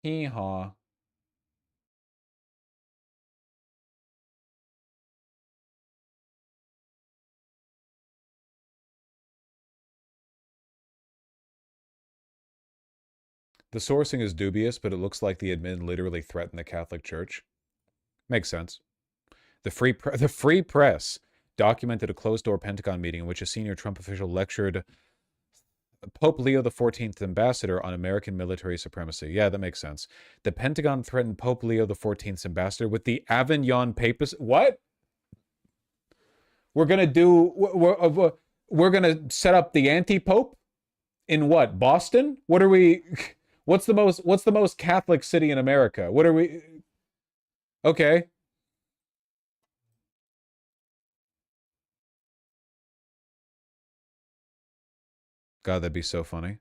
Hee haw. The sourcing is dubious, but it looks like the admin literally threatened the Catholic Church. Makes sense. The Free Press documented a closed-door Pentagon meeting in which a senior Trump official lectured Pope Leo XIV ambassador on American military supremacy. Yeah, that makes sense. The Pentagon threatened Pope Leo XIV's ambassador with the Avignon Papacy. What? We're gonna do? We're gonna set up the anti-pope in what? Boston? What are we? What's the most Catholic city in America? What are we? Okay. God, that'd be so funny.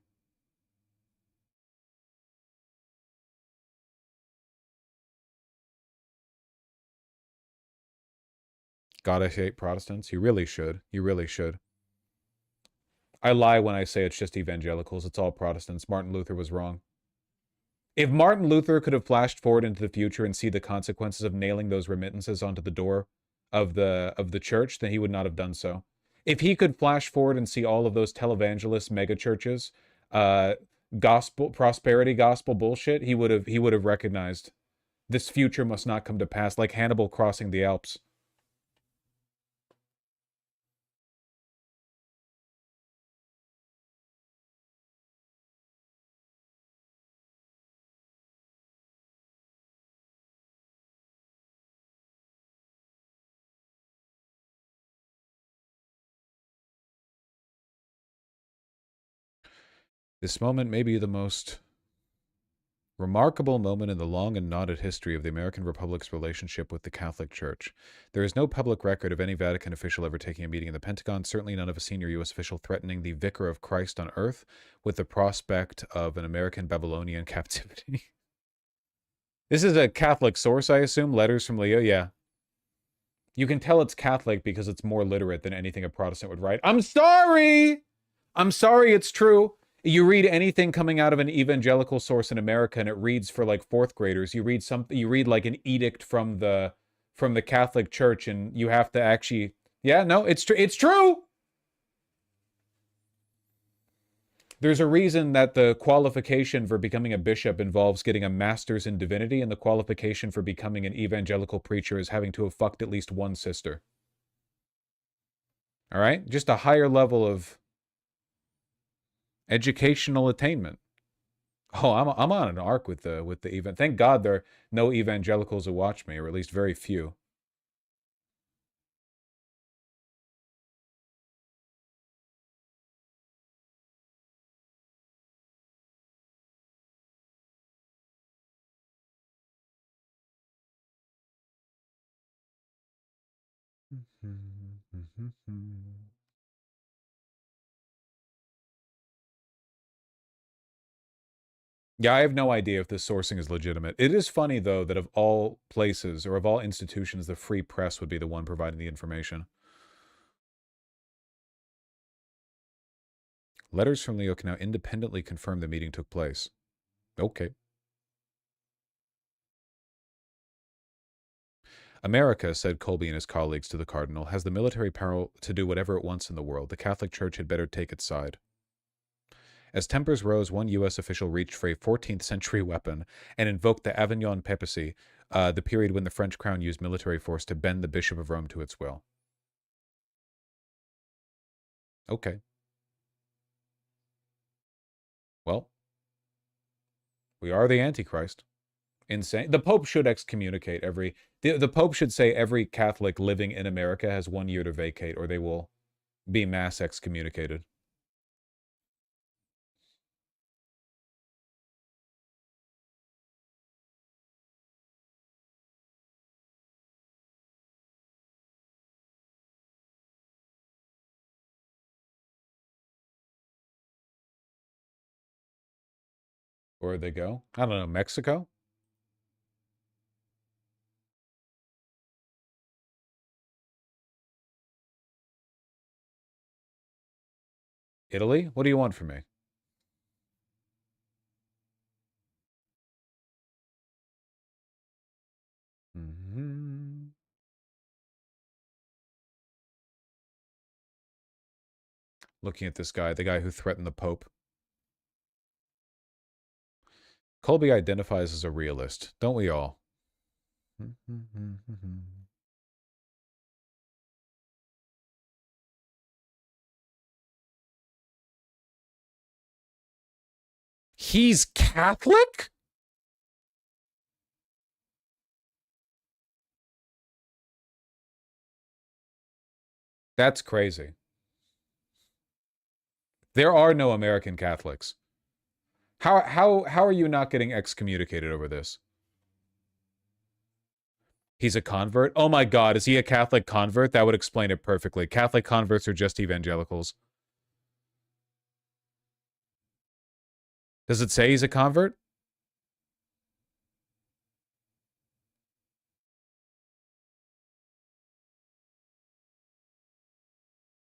God, I hate Protestants. You really should. You really should. I lie when I say it's just evangelicals. It's all Protestants. Martin Luther was wrong. If Martin Luther could have flashed forward into the future and see the consequences of nailing those remittances onto the door of the church, then he would not have done so. If he could flash forward and see all of those televangelist mega churches, prosperity gospel bullshit, he would have recognized this future must not come to pass, like Hannibal crossing the Alps. This moment may be the most remarkable moment in the long and knotted history of the American Republic's relationship with the Catholic Church. There is no public record of any Vatican official ever taking a meeting in the Pentagon, certainly none of a senior U.S. official threatening the Vicar of Christ on earth with the prospect of an American Babylonian captivity. This is a Catholic source, I assume? Letters from Leo? Yeah. You can tell it's Catholic because it's more literate than anything a Protestant would write. I'm sorry! I'm sorry, it's true. You read anything coming out of an evangelical source in America and it reads for like fourth graders. You read like an edict from the Catholic Church and you have to actually, yeah, no, it's true. There's a reason that the qualification for becoming a bishop involves getting a master's in divinity, and the qualification for becoming an evangelical preacher is having to have fucked at least one sister. All right? Just a higher level of educational attainment. Oh, I'm on an arc with the event. Thank God there are no evangelicals who watch me, or at least very few. Yeah, I have no idea if this sourcing is legitimate. It is funny, though, that of all places or of all institutions, the Free Press would be the one providing the information. Letters from Leo can now independently confirm the meeting took place. Okay. America, said Colby and his colleagues to the cardinal, has the military power to do whatever it wants in the world. The Catholic Church had better take its side. As tempers rose, one U.S. official reached for a 14th century weapon and invoked the Avignon Papacy, the period when the French crown used military force to bend the Bishop of Rome to its will. Okay. Well, we are the Antichrist. Insane. The Pope should excommunicate every... The Pope should say every Catholic living in America has 1 year to vacate, or they will be mass excommunicated. Where'd they go? I don't know. Mexico? Italy? What do you want from me? Looking at this guy, the guy who threatened the Pope. Colby identifies as a realist, don't we all? He's Catholic? That's crazy. There are no American Catholics. How are you not getting excommunicated over this? He's a convert? Oh my God, is he a Catholic convert? That would explain it perfectly. Catholic converts are just evangelicals. Does it say he's a convert?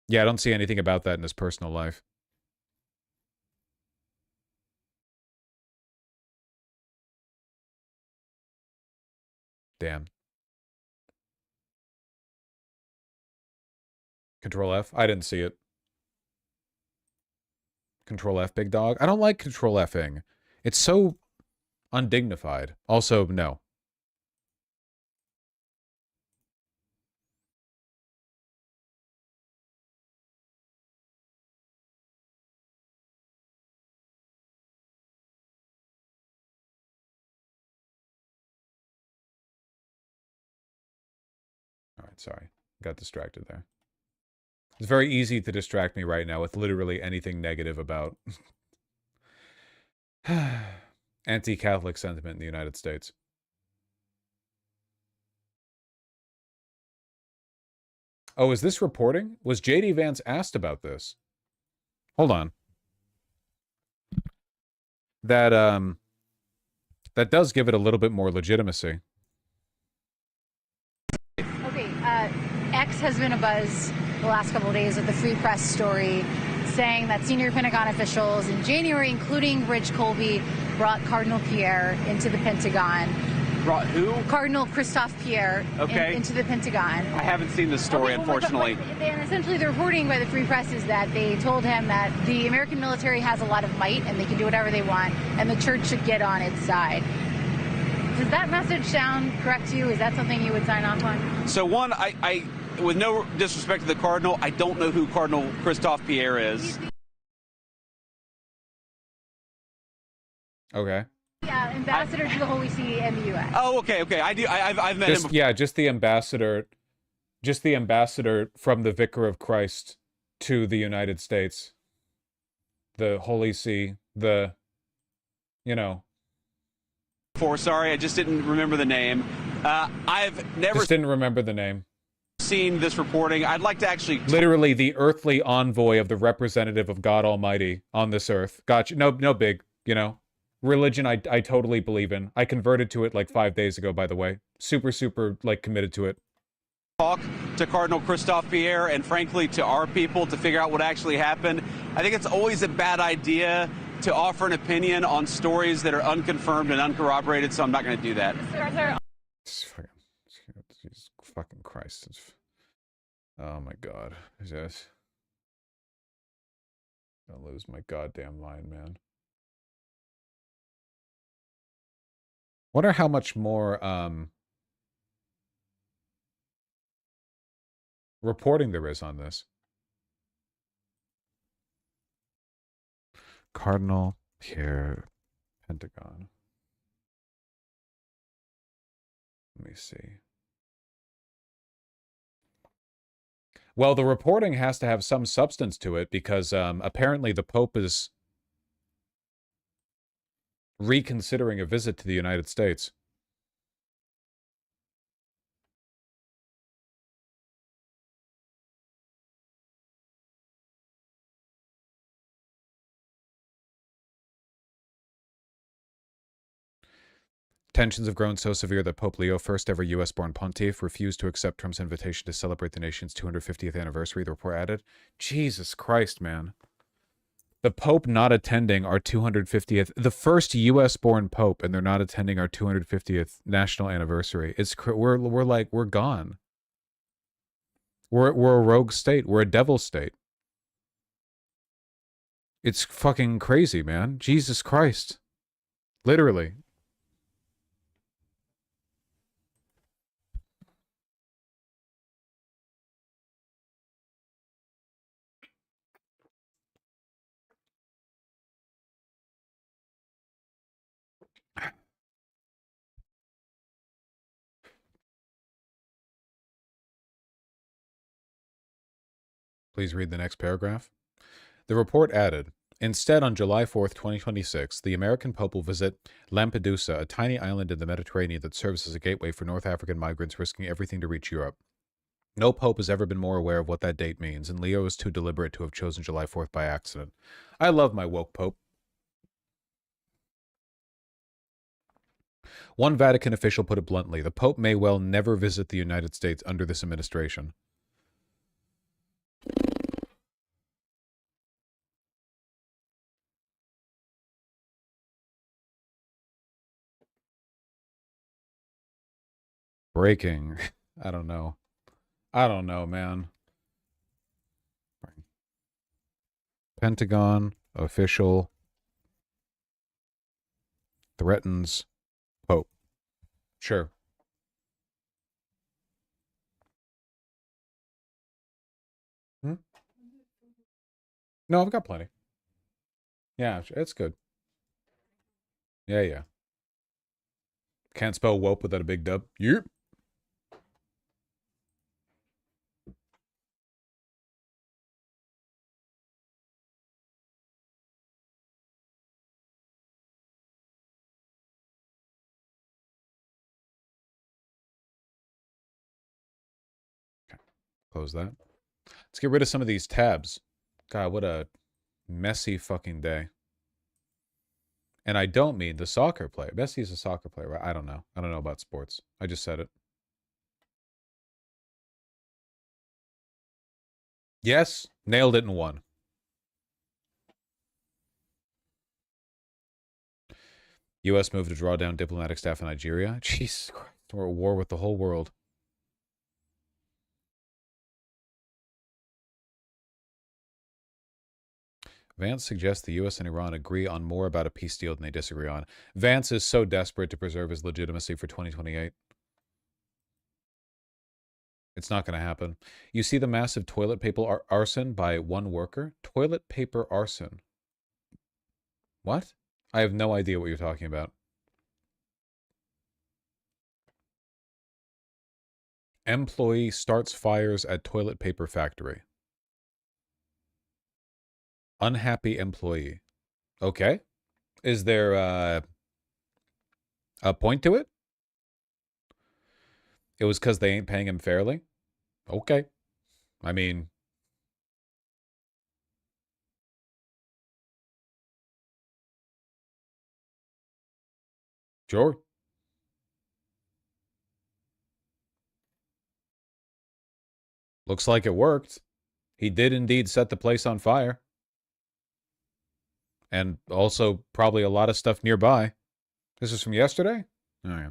Yeah, I don't see anything about that in his personal life. Damn. Control F? I didn't see it. Control F, big dog? I don't like Control F-ing. It's so undignified. Also, no. All right, sorry. Got distracted there. It's very easy to distract me right now with literally anything negative about anti-Catholic sentiment in the United States. Oh, is this reporting? Was J.D. Vance asked about this? Hold on. That does give it a little bit more legitimacy. Okay, X has been abuzz the last couple of days with the Free Press story saying that senior Pentagon officials in January, including Rich Colby, brought Cardinal Pierre into the Pentagon. Brought who? Cardinal Christophe Pierre into the Pentagon. I haven't seen this story, unfortunately. And essentially the reporting by the Free Press is that they told him that the American military has a lot of might and they can do whatever they want, and the church should get on its side. Does that message sound correct to you? Is that something you would sign off on? So one, I with no disrespect to the Cardinal, I don't know who Cardinal Christophe Pierre is. Okay. Yeah, ambassador to the Holy See and the U.S. Oh, okay. I've met him before. Yeah, just the ambassador from the Vicar of Christ to the United States, the Holy See, Sorry, I just didn't remember the name. I've never just didn't remember the name. Seen this reporting. I'd like to actually literally the earthly envoy of the representative of God Almighty on this earth. Gotcha. No big, religion I totally believe in. I converted to it like 5 days ago, by the way. Super, committed to it. Talk to Cardinal Christophe Pierre and frankly to our people to figure out what actually happened. I think it's always a bad idea to offer an opinion on stories that are unconfirmed and uncorroborated, so I'm not going to do that. Jesus Christ. Oh my God. Is this? I'll lose my goddamn mind, man. Wonder how much more reporting there is on this. Cardinal Pierre, Pentagon. Let me see. Well, the reporting has to have some substance to it because apparently the Pope is reconsidering a visit to the United States. Tensions have grown so severe that Pope Leo, first ever U.S.-born pontiff, refused to accept Trump's invitation to celebrate the nation's 250th anniversary, the report added. Jesus Christ, man. The Pope not attending our 250th, the first U.S.-born Pope, and they're not attending our 250th national anniversary. We're gone. We're a rogue state. We're a devil state. It's fucking crazy, man. Jesus Christ. Literally. Please read the next paragraph. The report added, instead, on July 4th, 2026, the American Pope will visit Lampedusa, a tiny island in the Mediterranean that serves as a gateway for North African migrants risking everything to reach Europe. No Pope has ever been more aware of what that date means, and Leo is too deliberate to have chosen July 4th by accident. I love my woke Pope. One Vatican official put it bluntly, the Pope may well never visit the United States under this administration. Breaking. I don't know. I don't know, man. Pentagon official threatens Pope. Sure. No, I've got plenty. Yeah, it's good. Yeah. Can't spell wope without a big dub. Yep. Okay. Close that. Let's get rid of some of these tabs. God, what a messy fucking day. And I don't mean the soccer player. Messi's a soccer player, right? I don't know. I don't know about sports. I just said it. Yes, nailed it in one. U.S. move to draw down diplomatic staff in Nigeria. Jesus Christ, we're at war with the whole world. Vance suggests the U.S. and Iran agree on more about a peace deal than they disagree on. Vance is so desperate to preserve his legitimacy for 2028. It's not going to happen. You see the massive toilet paper arson by one worker? Toilet paper arson. What? I have no idea what you're talking about. Employee starts fires at toilet paper factory. Unhappy employee. Okay. Is there a point to it? It was because they ain't paying him fairly? Okay. I mean... Sure. Looks like it worked. He did indeed set the place on fire. And also probably a lot of stuff nearby. This is from yesterday? All right.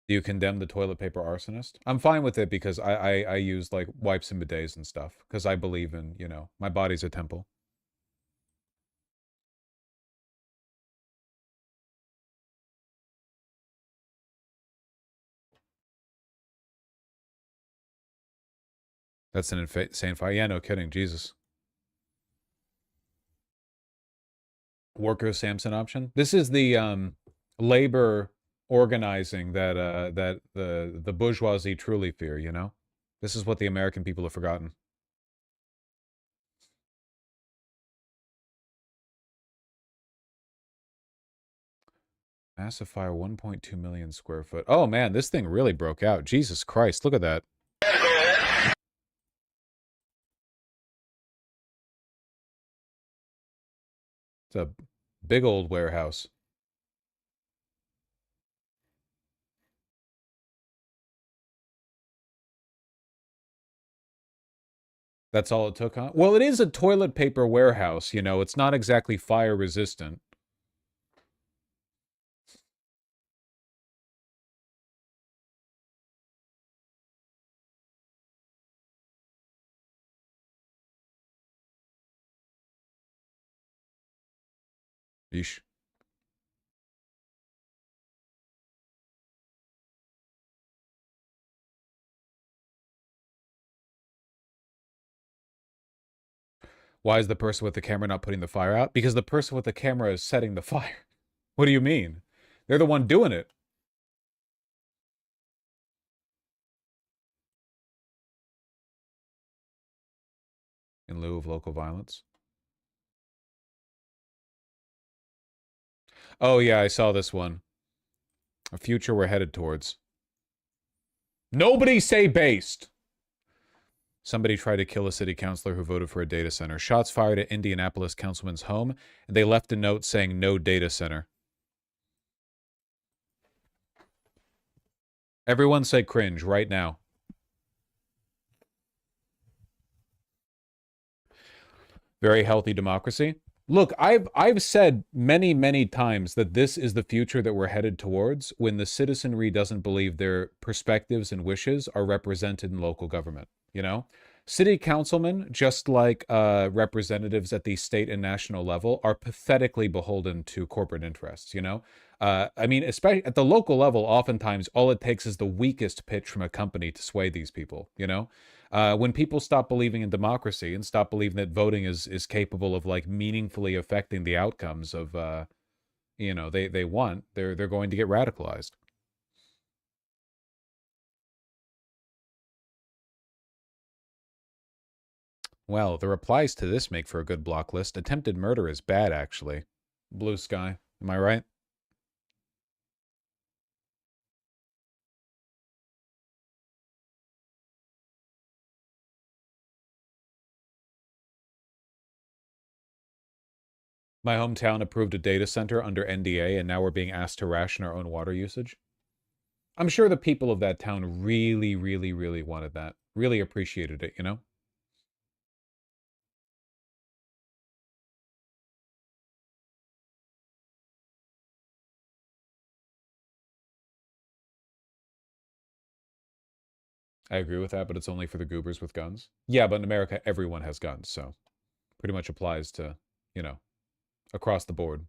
Do you condemn the toilet paper arsonist? I'm fine with it because I use like wipes and bidets and stuff because I believe in, you know, my body's a temple. That's an insane fire. Yeah, no kidding. Jesus. Worker Samson option. This is the labor organizing that that the bourgeoisie truly fear, you know? This is what the American people have forgotten. Massive fire, 1.2 million square foot. Oh man, this thing really broke out. Jesus Christ, look at that. It's a big old warehouse. That's all it took, huh? Well, it is a toilet paper warehouse, you know. It's not exactly fire resistant. Yeesh. Why is the person with the camera not putting the fire out? Because the person with the camera is setting the fire. What do you mean? They're the one doing it. In lieu of local violence. Oh yeah, I saw this one. A future we're headed towards. Nobody say based. Somebody tried to kill a city councilor who voted for a data center. Shots fired at Indianapolis councilman's home, and they left a note saying no data center. Everyone say cringe right now. Very healthy democracy. Look, I've said many times that this is the future that we're headed towards when the citizenry doesn't believe their perspectives and wishes are represented in local government, you know? City councilmen, just like representatives at the state and national level, are pathetically beholden to corporate interests, you know? I mean, especially at the local level, oftentimes all it takes is the weakest pitch from a company to sway these people, you know? When people stop believing in democracy and stop believing that voting is capable of like meaningfully affecting the outcomes of, you know, they want, they're going to get radicalized. Well, the replies to this make for a good block list. Attempted murder is bad, actually. Blue sky. Am I right? My hometown approved a data center under NDA, and now we're being asked to ration our own water usage. I'm sure the people of that town really wanted that. Really appreciated it, you know? I agree with that, but it's only for the goobers with guns. Yeah, but in America, everyone has guns, so pretty much applies to, you know, across the board.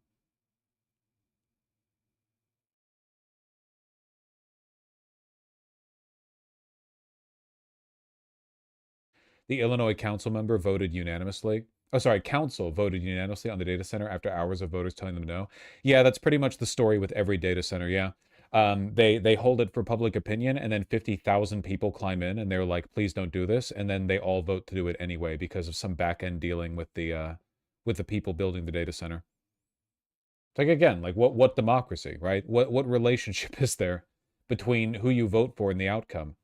The Illinois council member voted unanimously. Oh, sorry, council voted unanimously on the data center after hours of voters telling them no. Yeah, that's pretty much the story with every data center, yeah. They hold it for public opinion, and then 50,000 people climb in, and they're like, please don't do this, and then they all vote to do it anyway because of some back-end dealing with the people building the data center. It's like, again, like what democracy, right? What relationship is there between who you vote for and the outcome?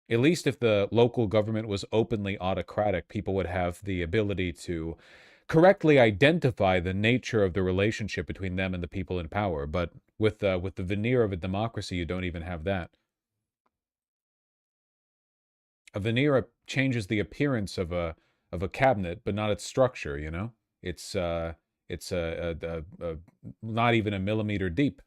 At least if the local government was openly autocratic, people would have the ability to correctly identify the nature of the relationship between them and the people in power. But with the veneer of a democracy, you don't even have that. A veneer changes the appearance of a cabinet, but not its structure, you know? It's not even a millimeter deep.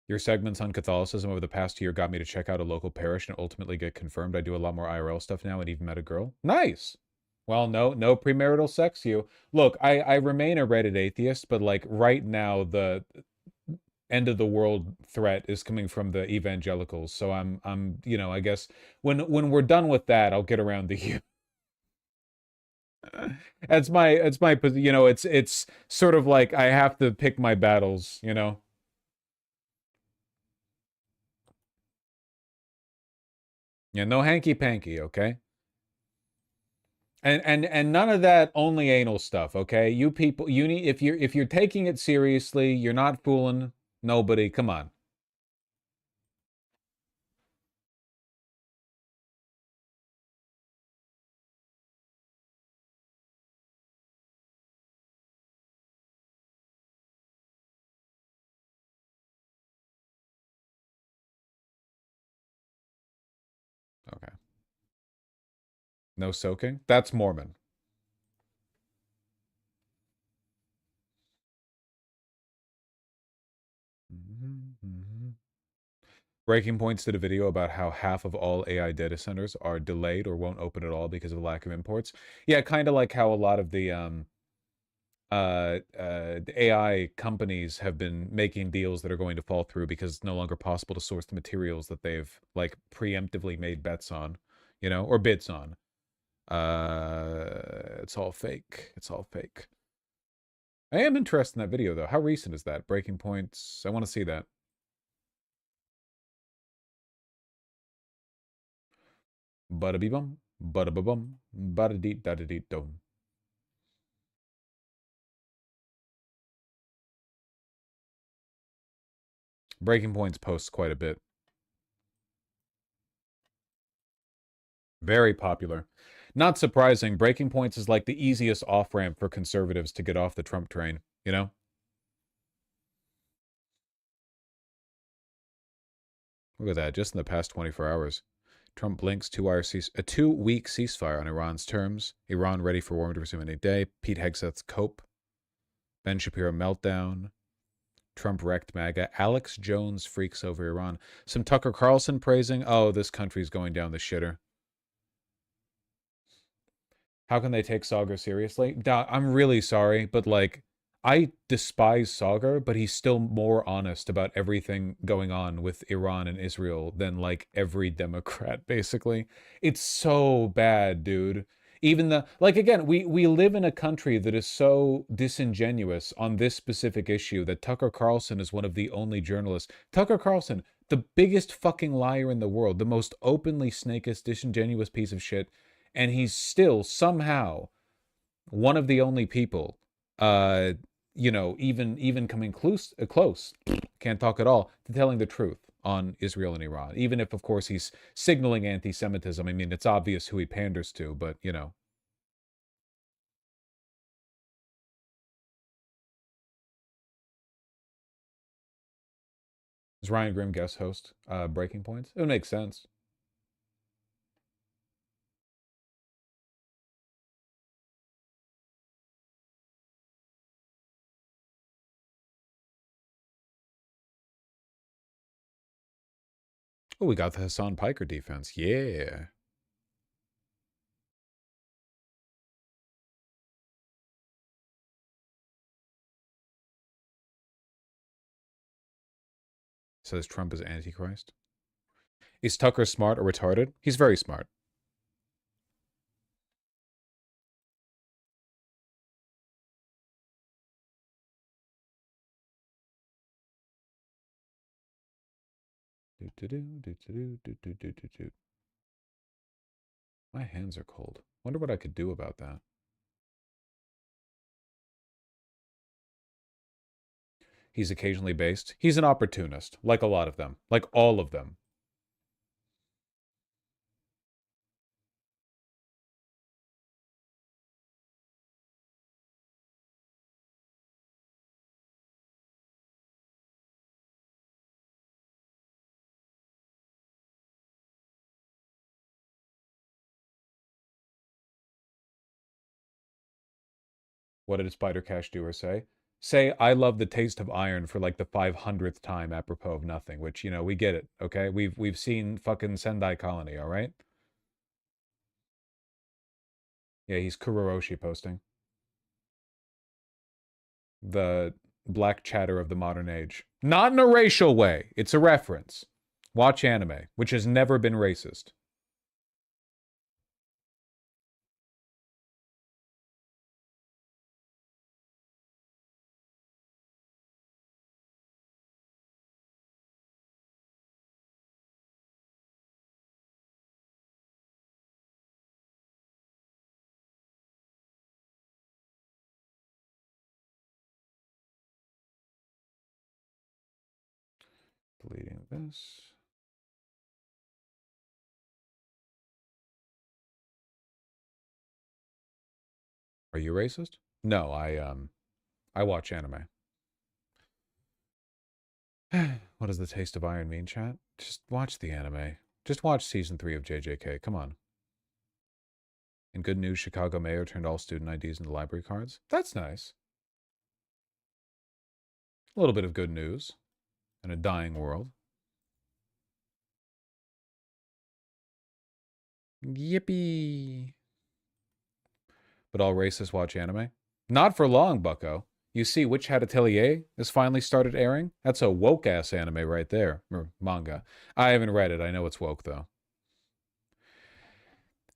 Your segments on Catholicism over the past year got me to check out a local parish and ultimately get confirmed. I do a lot more IRL stuff now and even met a girl. Nice. Well, no premarital sex. You look, I remain a Reddit atheist, but like right now the end of the world threat is coming from the evangelicals. So I'm you know, I guess when we're done with that, I'll get around to you. It's my you know, it's sort of like I have to pick my battles, you know. Yeah, no hanky panky, okay? And none of that only anal stuff, okay? You people, you need if you're taking it seriously, you're not fooling nobody. Come on. Okay. No soaking? That's Mormon. Breaking Points did a video about how half of all AI data centers are delayed or won't open at all because of lack of imports. Yeah, kind of like how a lot of the AI companies have been making deals that are going to fall through because it's no longer possible to source the materials that they've like preemptively made bets on, you know, or bids on. It's all fake. It's all fake. I am interested in that video though. How recent is that? Breaking Points. I want to see that. Bada bee bum, bada ba bum, bada dee da dee dum. Breaking Points posts quite a bit. Very popular. Not surprising, Breaking Points is like the easiest off-ramp for conservatives to get off the Trump train, you know? Look at that, just in the past 24 hours. Trump blinks a 2-week ceasefire on Iran's terms. Iran ready for war to resume any day. Pete Hegseth's cope. Ben Shapiro meltdown. Trump wrecked MAGA. Alex Jones freaks over Iran. Some Tucker Carlson praising. Oh, this country's going down the shitter. How can they take Sagar seriously? I'm really sorry, but like, I despise Sagar, but he's still more honest about everything going on with Iran and Israel than like every Democrat, basically. It's so bad, dude. Even like again, we live in a country that is so disingenuous on this specific issue that Tucker Carlson is one of the only journalists. Tucker Carlson, the biggest fucking liar in the world, the most openly snakish, disingenuous piece of shit, and he's still somehow one of the only people, you know, even coming close, can't talk at all, to telling the truth on Israel and Iran. Even if, of course, he's signaling anti-Semitism. I mean, it's obvious who he panders to, but, you know. Is Ryan Grimm guest host Breaking Points? It would make sense. Oh, we got the Hassan Piker defense. Yeah. Says Trump is Antichrist. Is Tucker smart or retarded? He's very smart. My hands are cold. Wonder what I could do about that. He's occasionally based. He's an opportunist, like a lot of them, like all of them. What did Spider Cash Doer say? Say, I love the taste of iron for like the 500th time apropos of nothing, which, you know, we get it, okay? We've seen fucking Sendai Colony, all right? Yeah, he's Kuroshi posting. The black chatter of the modern age. Not in a racial way. It's a reference. Watch anime, which has never been racist. Deleting this. Are you racist? No, I watch anime. What does the taste of iron mean, chat? Just watch the anime. Just watch season 3 of JJK. Come on. In good news, Chicago mayor turned all student IDs into library cards. That's nice. A little bit of good news in a dying world. Yippee. But all racists watch anime? Not for long, bucko. You see, Witch Hat Atelier has finally started airing? That's a woke-ass anime right there. Or manga. I haven't read it. I know it's woke, though.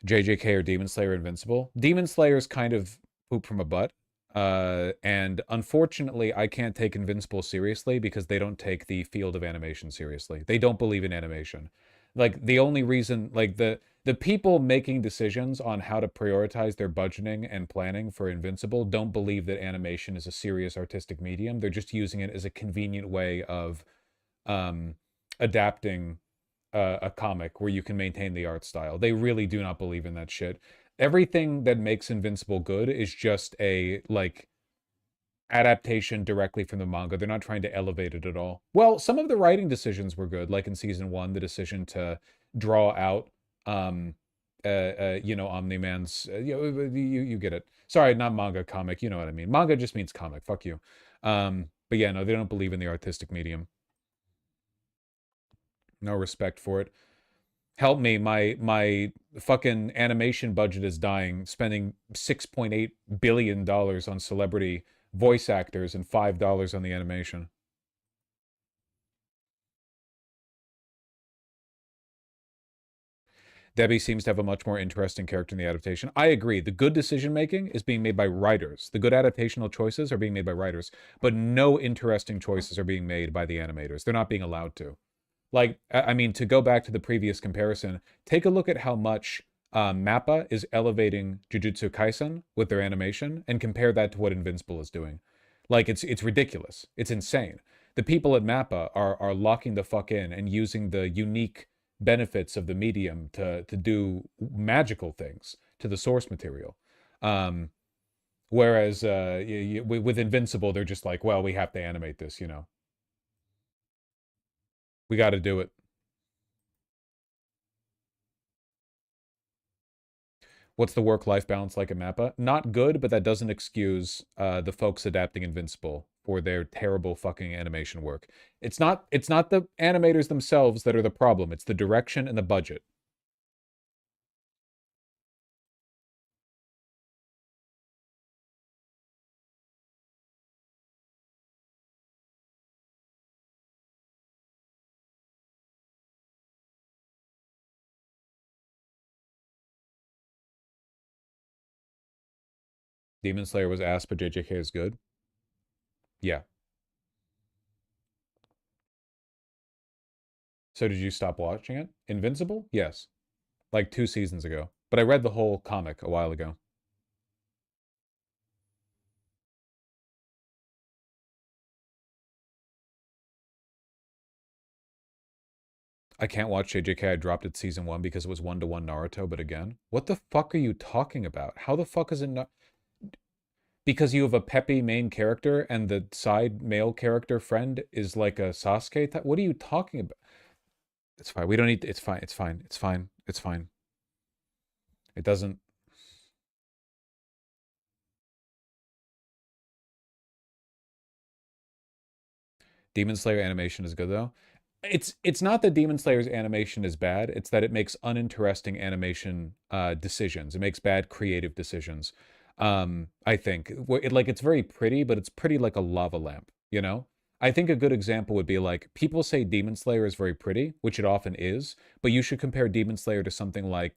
JJK or Demon Slayer Invincible? Demon Slayer's kind of poop from a butt. And unfortunately, I can't take Invincible seriously because they don't take the field of animation seriously. They don't believe in animation. Like, the only reason, like, the people making decisions on how to prioritize their budgeting and planning for Invincible don't believe that animation is a serious artistic medium. They're just using it as a convenient way of adapting a comic where you can maintain the art style. They really do not believe in that shit. Everything that makes Invincible good is just a, like, adaptation directly from the manga. They're not trying to elevate it at all. Well, some of the writing decisions were good, like in season 1, the decision to draw out, you know, Omni-Man's, you get it. Sorry, not manga, comic, you know what I mean. Manga just means comic, fuck you. But yeah, no, they don't believe in the artistic medium. No respect for it. Help me, my fucking animation budget is dying, spending $6.8 billion on celebrity voice actors and $5 on the animation. Debbie seems to have a much more interesting character in the adaptation. I agree. The good decision-making is being made by writers. The good adaptational choices are being made by writers. But no interesting choices are being made by the animators. They're not being allowed to. Like, I mean, to go back to the previous comparison, take a look at how much Mappa is elevating Jujutsu Kaisen with their animation and compare that to what Invincible is doing. Like, it's ridiculous. It's insane. The people at Mappa are locking the fuck in and using the unique benefits of the medium to do magical things to the source material. Whereas with Invincible, they're just like, well, we have to animate this, you know. We got to do it. What's the work-life balance like at Mappa? Not good, but that doesn't excuse the folks adapting Invincible for their terrible fucking animation work. It's not the animators themselves that are the problem. It's the direction and the budget. Demon Slayer was asked, but JJK is good. Yeah. So did you stop watching it? Invincible? Yes. Like 2 seasons ago. But I read the whole comic a while ago. I can't watch JJK. I dropped it season 1 because it was 1-to-1 Naruto, but again. What the fuck are you talking about? How the fuck is it not... Because you have a peppy main character and the side male character friend is like a Sasuke type? What are you talking about? It's fine. We don't need to, it's fine. It's fine. It's fine. It's fine. It doesn't... Demon Slayer animation is good though. It's not that Demon Slayer's animation is bad. It's that it makes uninteresting animation decisions. It makes bad creative decisions. I think it's very pretty, but it's pretty like a lava lamp. You know. I think a good example would be like people say Demon Slayer is very pretty, which it often is, but you should compare Demon Slayer to something like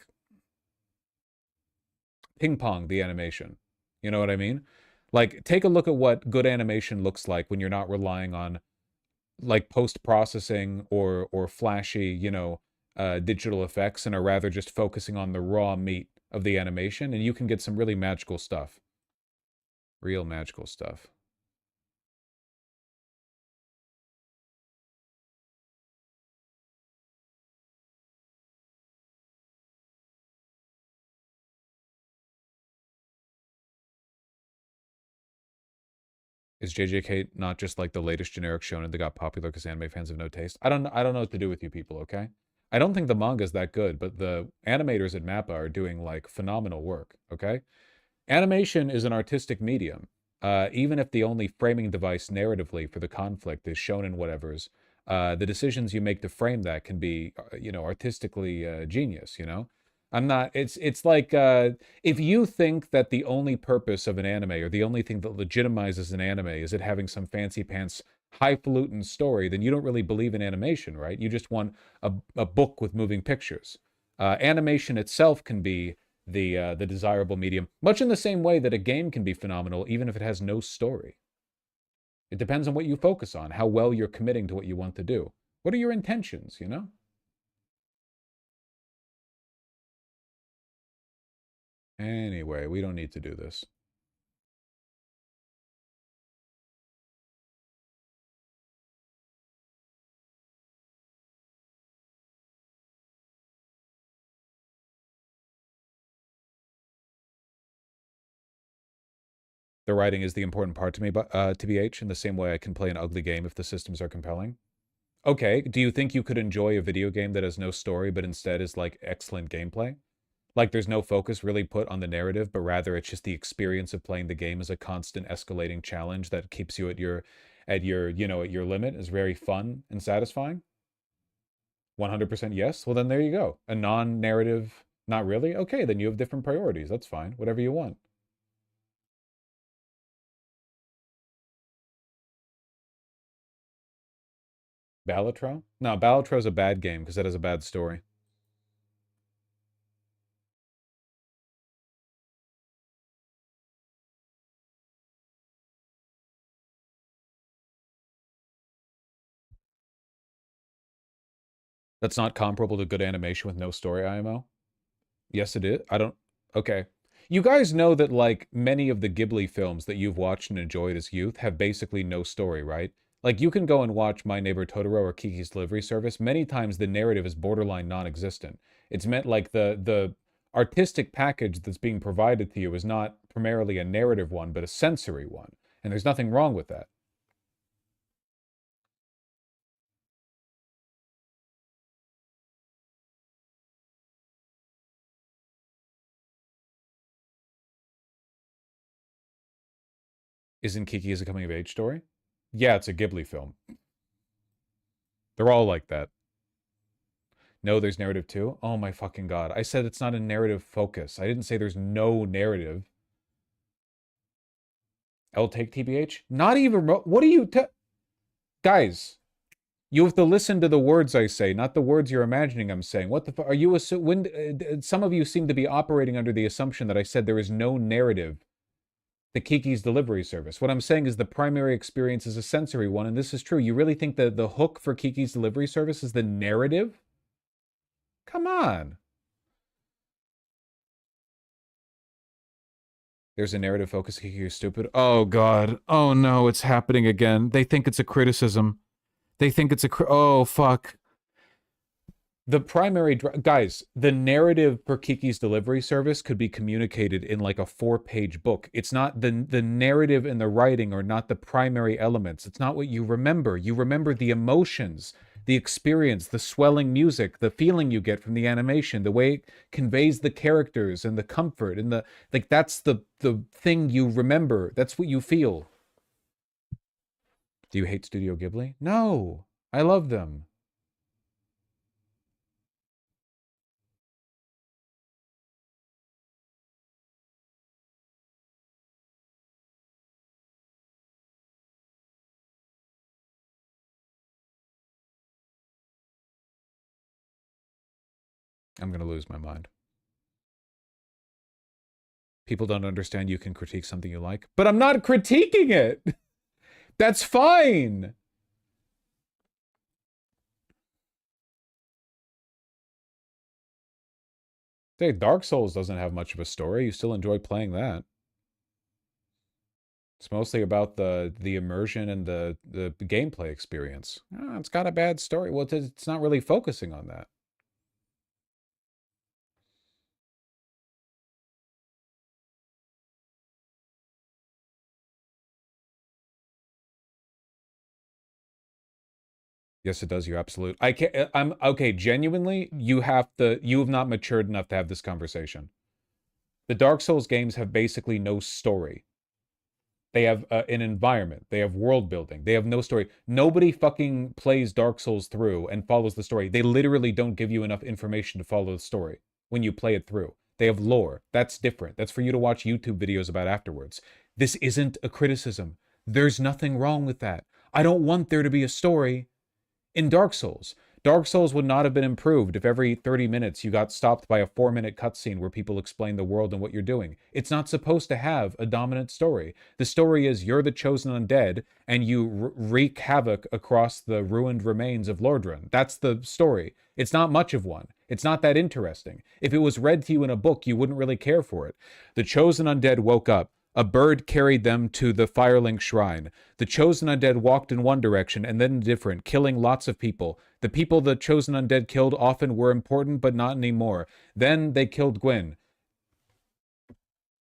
Ping Pong, the animation. You know what I mean? Like, take a look at what good animation looks like when you're not relying on like post-processing or flashy, you know, digital effects, and are rather just focusing on the raw meat of the animation, and you can get some really magical stuff. Real magical stuff. Is JJK not just like the latest generic shonen that got popular because anime fans have no taste? I don't know what to do with you people, okay? I don't think the manga is that good, but the animators at MAPPA are doing like phenomenal work, okay? Animation is an artistic medium. Even if the only framing device narratively for the conflict is shonen whatevers, the decisions you make to frame that can be, you know, artistically genius, you know? I'm not, it's like, if you think that the only purpose of an anime, or the only thing that legitimizes an anime, is it having some fancy pants, highfalutin story, then you don't really believe in animation, right? You just want a book with moving pictures. Animation itself can be the desirable medium, much in the same way that a game can be phenomenal, even if it has no story. It depends on what you focus on, how well you're committing to what you want to do. What are your intentions, you know? Anyway, we don't need to do this. The writing is the important part to me, but TBH, in the same way I can play an ugly game if the systems are compelling. Okay, do you think you could enjoy a video game that has no story, but instead is like excellent gameplay? Like there's no focus really put on the narrative, but rather it's just the experience of playing the game as a constant escalating challenge that keeps you at your you know, at your limit, is very fun and satisfying? 100% yes? Well, then there you go. A non-narrative, not really? Okay, then you have different priorities. That's fine. Whatever you want. Balatro? No, Balatro's a bad game because that has a bad story. That's not comparable to good animation with no story, IMO? Yes, it is. I don't... Okay. You guys know that, like, many of the Ghibli films that you've watched and enjoyed as youth have basically no story, right? Like, you can go and watch My Neighbor Totoro or Kiki's Delivery Service. Many times the narrative is borderline non-existent. It's meant like the artistic package that's being provided to you is not primarily a narrative one, but a sensory one. And there's nothing wrong with that. Isn't Kiki a coming-of-age story? Yeah, it's a Ghibli film. They're all like that. No, there's narrative too? Oh my fucking god. I said it's not a narrative focus. I didn't say there's no narrative. I'll take TBH? Not even... What are you... Guys, you have to listen to the words I say, not the words you're imagining I'm saying. What the fuck? Are you... some of you seem to be operating under the assumption that I said there is no narrative. The Kiki's Delivery Service. What I'm saying is the primary experience is a sensory one, and this is true. You really think that the hook for Kiki's Delivery Service is the narrative? Come on. There's a narrative focus. Kiki, you're stupid. Oh, God. Oh, no, it's happening again. They think it's a criticism. They think it's a... Oh, fuck. The primary... Guys, the narrative for Kiki's Delivery Service could be communicated in like a 4-page book. It's not... The narrative and the writing are not the primary elements. It's not what you remember. You remember the emotions, the experience, the swelling music, the feeling you get from the animation, the way it conveys the characters and the comfort and the... Like, that's the thing you remember. That's what you feel. Do you hate Studio Ghibli? No, I love them. I'm going to lose my mind. People don't understand you can critique something you like. But I'm not critiquing it. That's fine. Hey, Dark Souls doesn't have much of a story. You still enjoy playing that. It's mostly about the immersion and the gameplay experience. Oh, it's got a bad story. Well, it's not really focusing on that. Yes, it does. You're absolute. I can't. I'm okay. Genuinely, you have not matured enough to have this conversation. The Dark Souls games have basically no story. They have an environment. They have world building. They have no story. Nobody fucking plays Dark Souls through and follows the story. They literally don't give you enough information to follow the story when you play it through. They have lore. That's different. That's for you to watch YouTube videos about afterwards. This isn't a criticism. There's nothing wrong with that. I don't want there to be a story in Dark Souls. Dark Souls would not have been improved if every 30 minutes you got stopped by a 4-minute cutscene where people explain the world and what you're doing. It's not supposed to have a dominant story. The story is you're the chosen undead and you wreak havoc across the ruined remains of Lordran. That's the story. It's not much of one. It's not that interesting. If it was read to you in a book, you wouldn't really care for it. The chosen undead woke up. A bird carried them to the Firelink Shrine. The chosen undead walked in one direction and then different, killing lots of people. The people the chosen undead killed often were important, but not anymore. Then they killed Gwyn.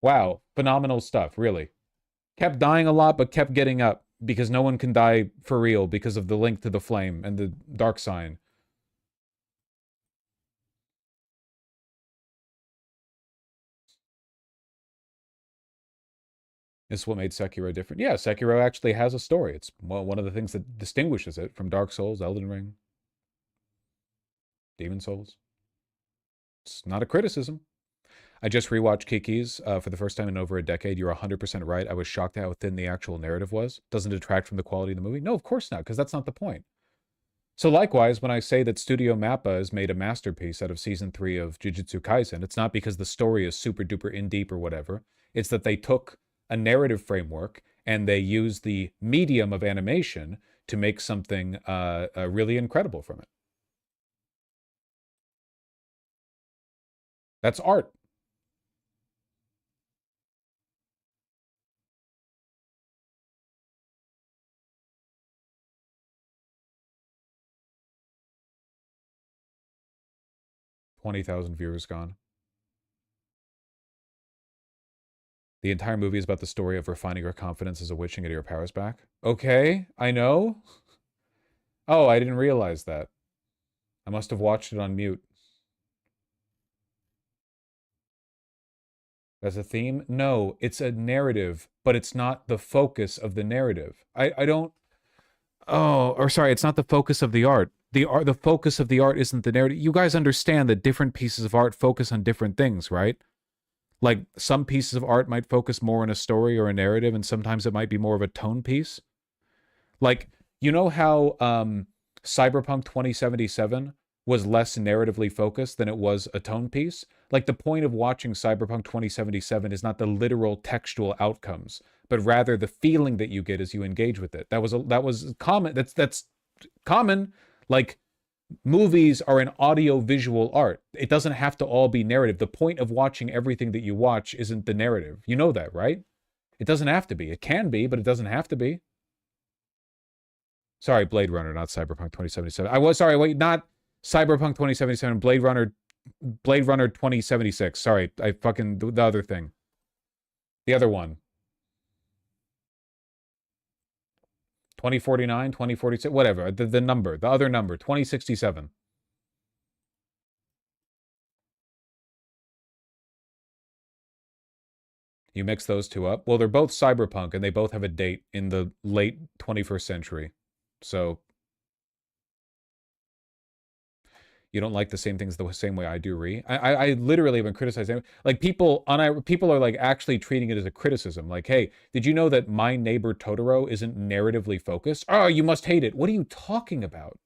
Wow, phenomenal stuff, really. Kept dying a lot, but kept getting up, because no one can die for real because of the link to the flame and the dark sign. This is what made Sekiro different. Yeah, Sekiro actually has a story. It's one of the things that distinguishes it from Dark Souls, Elden Ring, Demon Souls. It's not a criticism. I just rewatched Kiki's for the first time in over a decade. You're 100% right. I was shocked at how thin the actual narrative was. Doesn't detract from the quality of the movie? No, of course not, because that's not the point. So likewise, when I say that Studio Mappa has made a masterpiece out of Season 3 of Jujutsu Kaisen, it's not because the story is super duper in deep or whatever. It's that they took a narrative framework and they used the medium of animation to make something really incredible from it. That's art. $20,000 viewers gone. The entire movie is about the story of refining her confidence as a witch and getting her powers back. Okay, I know. Oh, I didn't realize that. I must have watched it on mute. That's a theme? No, it's a narrative, but it's not the focus of the narrative. I don't... Oh, or sorry, it's not the focus of the art. The focus of the art isn't the narrative. You guys understand that different pieces of art focus on different things, right? Like, some pieces of art might focus more on a story or a narrative, and sometimes it might be more of a tone piece. Like, you know how Cyberpunk 2077 was less narratively focused than it was a tone piece? Like, the point of watching Cyberpunk 2077 is not the literal textual outcomes, but rather the feeling that you get as you engage with it. That was common. That's common. Like, movies are an audio-visual art. It doesn't have to all be narrative. The point of watching everything that you watch isn't the narrative. You know that, right? It doesn't have to be. It can be, but it doesn't have to be. Sorry, Blade Runner, not Cyberpunk 2077. I was sorry, wait, not Cyberpunk 2077, Blade Runner 2076. Sorry, I fucking the other thing. The other one. 2049, 2046, whatever. The number, the other number, 2067. You mix those two up. Well, they're both cyberpunk, and they both have a date in the late 21st century. So you don't like the same things the same way I do, Ree. I literally have been criticizing. Like people are like actually treating it as a criticism. Like, hey, did you know that My Neighbor Totoro isn't narratively focused? Oh, you must hate it. What are you talking about?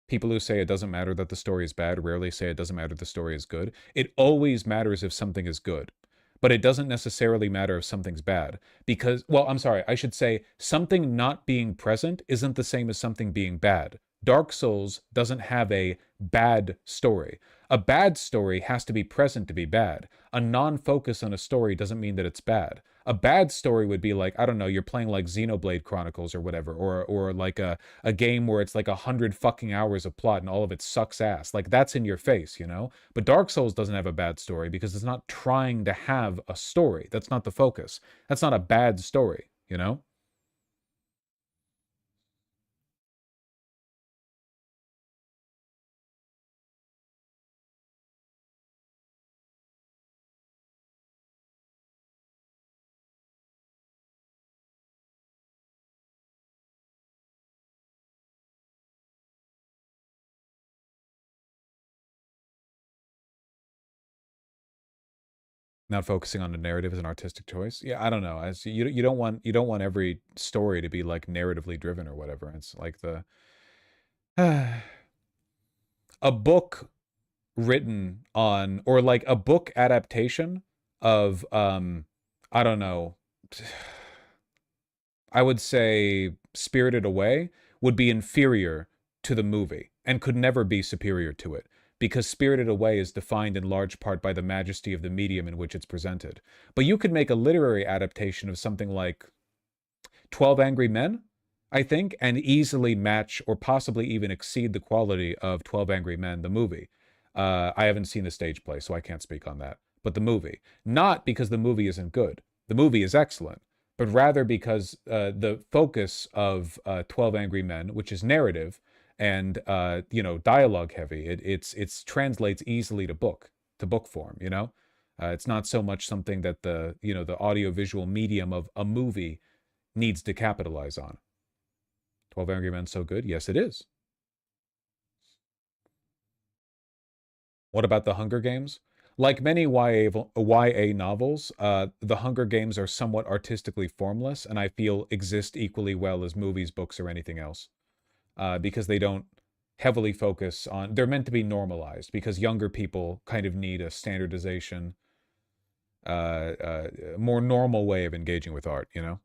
People who say it doesn't matter that the story is bad rarely say it doesn't matter the story is good. It always matters if something is good. But it doesn't necessarily matter if something's bad. Because, well, I'm sorry, I should say something not being present isn't the same as something being bad. Dark Souls doesn't have a bad story. A bad story has to be present to be bad. A non-focus on a story doesn't mean that it's bad. A bad story would be like, I don't know, you're playing like Xenoblade Chronicles or whatever, or like a game where it's like 100 fucking hours of plot and all of it sucks ass. Like, that's in your face, you know? But Dark Souls doesn't have a bad story because it's not trying to have a story. That's not the focus. That's not a bad story, you know? Not focusing on the narrative as an artistic choice. Yeah, I don't know. As you don't want every story to be like narratively driven or whatever. It's like the a book written on, or like a book adaptation of I don't know, I would say Spirited Away would be inferior to the movie and could never be superior to it, because Spirited Away is defined in large part by the majesty of the medium in which it's presented. But you could make a literary adaptation of something like 12 Angry Men, I think, and easily match or possibly even exceed the quality of 12 Angry Men, the movie. I haven't seen the stage play, so I can't speak on that. But the movie. Not because the movie isn't good. The movie is excellent. But rather because the focus of 12 Angry Men, which is narrative and, dialogue heavy, it translates easily to book form, you know? It's not so much something that the audiovisual medium of a movie needs to capitalize on. 12 Angry Men so good? Yes, it is. What about The Hunger Games? Like many YA novels, The Hunger Games are somewhat artistically formless, and I feel exist equally well as movies, books, or anything else. Because they don't heavily focus on... They're meant to be normalized, because younger people kind of need a standardization, more normal way of engaging with art, you know?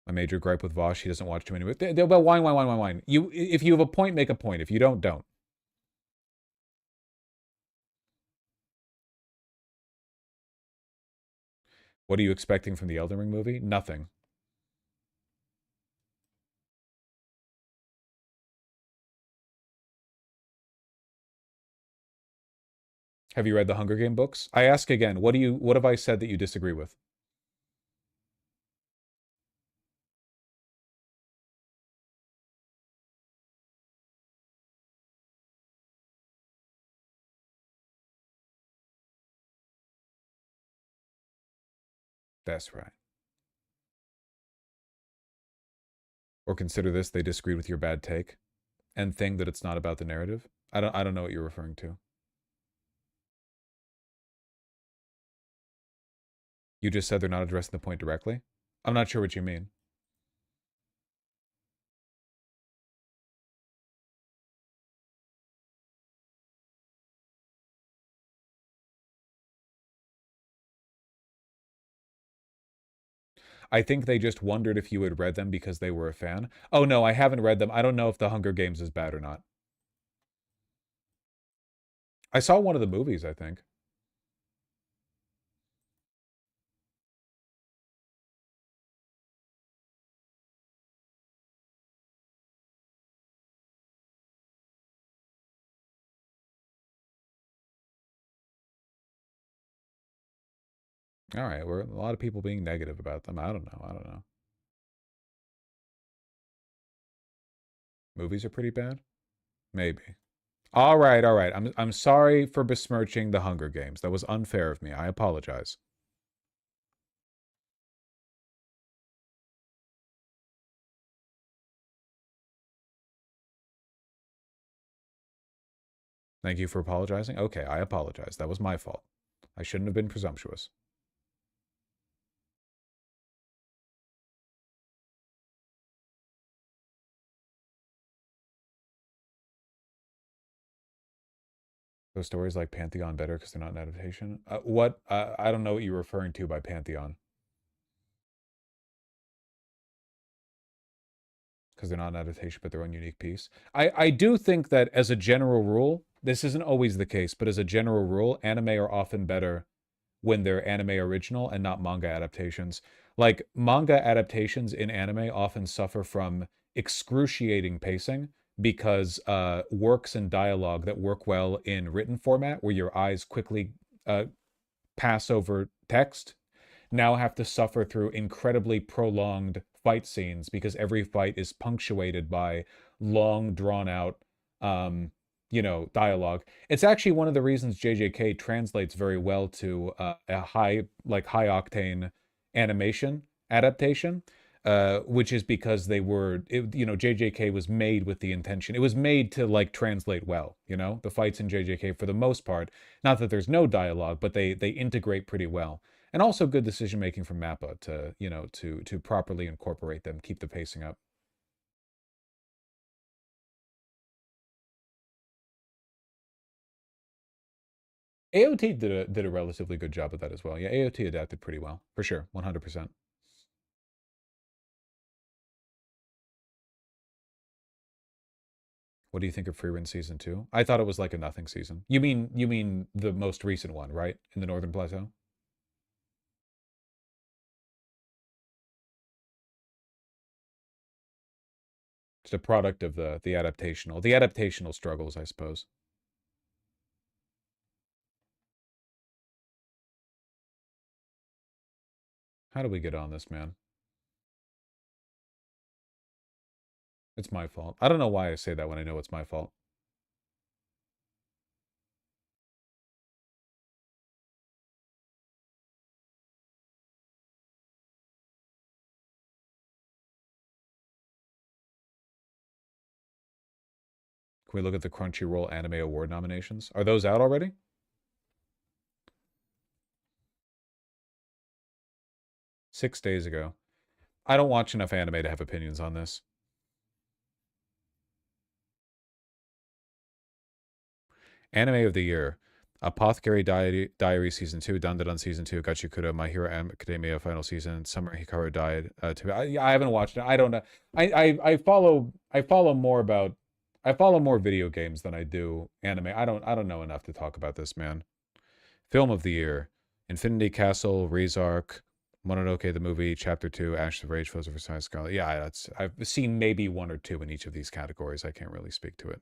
My major gripe with Vosh, he doesn't watch too many movies. Well, wine. If you have a point, make a point. If you don't, don't. What are you expecting from the Elden Ring movie? Nothing. Have you read the Hunger Game books? I ask again, what have I said that you disagree with? That's right. Or consider this, they disagreed with your bad take and think that it's not about the narrative. I don't know what you're referring to. You just said they're not addressing the point directly? I'm not sure what you mean. I think they just wondered if you had read them because they were a fan. Oh no, I haven't read them. I don't know if The Hunger Games is bad or not. I saw one of the movies, I think. All right, we're a lot of people being negative about them. I don't know. Movies are pretty bad? Maybe. All right. I'm sorry for besmirching the Hunger Games. That was unfair of me. I apologize. Thank you for apologizing. Okay, I apologize. That was my fault. I shouldn't have been presumptuous. Those stories like Pantheon better because they're not an adaptation? What? I don't know what you're referring to by Pantheon. Because they're not an adaptation, but their own unique piece. I do think that as a general rule, this isn't always the case, but as a general rule, anime are often better when they're anime original and not manga adaptations. Like, manga adaptations in anime often suffer from excruciating pacing because works and dialogue that work well in written format, where your eyes quickly pass over text, now have to suffer through incredibly prolonged fight scenes because every fight is punctuated by long, drawn-out dialogue. It's actually one of the reasons JJK translates very well to a high octane animation adaptation, which is because JJK was made with the intention. It was made to translate well. The fights in JJK for the most part, not that there's no dialogue, but they integrate pretty well. And also good decision making from Mappa to properly incorporate them, keep the pacing up. AOT did a relatively good job of that as well. Yeah, AOT adapted pretty well, for sure, 100%. What do you think of Frieren season 2? I thought it was like a nothing season. You mean the most recent one, right? In the Northern Plateau? It's a product of the adaptational struggles, I suppose. How do we get on this, man? It's my fault. I don't know why I say that when I know it's my fault. Can we look at the Crunchyroll Anime Award nominations? Are those out already? Six days ago. I don't watch enough anime to have opinions on this. Anime of the year. Apothecary Diary Season 2, Dandadan Season 2, Gachikura, My Hero Academia Final Season, Summer Hikaru Died. I haven't watched it. I don't know. I follow more video games than I do anime. I don't know enough to talk about this, man. Film of the year. Infinity Castle, Rezark, Mononoke the movie, Chapter 2, Ashes of Rage, Foes of Versailles Scarlet. Yeah, I've seen maybe one or two in each of these categories. I can't really speak to it.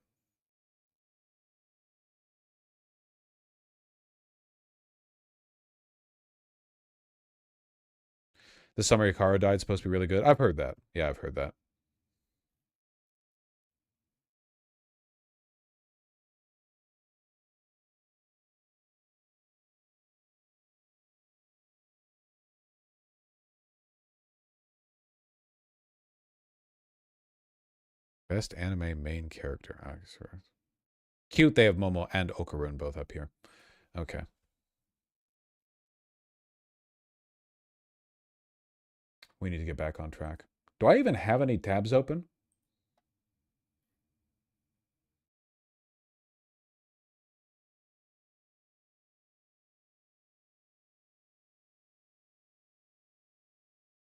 The Summer Hikaru Died supposed to be really good. I've heard that. Yeah, I've heard that. Best anime main character. Cute, they have Momo and Okarun both up here. Okay. We need to get back on track. Do I even have any tabs open?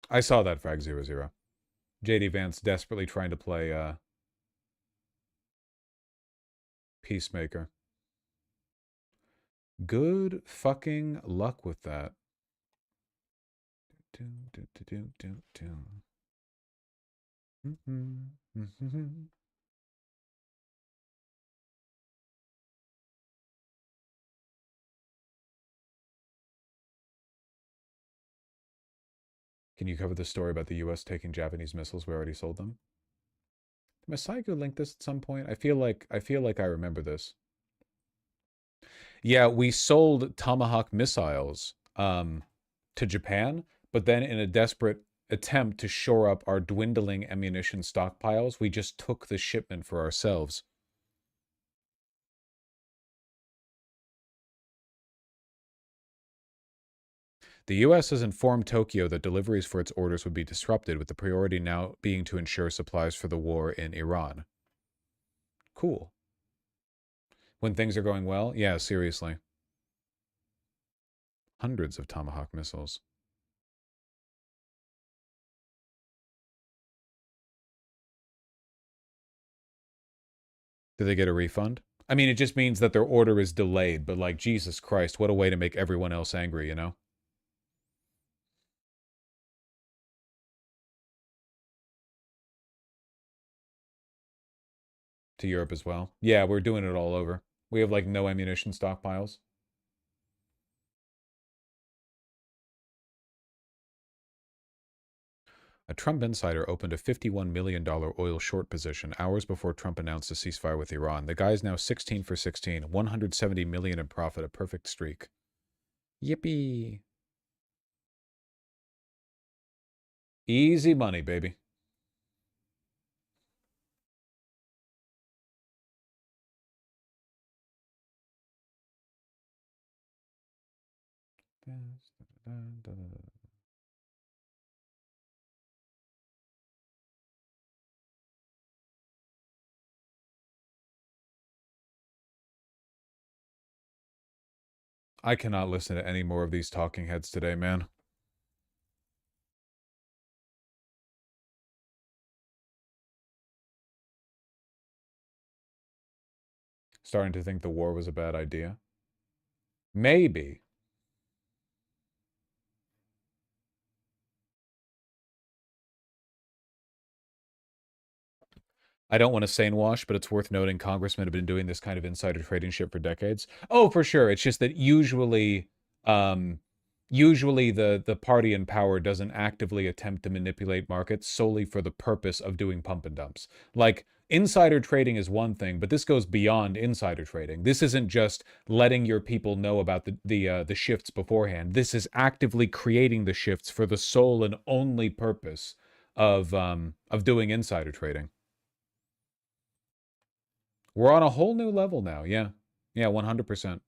I saw that, Frag00. JD Vance desperately trying to play Peacemaker. Good fucking luck with that. Can you cover the story about the U.S. taking Japanese missiles? We already sold them. Did Masaigo link this at some point? I feel like I remember this. Yeah, we sold Tomahawk missiles to Japan, but then in a desperate attempt to shore up our dwindling ammunition stockpiles, we just took the shipment for ourselves. The U.S. has informed Tokyo that deliveries for its orders would be disrupted, with the priority now being to ensure supplies for the war in Iran. Cool. When things are going well? Yeah, seriously. Hundreds of Tomahawk missiles. Do they get a refund? I mean, it just means that their order is delayed, but like, Jesus Christ, what a way to make everyone else angry, you know? To Europe as well. Yeah, we're doing it all over. We have like no ammunition stockpiles. A Trump insider opened a $51 million oil short position hours before Trump announced a ceasefire with Iran. The guy's now 16 for 16, 170 million in profit, a perfect streak. Yippee. Easy money, baby. I cannot listen to any more of these talking heads today, man. Starting to think the war was a bad idea. Maybe. I don't want to sane wash, but it's worth noting congressmen have been doing this kind of insider trading shit for decades. Oh, for sure. It's just that usually the party in power doesn't actively attempt to manipulate markets solely for the purpose of doing pump and dumps. Like, insider trading is one thing, but this goes beyond insider trading. This isn't just letting your people know about the shifts beforehand. This is actively creating the shifts for the sole and only purpose of doing insider trading. We're on a whole new level now. Yeah. Yeah, 100%.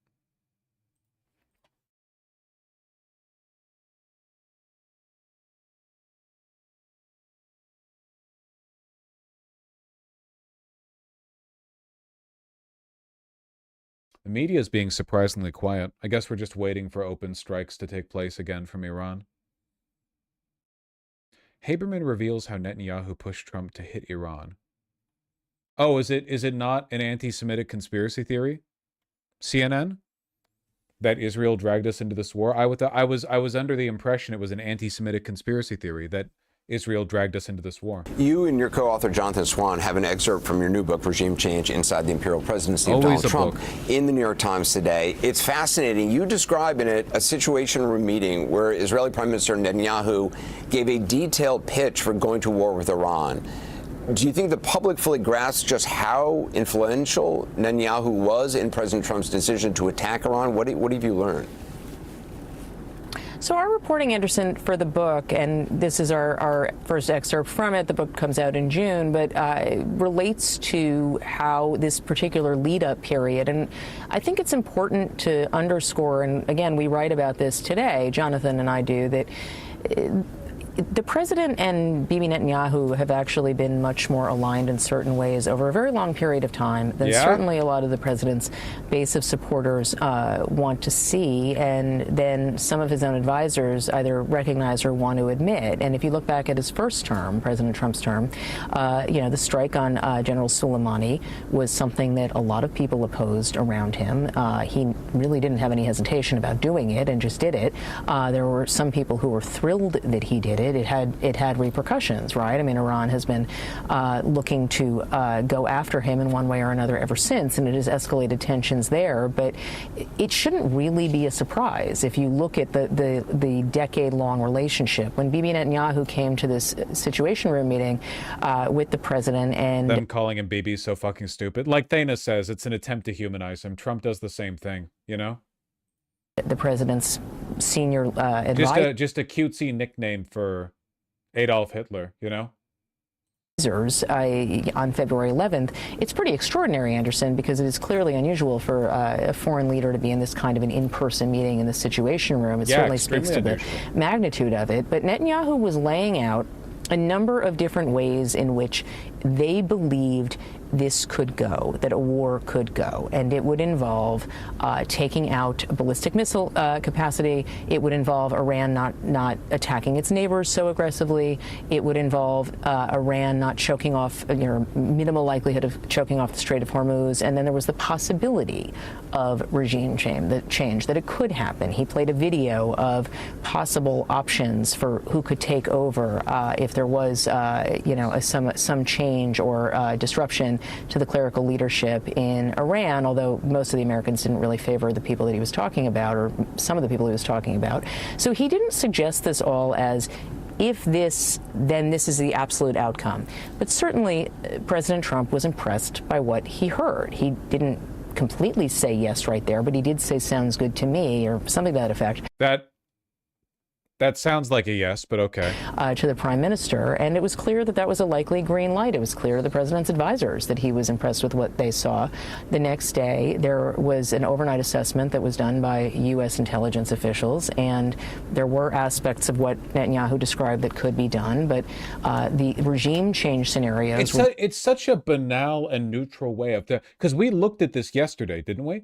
The media is being surprisingly quiet. I guess we're just waiting for open strikes to take place again from Iran. Haberman reveals how Netanyahu pushed Trump to hit Iran. Oh, is it not an anti-Semitic conspiracy theory? CNN? That Israel dragged us into this war? I was under the impression it was an anti-Semitic conspiracy theory that Israel dragged us into this war. You and your co-author Jonathan Swan have an excerpt from your new book, Regime Change Inside the Imperial Presidency of Donald Trump, in the New York Times today. It's fascinating. You describe in it a Situation Room meeting where Israeli Prime Minister Netanyahu gave a detailed pitch for going to war with Iran. Do you think the public fully grasps just how influential Netanyahu was in President Trump's decision to attack Iran? What have you learned? So our reporting, Anderson, for the book, and this is our first excerpt from it, the book comes out in June, but relates to how this particular lead-up period, and I think it's important to underscore, and again, we write about this today, Jonathan and I do, that the president and Bibi Netanyahu have actually been much more aligned in certain ways over a very long period of time than certainly a lot of the president's base of supporters want to see, and then some of his own advisors either recognize or want to admit. And if you look back at his first term, President Trump's term, the strike on General Soleimani was something that a lot of people opposed around him. He really didn't have any hesitation about doing it and just did it. There were some people who were thrilled that he did it, it had repercussions, right? I mean, Iran has been looking to go after him in one way or another ever since, and it has escalated tensions there. But it shouldn't really be a surprise if you look at the decade-long relationship. When Bibi Netanyahu came to this Situation Room meeting with the president, and them calling him Bibi so fucking stupid. Like Dana says, it's an attempt to humanize him. Trump does the same thing, you know? The president's senior advisor. Just a cutesy nickname for Adolf Hitler, you know? On February 11th, it's pretty extraordinary, Anderson, because it is clearly unusual for a foreign leader to be in this kind of an in-person meeting in the Situation Room. It certainly speaks to the magnitude of it. But Netanyahu was laying out a number of different ways in which they believed this could go, that a war could go, and it would involve taking out ballistic missile capacity. It would involve Iran not attacking its neighbors so aggressively. It would involve Iran not choking off, minimal likelihood of choking off the Strait of Hormuz. And then there was the possibility of regime change, that it could happen. He played a video of possible options for who could take over if there was, some change or disruption to the clerical leadership in Iran, although most of the Americans didn't really favor the people that he was talking about, or some of the people he was talking about. So he didn't suggest this all as, if this, then this is the absolute outcome. But certainly President Trump was impressed by what he heard. He didn't completely say yes right there, but he did say sounds good to me, or something to that effect. That sounds like a yes, but okay. To the prime minister, and it was clear that that was a likely green light. It was clear to the president's advisors that he was impressed with what they saw. The next day, there was an overnight assessment that was done by U.S. intelligence officials, and there were aspects of what Netanyahu described that could be done, but the regime change scenarios... It's such a banal and neutral way of... Because we looked at this yesterday, didn't we?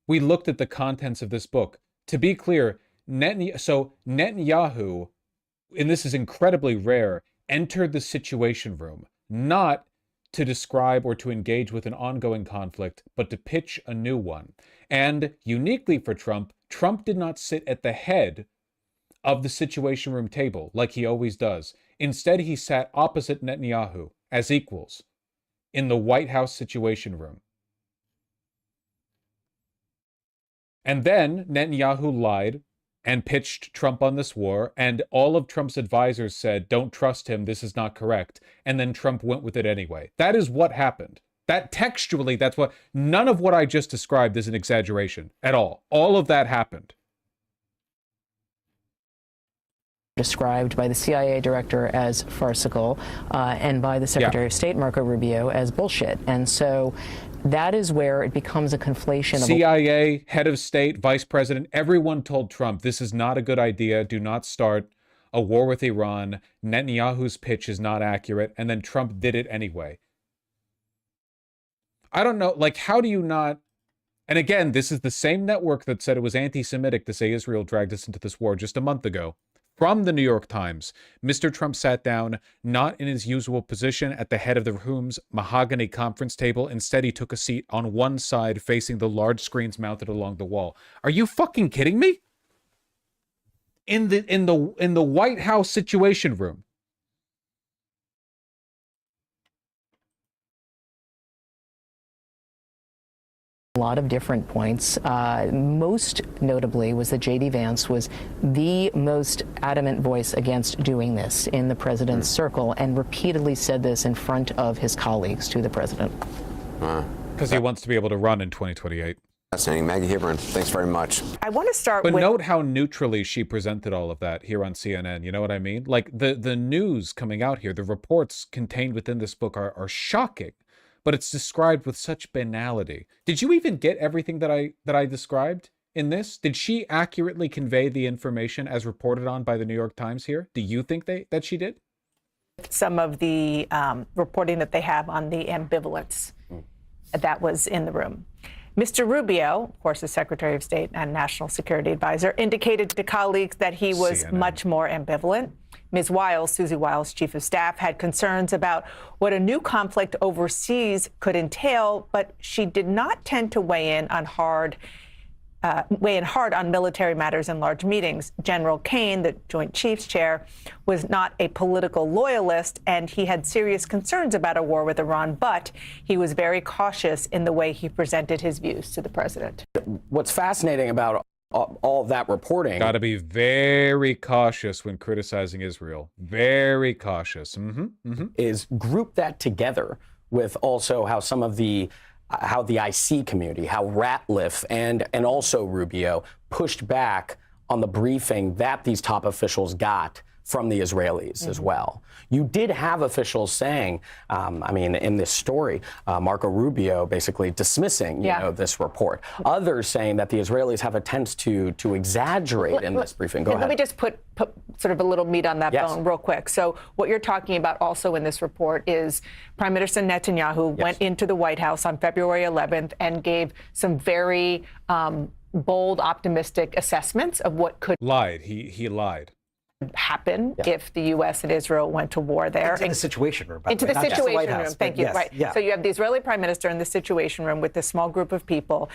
We looked at the contents of this book. To be clear... Netanyahu, and this is incredibly rare, entered the Situation Room not to describe or to engage with an ongoing conflict, but to pitch a new one. And uniquely for Trump, Trump did not sit at the head of the Situation Room table like he always does. Instead, he sat opposite Netanyahu as equals in the White House Situation Room. And then Netanyahu lied and pitched Trump on this war, and all of Trump's advisors said, don't trust him, this is not correct. And then Trump went with it anyway. That is what happened. That textually, that's what, none of what I just described is an exaggeration at all. All of that happened. Described by the CIA director as farcical, and by the Secretary of State, Marco Rubio, as bullshit. And so that is where it becomes a conflation of... CIA, head of state, vice president, everyone told Trump, this is not a good idea, do not start a war with Iran, Netanyahu's pitch is not accurate, and then Trump did it anyway. I don't know, like, how do you not... And again, this is the same network that said it was anti-Semitic to say Israel dragged us into this war just a month ago. From the New York Times, Mr. Trump sat down, not in his usual position at the head of the room's mahogany conference table. Instead, he took a seat on one side facing the large screens mounted along the wall. Are you fucking kidding me? In the White House Situation Room. A lot of different points. Most notably was that J.D. Vance was the most adamant voice against doing this in the president's circle, and repeatedly said this in front of his colleagues to the president. Because he wants to be able to run in 2028. Fascinating. Maggie Hebron, thanks very much. I want to start with... But note how neutrally she presented all of that here on CNN. You know what I mean? Like, the news coming out here, the reports contained within this book are shocking. But it's described with such banality. Did you even get everything that I described in this? Did she accurately convey the information as reported on by the New York Times here? Do you think that she did? Some of the reporting that they have on the ambivalence that was in the room. Mr. Rubio, of course, the Secretary of State and National Security Advisor, indicated to colleagues that he was much more ambivalent. Ms. Wiles, Susie Wiles, Chief of Staff, had concerns about what a new conflict overseas could entail, but she did not tend to weigh in on hard weigh in hard on military matters in large meetings. General Kane, the Joint Chiefs Chair, was not a political loyalist, and he had serious concerns about a war with Iran, but he was very cautious in the way he presented his views to the president. What's fascinating about all of that reporting. Got to be very cautious when criticizing Israel. Very cautious. Is group that together with also how some of the how the IC community, how Ratliff and also Rubio pushed back on the briefing that these top officials got from the Israelis as well. You did have officials saying, I mean, in this story, Marco Rubio basically dismissing, you know, this report. Others saying that the Israelis have a tendency to exaggerate in this briefing. Go ahead. Let me just put sort of a little meat on that bone real quick. So what you're talking about also in this report is Prime Minister Netanyahu went into the White House on February 11th and gave some very bold, optimistic assessments of what could He lied. Happen if the U.S. and Israel went to war there. Into the Situation Room. Into the Situation Room. Thank you. Yes, right. yeah. So you have the Israeli Prime Minister in the Situation Room with this small group of people,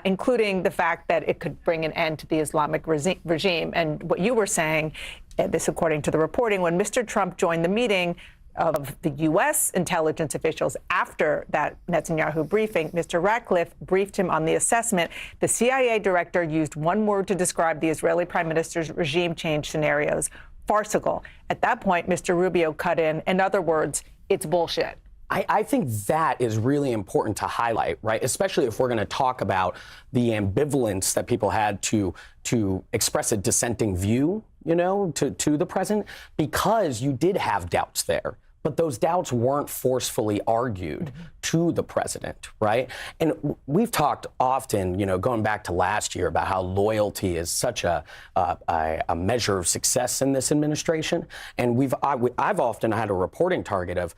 including the fact that it could bring an end to the Islamic regime. And what you were saying, this according to the reporting, when Mr. Trump joined the meeting of the U.S. intelligence officials after that Netanyahu briefing, Mr. Ratcliffe briefed him on the assessment. The CIA director used one word to describe the Israeli prime minister's regime change scenarios: farcical. At that point, Mr. Rubio cut in other words, it's bullshit. I think that is really important to highlight, right? Especially if we're going to talk about the ambivalence that people had to express a dissenting view, you know, to the president, because you did have doubts there. But those doubts weren't forcefully argued to the president, right? And we've talked often, you know, going back to last year, about how loyalty is such a measure of success in this administration. And I've often had a reporting target of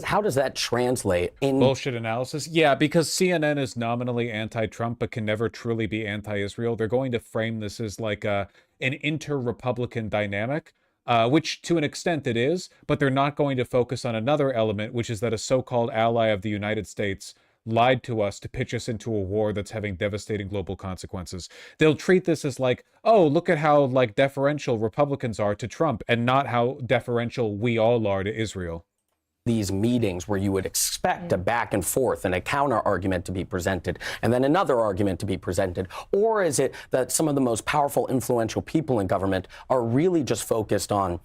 how does that translate in bullshit analysis? Yeah, because CNN is nominally anti-Trump but can never truly be anti-Israel. They're going to frame this as like an inter-Republican dynamic. Which to an extent it is, but they're not going to focus on another element, which is that a so-called ally of the United States lied to us to pitch us into a war that's having devastating global consequences. They'll treat this as like, oh, look at how like deferential Republicans are to Trump, and not how deferential we all are to Israel. These meetings where you would expect a back and forth and a counter argument to be presented and then another argument to be presented? Or is it that some of the most powerful, influential people in government are really just focused on,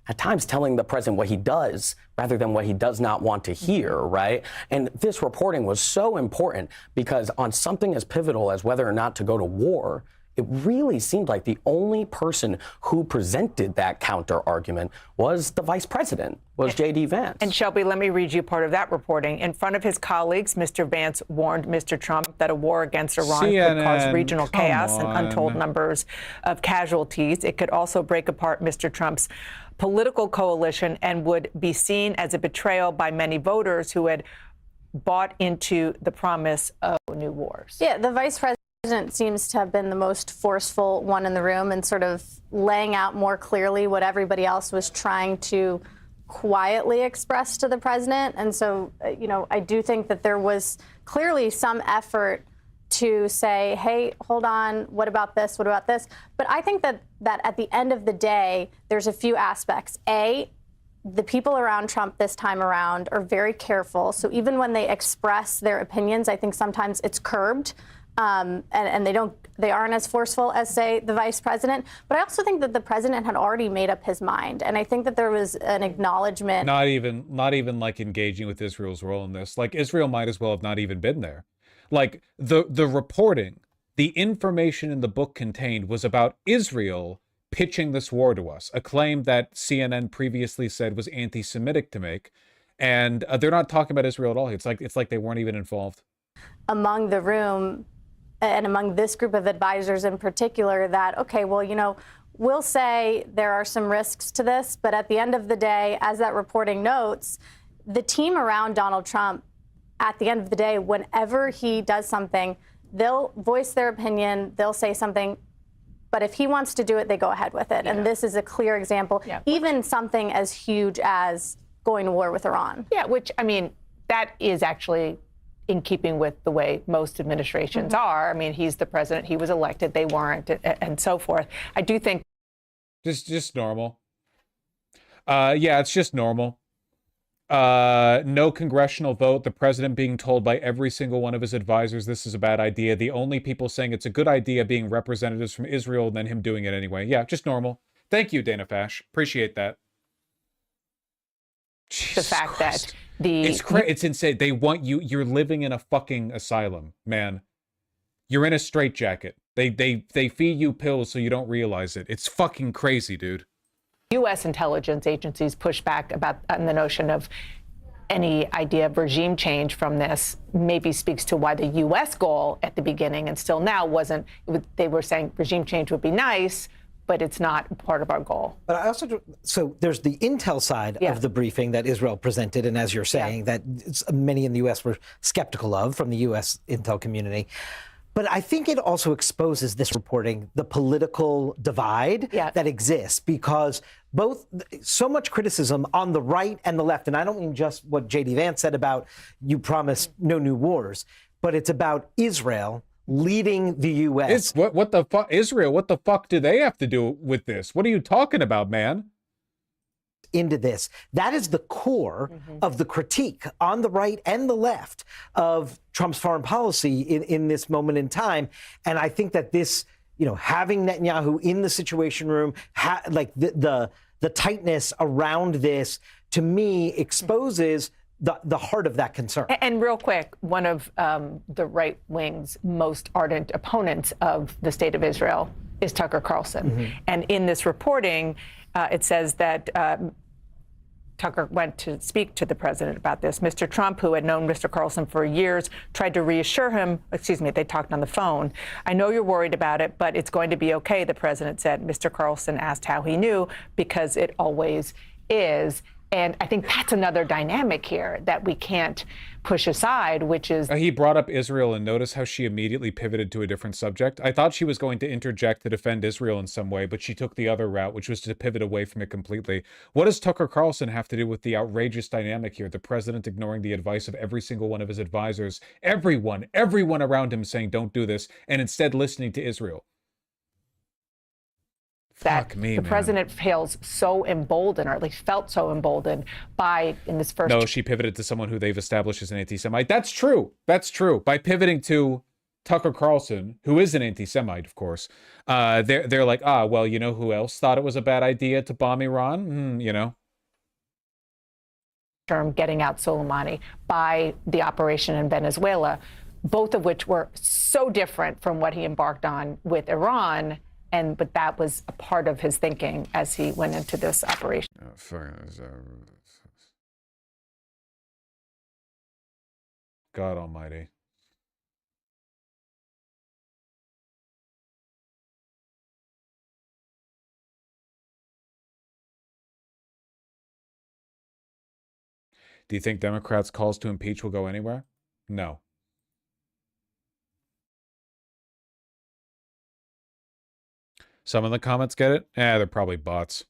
at times, telling the president what he does rather than what he does not want to hear, right? And this reporting was so important because on something as pivotal as whether or not to go to war, it really seemed like the only person who presented that counter argument was the vice president, was J.D. Vance. And Shelby, let me read you part of that reporting. In front of his colleagues, Mr. Vance warned Mr. Trump that a war against Iran could cause regional chaos and untold numbers of casualties. It could also break apart Mr. Trump's political coalition and would be seen as a betrayal by many voters who had bought into the promise of new wars. Yeah, the vice president seems to have been the most forceful one in the room and sort of laying out more clearly what everybody else was trying to quietly express to the president. And so, you know, I do think that there was clearly some effort to say, hey, hold on, what about this? What about this? But I think that at the end of the day, there's a few aspects. A, the people around Trump this time around are very careful. So even when they express their opinions, I think sometimes it's curbed. And they aren't as forceful as, say, the vice president. But I also think that the president had already made up his mind. And I think that there was an acknowledgement. Not even like engaging with Israel's role in this. Like, Israel might as well have not even been there. Like, the reporting, the information in the book contained was about Israel pitching this war to us, a claim that CNN previously said was anti-Semitic to make. And they're not talking about Israel at all. It's like they weren't even involved. Among the room, and among this group of advisors in particular, that, okay, well, you know, we'll say there are some risks to this, but at the end of the day, as that reporting notes, the team around Donald Trump, at the end of the day, whenever he does something, they'll voice their opinion, they'll say something, but if he wants to do it, they go ahead with it. Yeah. And this is a clear example, even something as huge as going to war with Iran. Yeah, which, I mean, that is actually in keeping with the way most administrations are. I mean, he's the president, he was elected, they weren't, and so forth. I do think just normal. Yeah, it's just normal. No congressional vote, the president being told by every single one of his advisors this is a bad idea, the only people saying it's a good idea being representatives from Israel, and then him doing it anyway. Yeah, just normal. Thank you, Dana Fash. Appreciate that. the fact that it's insane. They want you. You're living in a fucking asylum, man. You're in a straitjacket. They feed you pills so you don't realize it. It's fucking crazy, dude. U.S. intelligence agencies push back about on the notion of any idea of regime change from this. Maybe speaks to why the U.S. goal at the beginning and still now wasn't. They were saying regime change would be nice, but it's not part of our goal. But I also, so there's the intel side of the briefing that Israel presented, and as you're saying, that many in the U.S. were skeptical of from the U.S. intel community. But I think it also exposes this reporting, the political divide that exists, because so much criticism on the right and the left, and I don't mean just what J.D. Vance said about you promised no new wars, but it's about Israel leading the U.S. What the fuck? Israel, what the fuck do they have to do with this? What are you talking about, man? Into this. That is the core of the critique on the right and the left of Trump's foreign policy in this moment in time. And I think that this, having Netanyahu in the Situation Room, like the tightness around this, to me, exposes the heart of that concern. And real quick, one of the right wing's most ardent opponents of the state of Israel is Tucker Carlson. And in this reporting, it says that Tucker went to speak to the president about this. Mr. Trump, who had known Mr. Carlson for years, tried to reassure him. They talked on the phone. I know you're worried about it, but it's going to be okay, the president said. Mr. Carlson asked how he knew, because it always is. And I think that's another dynamic here that we can't push aside, which is... He brought up Israel, and notice how she immediately pivoted to a different subject. I thought she was going to interject to defend Israel in some way, but she took the other route, which was to pivot away from it completely. What does Tucker Carlson have to do with the outrageous dynamic here? The president ignoring the advice of every single one of his advisors, everyone around him saying don't do this, and instead listening to Israel. That the president feels so emboldened, or at least felt so emboldened by, in this first... No, she pivoted to someone who they've established as an anti-Semite. That's true. That's true. By pivoting to Tucker Carlson, who is an anti-Semite, of course, they're like, well, you know who else thought it was a bad idea to bomb Iran? Term getting out Soleimani by the operation in Venezuela, both of which were so different from what he embarked on with Iran. But that was a part of his thinking as he went into this operation. God almighty. Do you think Democrats' calls to impeach will go anywhere? No. Some of the comments get it? They're probably bots.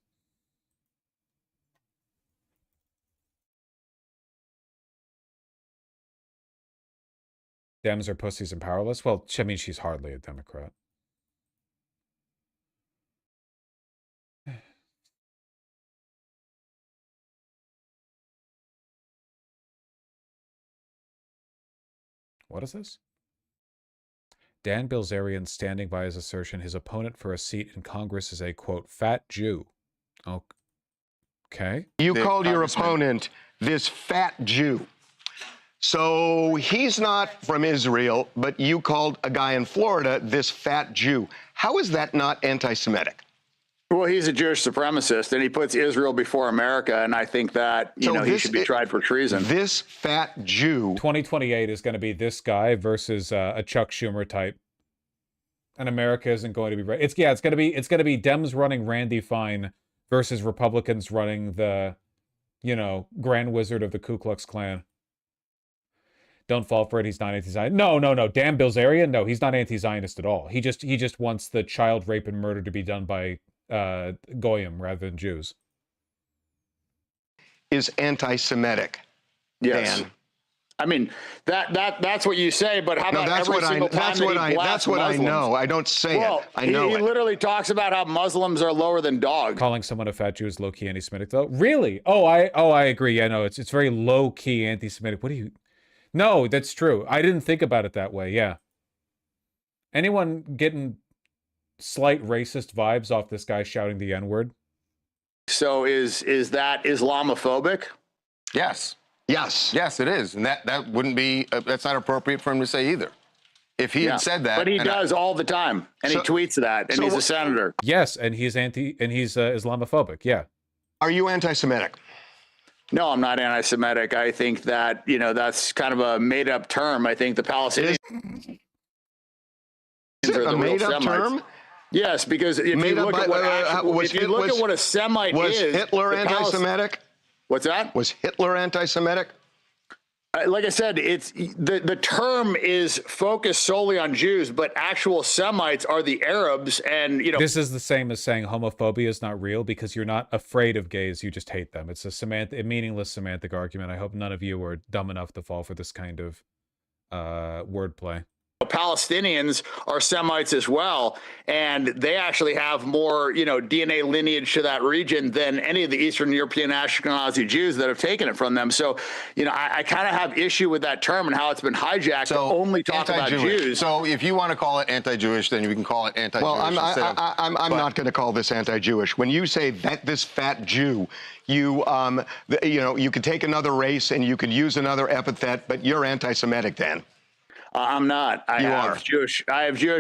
Dems are pussies and powerless? Well, I mean, she's hardly a Democrat. What is this? Dan Bilzerian standing by his assertion his opponent for a seat in Congress is a, quote, fat Jew. Okay. You called your opponent this fat Jew. So he's not from Israel, but you called a guy in Florida this fat Jew. How is that not anti-Semitic? Well, he's a Jewish supremacist, and he puts Israel before America, and I think that, he should be tried for treason. This fat Jew. 2028 is going to be this guy versus a Chuck Schumer type. And America isn't going to be right. It's going to be Dems running Randy Fine versus Republicans running the, Grand Wizard of the Ku Klux Klan. Don't fall for it. He's not anti-Zionist. No. Dan Bilzerian, no, he's not anti-Zionist at all. He just wants the child rape and murder to be done by Goyim rather than Jews. Is anti-Semitic. Yes. Dan. I mean, that's what you say, but how about every single time that's what I know. I don't say it. I know he literally talks about how Muslims are lower than dogs. Calling someone a fat Jew is low-key anti-Semitic, though. Really? I agree. Yeah, no, it's very low-key anti-Semitic. What do you? No, that's true. I didn't think about it that way. Yeah. Anyone getting slight racist vibes off this guy shouting the N-word? So is that Islamophobic? Yes. Yes, it is, and that wouldn't be that's not appropriate for him to say either. If he had said that, but he does all the time, and he tweets that, and he's a senator. Yes, and he's Islamophobic. Yeah. Are you anti-Semitic? No, I'm not anti-Semitic. I think that that's kind of a made-up term. I think the Palestinians are the real Semites. Term? Yes, because if you look at what a Semite was Hitler anti-Semitic? What's that? Was Hitler anti-Semitic? Like I said, it's the term is focused solely on Jews, but actual Semites are the Arabs, and this is the same as saying homophobia is not real because you're not afraid of gays, you just hate them. It's a meaningless semantic argument. I hope none of you are dumb enough to fall for this kind of wordplay. Palestinians are Semites as well, and they actually have more, DNA lineage to that region than any of the Eastern European Ashkenazi Jews that have taken it from them. So, I kind of have issue with that term and how it's been hijacked to only talk about Jews. So, if you want to call it anti-Jewish, then you can call it anti-Jewish. Well, I'm not going to call this anti-Jewish. When you say that this fat Jew, you could take another race and you could use another epithet, but you're anti-Semitic then. I'm not. I have Jewish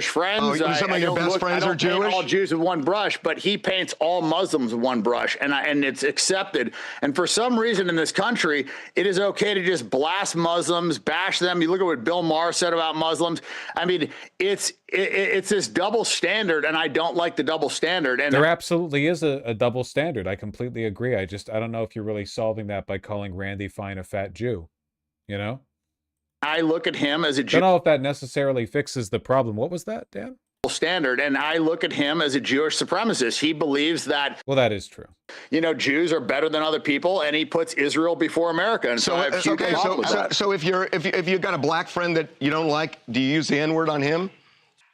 friends. Oh, some of your best friends are Jewish? Paint all Jews with one brush, but he paints all Muslims with one brush, and it's accepted. And for some reason in this country, it is okay to just blast Muslims, bash them. You look at what Bill Maher said about Muslims. I mean, it's this double standard, and I don't like the double standard. And there absolutely is a double standard. I completely agree. I don't know if you're really solving that by calling Randy Fine a fat Jew, I look at him as a Jew. I don't know if that necessarily fixes the problem. What was that, Dan? Standard, and I look at him as a Jewish supremacist. He believes that. Well, that is true. Jews are better than other people, and he puts Israel before America. And so if you've got a black friend that you don't like, do you use the N-word on him?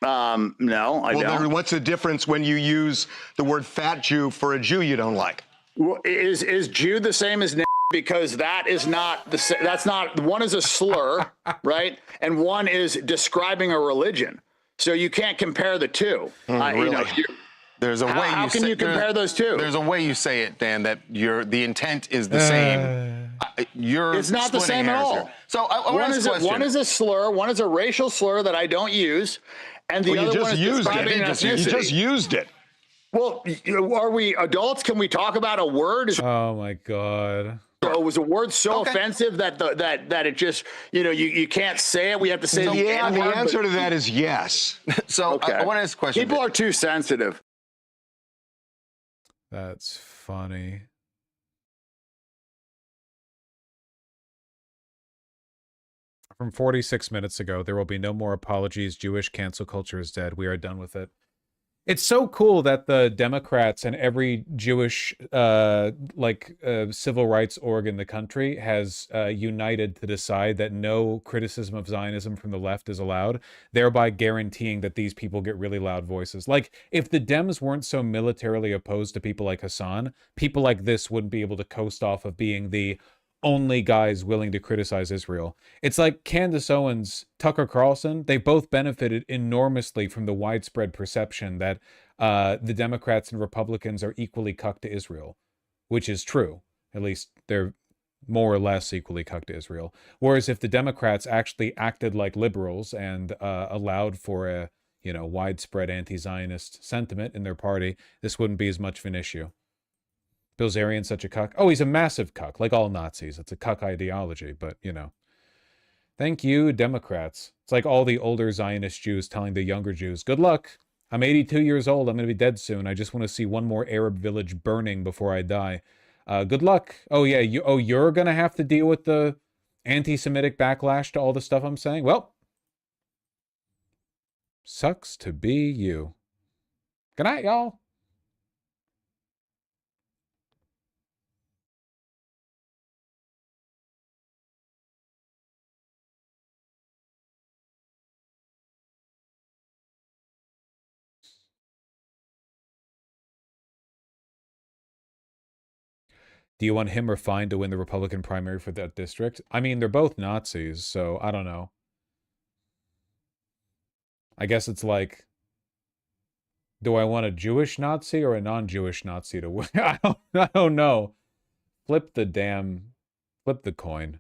No, I don't. Then what's the difference when you use the word fat Jew for a Jew you don't like? Well, is Jew the same as? Because that's not, one is a slur, right? And one is describing a religion. So you can't compare the two. Really? There's a way how can you compare those two? There's a way you say it, Dan, that the intent is the same. It's not the same at all. Here. So one is a slur, one is a racial slur that I don't use, and the other one is describing an ethnicity. You just used it. Well, are we adults? Can we talk about a word? Oh my God. So was a word so offensive that it just you can't say it? We have to say the answer to that is yes. So I want to ask a question. People are too sensitive. That's funny. From 46 minutes ago, there will be no more apologies. Jewish cancel culture is dead. We are done with it. It's so cool that the Democrats and every Jewish civil rights org in the country has united to decide that no criticism of Zionism from the left is allowed, thereby guaranteeing that these people get really loud voices. Like, if the Dems weren't so militarily opposed to people like Hassan, people like this wouldn't be able to coast off of being the only guys willing to criticize Israel. It's like Candace Owens, Tucker Carlson, they both benefited enormously from the widespread perception that the Democrats and Republicans are equally cucked to Israel, which is true. At least they're more or less equally cucked to Israel. Whereas if the Democrats actually acted like liberals and allowed for a widespread anti-Zionist sentiment in their party, this wouldn't be as much of an issue. Bilzerian's such a cuck. Oh, he's a massive cuck, like all Nazis. It's a cuck ideology, but, Thank you, Democrats. It's like all the older Zionist Jews telling the younger Jews, good luck. I'm 82 years old. I'm going to be dead soon. I just want to see one more Arab village burning before I die. Good luck. Oh, yeah. You're going to have to deal with the anti-Semitic backlash to all the stuff I'm saying? Well, sucks to be you. Good night, y'all. Do you want him or Fine to win the Republican primary for that district? I mean, they're both Nazis, so I don't know. I guess it's like, do I want a Jewish Nazi or a non-Jewish Nazi to win? I don't know. Flip the coin.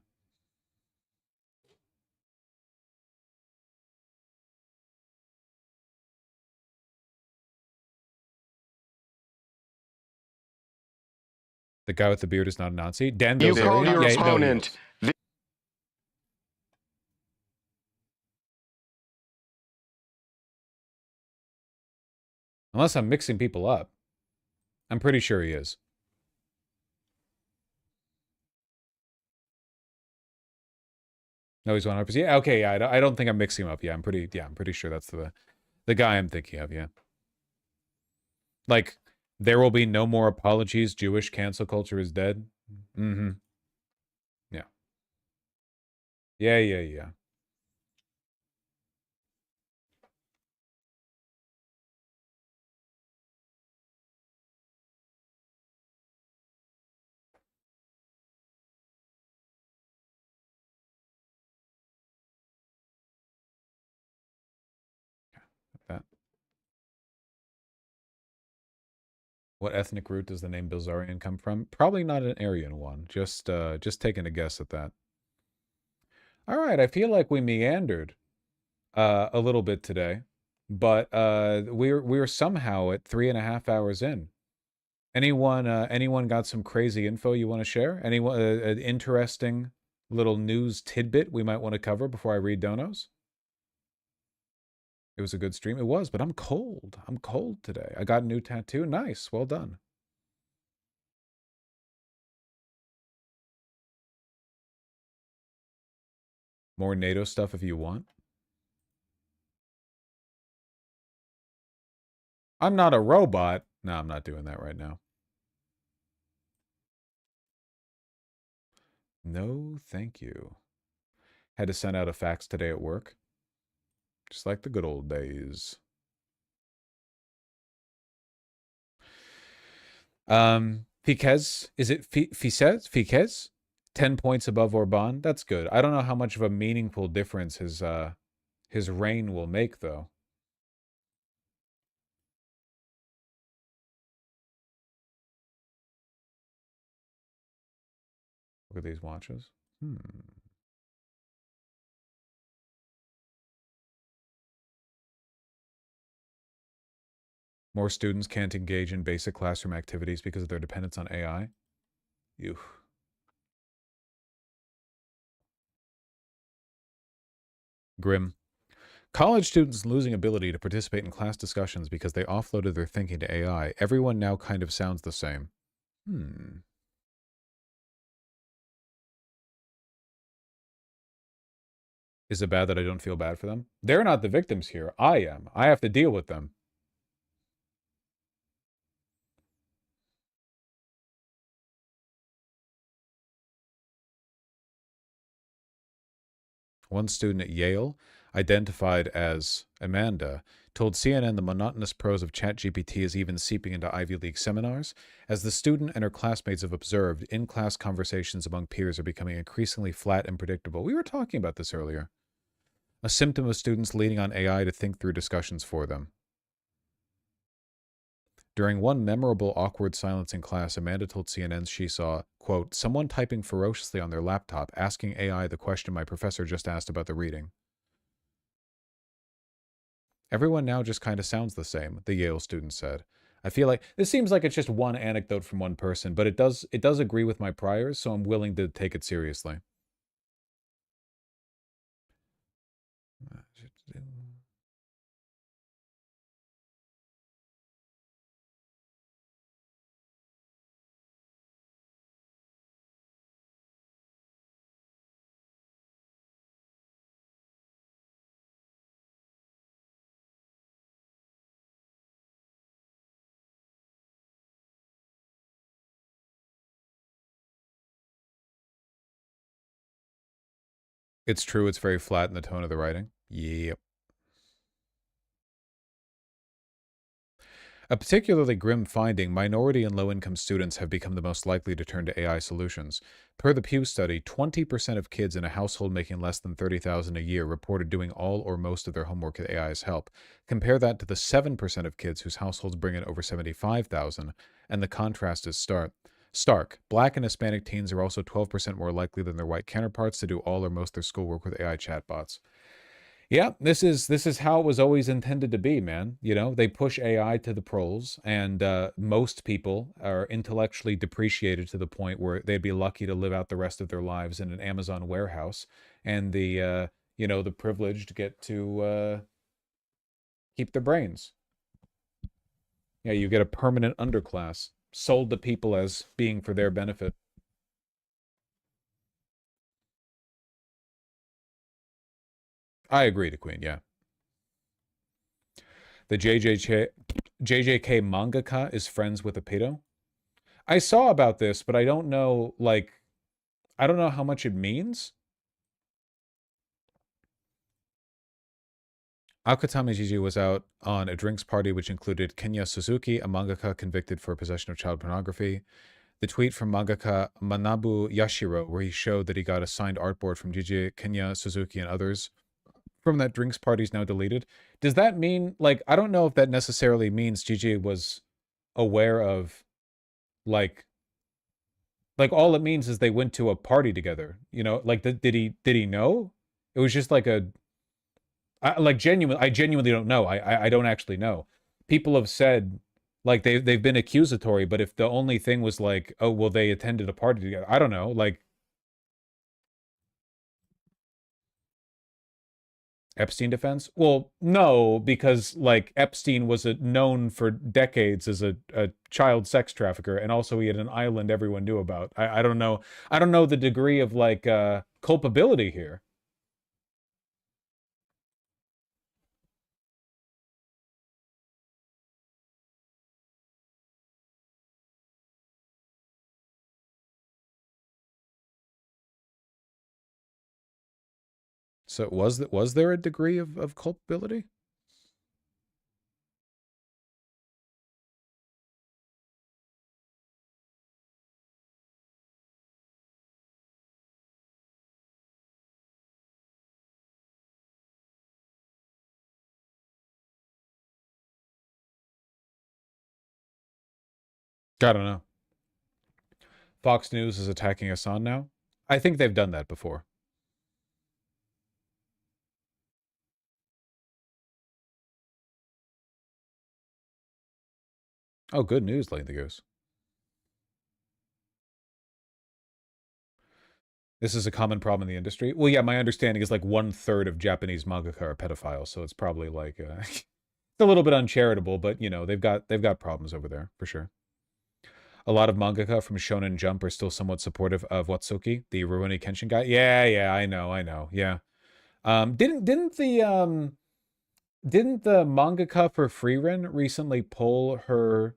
The guy with the beard is not a Nazi. Dan You Bilzerian. called your opponent. Unless I'm mixing people up. I'm pretty sure he is. No, he's 100%. Yeah, okay, yeah, I don't think I'm mixing him up. Yeah, I'm pretty sure that's the guy I'm thinking of, yeah. Like, there will be no more apologies. Jewish cancel culture is dead. Mm-hmm. Yeah. Yeah. That. What ethnic root does the name Bilzerian come from? Probably not an Aryan one. Just taking a guess at that. All right, I feel like we meandered a little bit today, but we're somehow at 3.5 hours in. Anyone got some crazy info you want to share? Anyone an interesting little news tidbit we might want to cover before I read donos? It was a good stream. It was, but I'm cold. I'm cold today. I got a new tattoo. Nice. Well done. More NATO stuff if you want. I'm not a robot. No, I'm not doing that right now. No, thank you. Had to send out a fax today at work. Just like the good old days. Fiquez, is it Fiquez? 10 points above Orban. That's good. I don't know how much of a meaningful difference his reign will make, though. Look at these watches. More students can't engage in basic classroom activities because of their dependence on AI. Ew. Grim. College students losing ability to participate in class discussions because they offloaded their thinking to AI. Everyone now kind of sounds the same. Is it bad that I don't feel bad for them? They're not the victims here. I am. I have to deal with them. One student at Yale, identified as Amanda, told CNN the monotonous prose of ChatGPT is even seeping into Ivy League seminars. As the student and her classmates have observed, in-class conversations among peers are becoming increasingly flat and predictable. We were talking about this earlier. A symptom of students leaning on AI to think through discussions for them. During one memorable awkward silence in class, Amanda told CNN she saw, quote, someone typing ferociously on their laptop, asking AI the question my professor just asked about the reading. Everyone now just kind of sounds the same, the Yale student said. I feel like this seems like it's just one anecdote from one person, but it does agree with my priors, so I'm willing to take it seriously. It's true, it's very flat in the tone of the writing. Yep. A particularly grim finding, minority and low-income students have become the most likely to turn to AI solutions. Per the Pew study, 20% of kids in a household making less than $30,000 a year reported doing all or most of their homework with AI's help. Compare that to the 7% of kids whose households bring in over $75,000, and the contrast is stark. Black and Hispanic teens are also 12% more likely than their white counterparts to do all or most of their schoolwork with AI chatbots. Yeah, this is how it was always intended to be, man. You know, they push AI to the proles, and most people are intellectually depreciated to the point where they'd be lucky to live out the rest of their lives in an Amazon warehouse, and the the privileged get to keep their brains. Yeah, you get a permanent underclass sold to people as being for their benefit. I agree to Queen, yeah. The JJK mangaka is friends with a pedo. I saw about this, but I don't know, I don't know how much it means. Akutami Gigi was out on a drinks party which included Kenya Suzuki, a mangaka convicted for possession of child pornography. The tweet from mangaka Manabu Yashiro, where he showed that he got a signed artboard from Gigi, Kenya Suzuki, and others from that drinks party is now deleted. Does that mean, I don't know if that necessarily means Gigi was aware of, all it means is they went to a party together, did he know? It was just I genuinely don't know. I don't actually know. People have said, they've been accusatory, but if the only thing was oh, well, they attended a party together, I don't know, Epstein defense? Well, no, because Epstein was known for decades as a child sex trafficker, and also he had an island everyone knew about. I don't know. I don't know the degree of culpability here. So was there a degree of culpability? I don't know. Fox News is attacking Hassan now? I think they've done that before. Oh, good news, Lane the Goose. This is a common problem in the industry. Well, yeah, my understanding is 1/3 of Japanese mangaka are pedophiles, so it's probably it's a little bit uncharitable, but they've got problems over there for sure. A lot of mangaka from Shonen Jump are still somewhat supportive of Watsuki, the Rurouni Kenshin guy. Yeah, I know. Yeah. Didn't the mangaka for Frieren recently pull her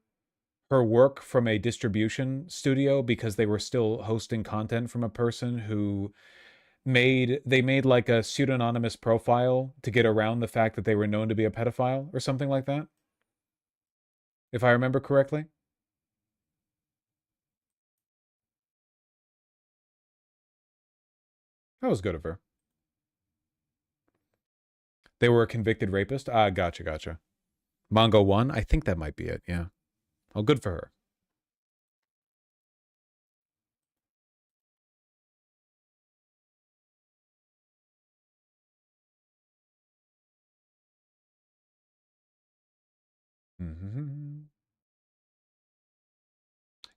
work from a distribution studio because they were still hosting content from a person who made a pseudonymous profile to get around the fact that they were known to be a pedophile or something like that? If I remember correctly. That was good of her. They were a convicted rapist? Gotcha. Mongo 1? I think that might be it, yeah. Oh, good for her. Mm-hmm.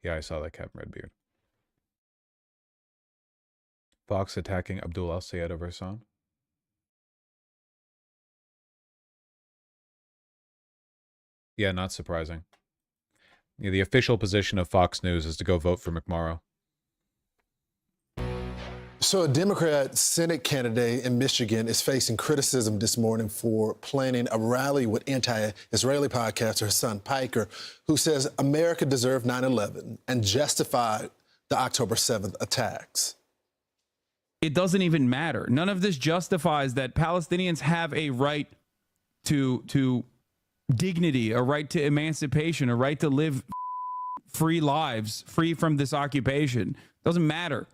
Yeah, I saw that Captain Redbeard. Fox attacking Abdul Al-Sayed over Hassan. Yeah, not surprising. Yeah, the official position of Fox News is to go vote for McMorrow. So a Democrat Senate candidate in Michigan is facing criticism this morning for planning a rally with anti-Israeli podcaster Hassan Piker, who says America deserved 9/11 and justified the October 7th attacks. It doesn't even matter. None of this justifies that Palestinians have a right to dignity, a right to emancipation, a right to live free lives, free from this occupation. Doesn't matter.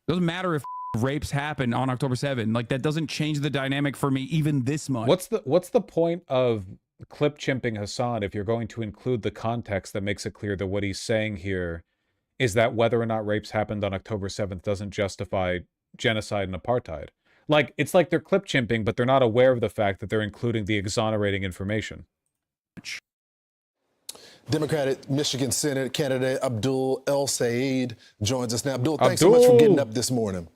Doesn't matter if rapes happen on October 7th. Like, that doesn't change the dynamic for me even this much. What's the point of clip chimping Hassan if you're going to include the context that makes it clear that what he's saying here is that whether or not rapes happened on October 7th doesn't justify genocide and apartheid? Like, it's like they're clip chimping, but they're not aware of the fact that they're including the exonerating information. Democratic Michigan Senate candidate Abdul El Sayed joins us now. Abdul, thanks so much for getting up this morning.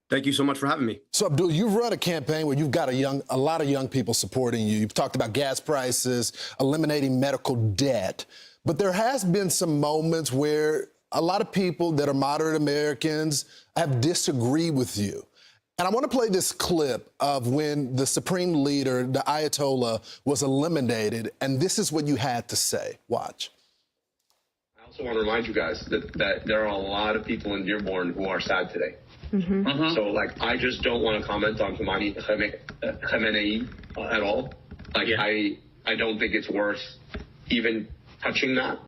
Thank you so much for having me. So, Abdul, you've run a campaign where you've got a lot of young people supporting you. You've talked about gas prices, eliminating medical debt. But there has been some moments where a lot of people that are moderate Americans have disagreed with you. And I want to play this clip of when the supreme leader, the Ayatollah, was eliminated, and this is what you had to say. Watch. I also want to remind you guys that there are a lot of people in Dearborn who are sad today. So, like, I just don't want to comment on Khamenei at all. Like, I don't think it's worth even touching that.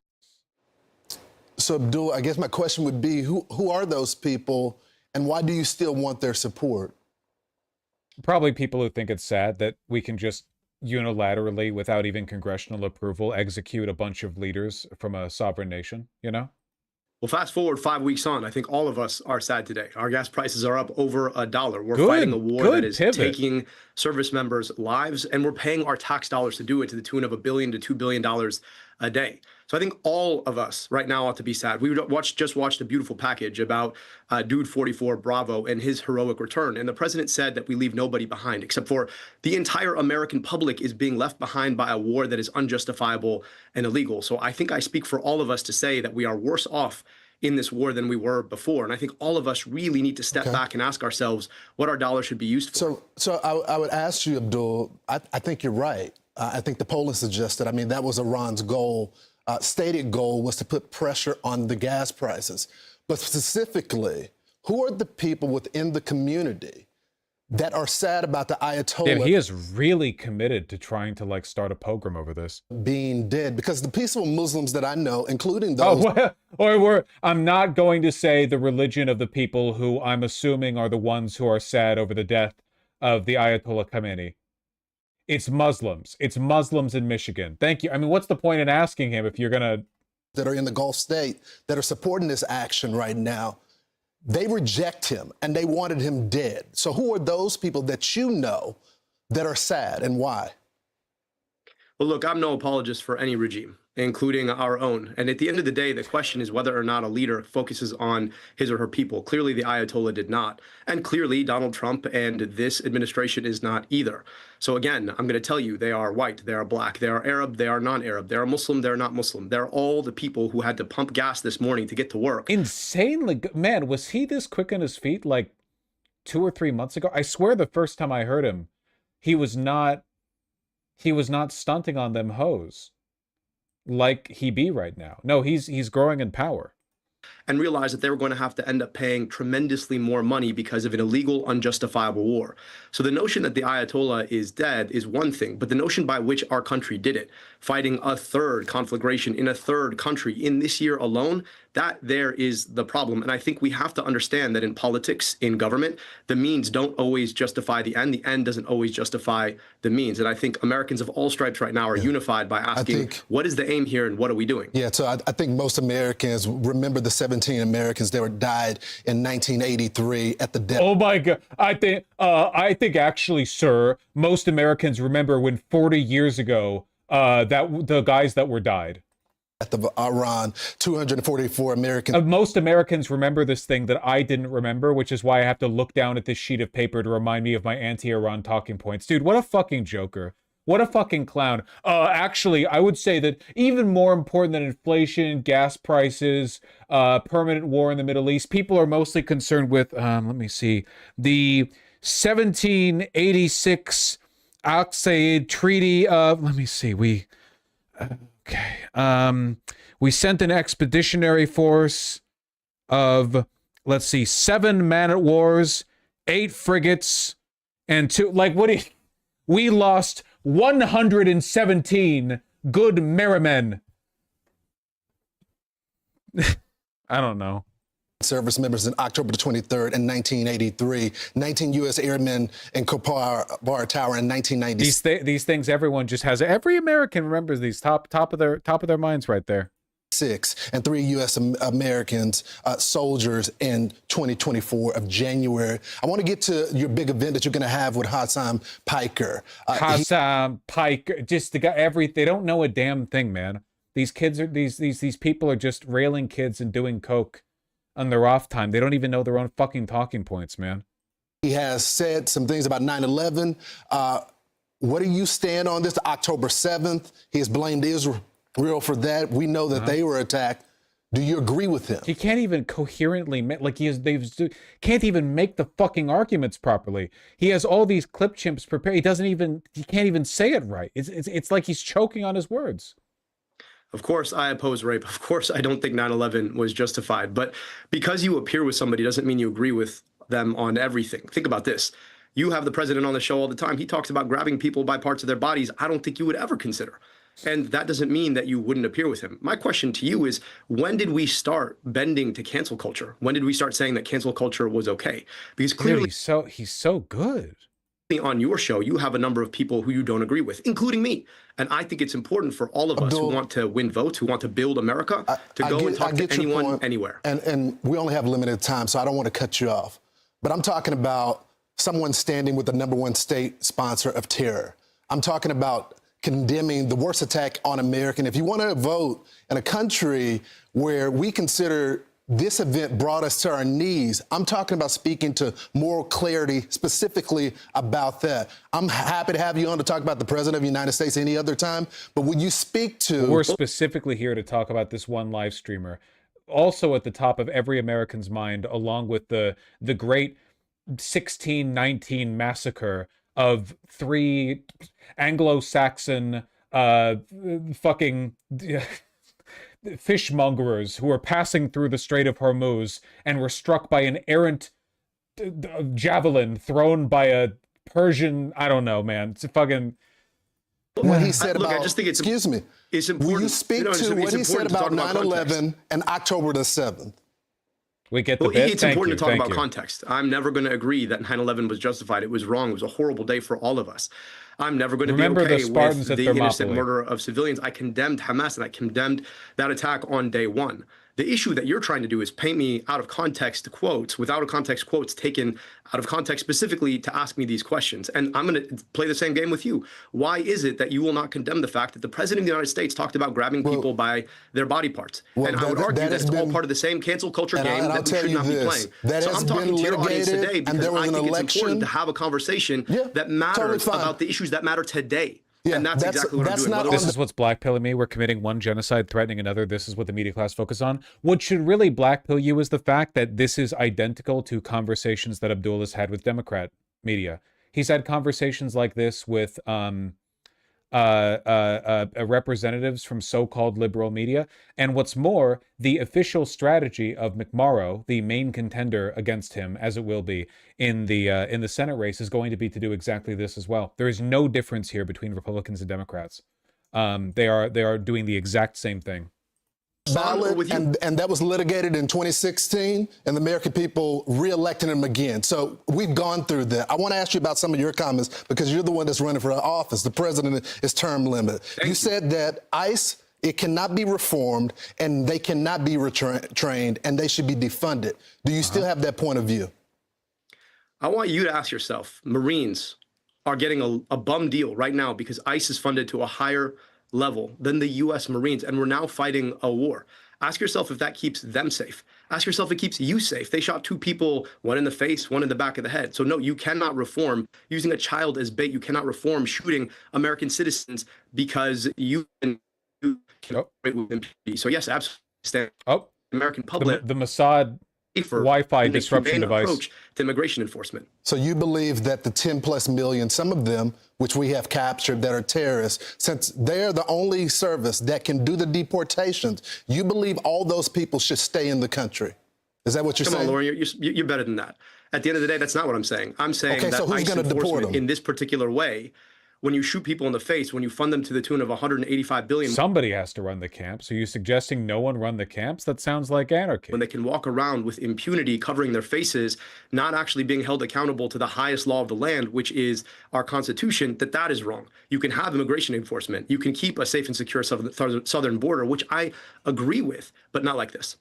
So, Abdul, I guess my question would be, who are those people? And why do you still want their support? Probably people who think it's sad that we can just unilaterally, without even congressional approval, execute a bunch of leaders from a sovereign nation, you know? Well, fast forward 5 weeks on, I think all of us are sad today. Our gas prices are up over $1. We're fighting a war that is taking service members' lives, and we're paying our tax dollars to do it to the tune of $1 billion to $2 billion a day. So I think all of us right now ought to be sad. We just watched a beautiful package about Dude 44 Bravo and his heroic return. And the president said that we leave nobody behind, except for the entire American public is being left behind by a war that is unjustifiable and illegal. So I think I speak for all of us to say that we are worse off in this war than we were before. And I think all of us really need to step back and ask ourselves what our dollar should be used for. So I would ask you, Abdul, I think you're right. I think the polling suggested, I mean, that was Iran's goal. Stated goal was to put pressure on the gas prices. But specifically, who are the people within the community that are sad about the Ayatollah? Damn, he is really committed to trying to, like, start a pogrom over this. Being dead, because the peaceful Muslims that I know, including those... I'm not going to say the religion of the people who I'm assuming are the ones who are sad over the death of the Ayatollah Khamenei. It's Muslims. It's Muslims in Michigan. Thank you. I mean, what's the point in asking him if you're going to... That are in the Gulf state that are supporting this action right now, they reject him and they wanted him dead. So who are those people that you know that are sad and why? Well, look, I'm no apologist for any regime, including our own. And at the end of the day, the question is whether or not a leader focuses on his or her people. Clearly, the Ayatollah did not. And clearly, Donald Trump and this administration is not either. So again, I'm going to tell you, they are white, they are black, they are Arab, they are non-Arab, they are Muslim, they're not Muslim. They're all the people who had to pump gas this morning to get to work. Insanely good. Man, was he this quick on his feet like 2 or 3 months ago? I swear the first time I heard him, he was not stunting on them hoes like he be right now. No, he's growing in power. And realized that they were going to have to end up paying tremendously more money because of an illegal, unjustifiable war. So the notion that the Ayatollah is dead is one thing, but the notion by which our country did it, fighting a third conflagration in a third country in this year alone, that there is the problem. And I think we have to understand that in politics, in government, the means don't always justify the end doesn't always justify the means. And I think Americans of all stripes right now are unified by asking, what is the aim here and what are we doing? Yeah, so I think most Americans remember the 17 Americans that were died in 1983 at the death. Oh my God. I think actually, sir, most Americans remember when 40 years ago, that the guys that were died. At the Iran, 244 Americans. Most Americans remember this thing that I didn't remember, which is why I have to look down at this sheet of paper to remind me of my anti-Iran talking points. Dude, what a fucking joker. What a fucking clown. Actually, I would say that even more important than inflation, gas prices, permanent war in the Middle East, people are mostly concerned with, let me see, the 1786 Al-Said Treaty of, let me see, we sent an expeditionary force of, let's see, 7 man-at-wars, 8 frigates, and 2, like, we lost 117 good merrymen. I don't know. Service members in October the 23rd in 1983, 19 U.S. airmen in Kopar Bar Tower in 1996. These things everyone just has. Every American remembers these top of their minds right there. And 3 U.S. Americans, soldiers in 2024 of January. I want to get to your big event that you're going to have with Hassan Piker. Hassan Piker, just the guy. They don't know a damn thing, man. These kids are these people are just railing kids and doing coke on their off time. They don't even know their own fucking talking points, man. He has said some things about 9/11. What do you stand on this? October 7th, he has blamed Israel for that. We know that they were attacked. Do you agree with him? He can't even coherently, can't even make the fucking arguments properly. He has all these clip chimps prepared. He can't even say it right. It's like he's choking on his words. Of course, I oppose rape. Of course, I don't think 9/11 was justified. But because you appear with somebody doesn't mean you agree with them on everything. Think about this. You have the president on the show all the time. He talks about grabbing people by parts of their bodies I don't think you would ever consider. And that doesn't mean that you wouldn't appear with him. My question to you is, when did we start bending to cancel culture? When did we start saying that cancel culture was okay? Because clearly he's so good. On your show, you have a number of people who you don't agree with, including me. And I think it's important for all of us who want to win votes, who want to build America, to go and talk to anyone, anywhere. And we only have limited time, so I don't want to cut you off. But I'm talking about someone standing with the #1 state sponsor of terror. I'm talking about condemning the worst attack on America. If you want to vote in a country where we consider this event brought us to our knees, I'm talking about speaking to moral clarity specifically about that. I'm happy to have you on to talk about the President of the United States any other time, but would you speak to... We're specifically here to talk about this one live streamer. Also at the top of every American's mind, along with the great 1619 massacre of 3 Anglo-Saxon fucking... fishmongerers who were passing through the Strait of Hormuz and were struck by an errant javelin thrown by a Persian, I don't know, man. It's a fucking... What he said Look, about... I just think it's excuse me. It's important. Will you speak to what he said about 9/11 and October the 7th? We get the bit. It's important to talk about context. I'm never going to agree that 9/11 was justified. It was wrong. It was a horrible day for all of us. I'm never going to be okay with the innocent murder of civilians. I condemned Hamas and I condemned that attack on day one. The issue that you're trying to do is paint me out of context quotes, with out of context quotes taken out of context specifically to ask me these questions. And I'm going to play the same game with you. Why is it that you will not condemn the fact that the President of the United States talked about grabbing people by their body parts? And I would argue that it's all part of the same cancel culture game that we should not be playing. So I'm talking to your audience today because I think it's important to have a conversation that matters about the issues that matter today. Yeah, and that's exactly what I'm doing. This is what's blackpilling me. We're committing one genocide, threatening another. This is what the media class focus on. What should really blackpill you is the fact that this is identical to conversations that Abdul has had with Democrat media. He's had conversations like this with representatives from so-called liberal media. And what's more, the official strategy of McMorrow, the main contender against him, as it will be in the Senate race, is going to be to do exactly this as well. There is no difference here between Republicans and Democrats. They are doing the exact same thing. Ballot, and that was litigated in 2016, and the American people re-elected him again. So we've gone through that. I want to ask you about some of your comments because you're the one that's running for office. The president is term limited. You said that ICE, it cannot be reformed, and they cannot be trained, and they should be defunded. Do you still have that point of view? I want you to ask yourself, Marines are getting a bum deal right now because ICE is funded to a higher level than the U.S. Marines, and we're now fighting a war. Ask yourself if that keeps them safe. Ask yourself if it keeps you safe. They shot 2 people, one in the face, one in the back of the head. So no, you cannot reform using a child as bait. You cannot reform shooting American citizens because you can with impunity. So yes, absolutely. Stand American public. The Mossad Wi-Fi disruption device approach to immigration enforcement. So you believe that the 10+ million, some of them, which we have captured that are terrorists, since they're the only service that can do the deportations, you believe all those people should stay in the country? Is that what you're saying? Come on, Lauren, you're better than that. At the end of the day, that's not what I'm saying. I'm saying that ICE enforcement in this particular way when you shoot people in the face, when you fund them to the tune of 185 billion. Somebody has to run the camps. Are you suggesting no one run the camps? That sounds like anarchy. When they can walk around with impunity covering their faces, not actually being held accountable to the highest law of the land, which is our Constitution, that is wrong. You can have immigration enforcement. You can keep a safe and secure southern border, which I agree with, but not like this.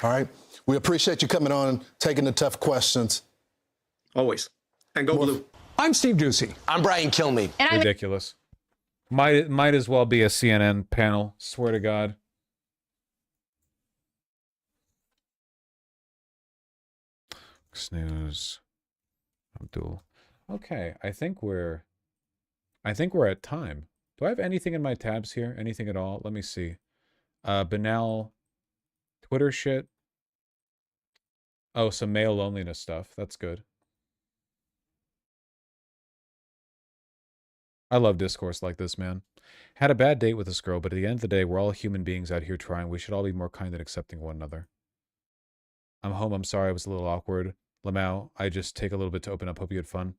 All right. We appreciate you coming on, taking the tough questions. Always. And go blue. I'm Steve Doocy. I'm Brian Kilmeade. Ridiculous. Might as well be a CNN panel. Swear to God. Snooze. Abdul. Okay, I think we're at time. Do I have anything in my tabs here? Anything at all? Let me see. Banal Twitter shit. Oh, some male loneliness stuff. That's good. I love discourse like this, man. Had a bad date with this girl, but at the end of the day, we're all human beings out here trying. We should all be more kind and accepting of one another. I'm home. I'm sorry I was a little awkward. Lamau, I just take a little bit to open up. Hope you had fun.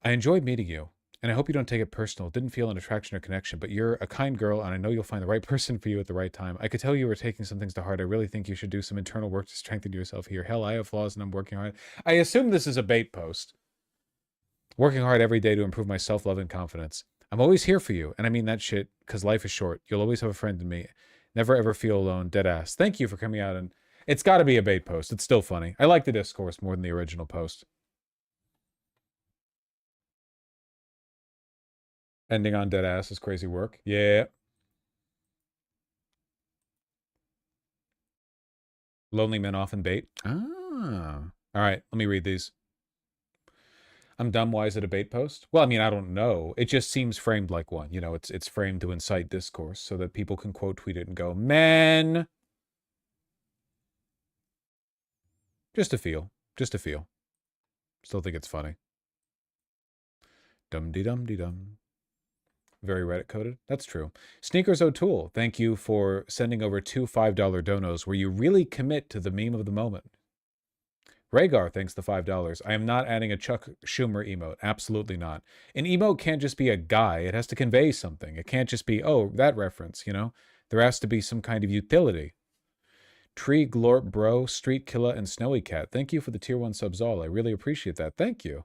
I enjoyed meeting you, and I hope you don't take it personal. Didn't feel an attraction or connection, but you're a kind girl, and I know you'll find the right person for you at the right time. I could tell you were taking some things to heart. I really think you should do some internal work to strengthen yourself here. Hell, I have flaws, and I'm working hard. I assume this is a bait post. Working hard every day to improve my self-love and confidence. I'm always here for you, and I mean that shit, because life is short. You'll always have a friend in me. Never ever feel alone, dead ass. Thank you for coming out, and it's got to be a bait post. It's still funny. I like the discourse more than the original post. Ending on dead ass is crazy work. Yeah. Lonely men often bait. Ah. All right, let me read these. I'm dumb. Why is it a bait post? Well, I mean, I don't know. It just seems framed like one. You know, it's framed to incite discourse so that people can quote tweet it and go, men. Just a feel. Just a feel. Still think it's funny. Dum-de-dum-de-dum. Very Reddit coded. That's true. Sneakers O'Toole, thank you for sending over 2 $5 donos where you really commit to the meme of the moment. Rhaegar thanks the $5. I am not adding a Chuck Schumer emote. Absolutely not. An emote can't just be a guy. It has to convey something. It can't just be, oh, that reference, you know? There has to be some kind of utility. Tree Glorp Bro, Street Killa, and Snowy Cat. Thank you for the tier 1 subs all. I really appreciate that. Thank you.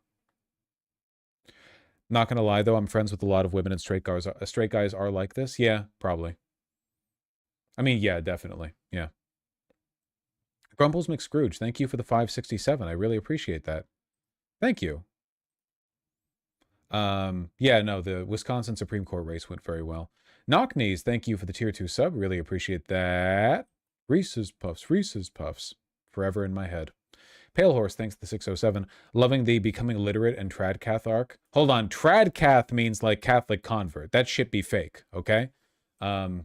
Not gonna lie though, I'm friends with a lot of women and straight guys are like this. Yeah, probably. I mean, yeah, definitely. Yeah. Grumbles McScrooge, thank you for the 567. I really appreciate that. Thank you. Yeah, no, the Wisconsin Supreme Court race went very well. Knock Knees, thank you for the tier 2 sub. Really appreciate that. Reese's Puffs. Forever in my head. Pale Horse, thanks to the 607. Loving the becoming literate and tradcath arc. Hold on, tradcath means like Catholic convert. That shit be fake, okay? But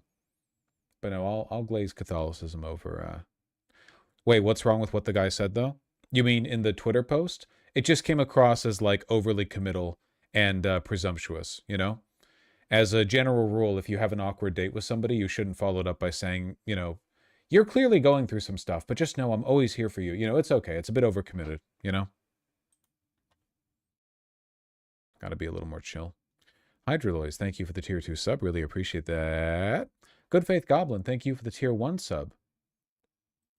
no, I'll glaze Catholicism over. Wait, what's wrong with what the guy said though? You mean in the Twitter post? It just came across as like overly committal and presumptuous, you know? As a general rule, if you have an awkward date with somebody, you shouldn't follow it up by saying, you know, you're clearly going through some stuff, but just know I'm always here for you. You know, it's okay. It's a bit overcommitted, you know? Gotta be a little more chill. Hydroloys, thank you for the tier 2 sub. Really appreciate that. Good Faith Goblin, thank you for the tier 1 sub.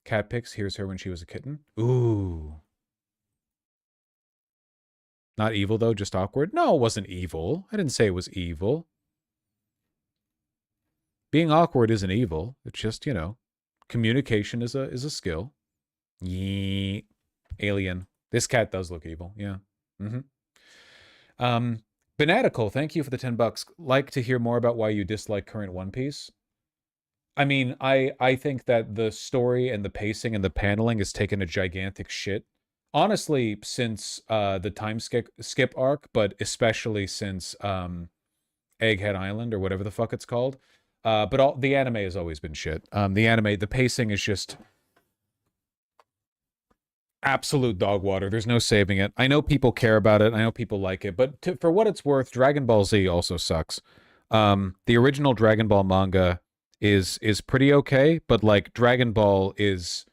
Cat Pix, here's her when she was a kitten. Ooh. Not evil, though, just awkward? No, it wasn't evil. I didn't say it was evil. Being awkward isn't evil. It's just, you know, communication is a skill. Yee. Alien. This cat does look evil. Yeah. Fanatical, thank you for the $10. Like to hear more about why you dislike current One Piece? I mean, I think that the story and the pacing and the paneling has taken a gigantic shit. Honestly, since the time skip arc, but especially since Egghead Island or whatever the fuck it's called. But the anime has always been shit. The pacing is just absolute dog water. There's no saving it. I know people care about it. I know people like it. But for what it's worth, Dragon Ball Z also sucks. The original Dragon Ball manga is pretty okay, but like Dragon Ball is...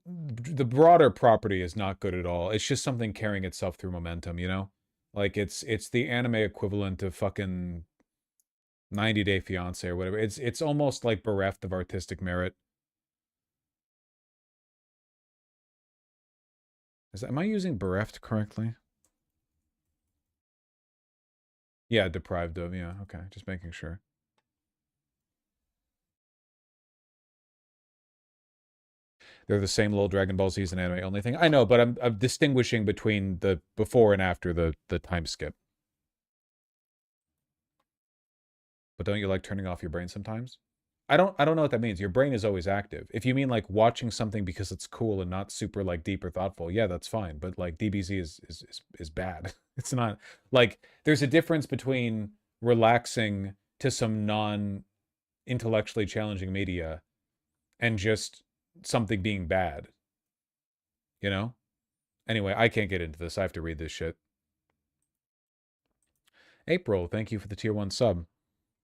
The broader property is not good at all. It's just something carrying itself through momentum, you know? Like it's the anime equivalent of fucking 90 Day Fiance or whatever. It's almost like bereft of artistic merit. Am I using bereft correctly? Yeah, deprived of. Yeah, okay. Just making sure. They're the same little Dragon Ball Z and anime only thing. I know, but I'm distinguishing between the before and after the time skip. But don't you like turning off your brain sometimes? I don't know what that means. Your brain is always active. If you mean like watching something because it's cool and not super like deep or thoughtful, yeah, that's fine. But like DBZ is bad. It's not like there's a difference between relaxing to some non-intellectually challenging media and just something being bad. You know? Anyway, I can't get into this. I have to read this shit. April, thank you for the tier 1 sub.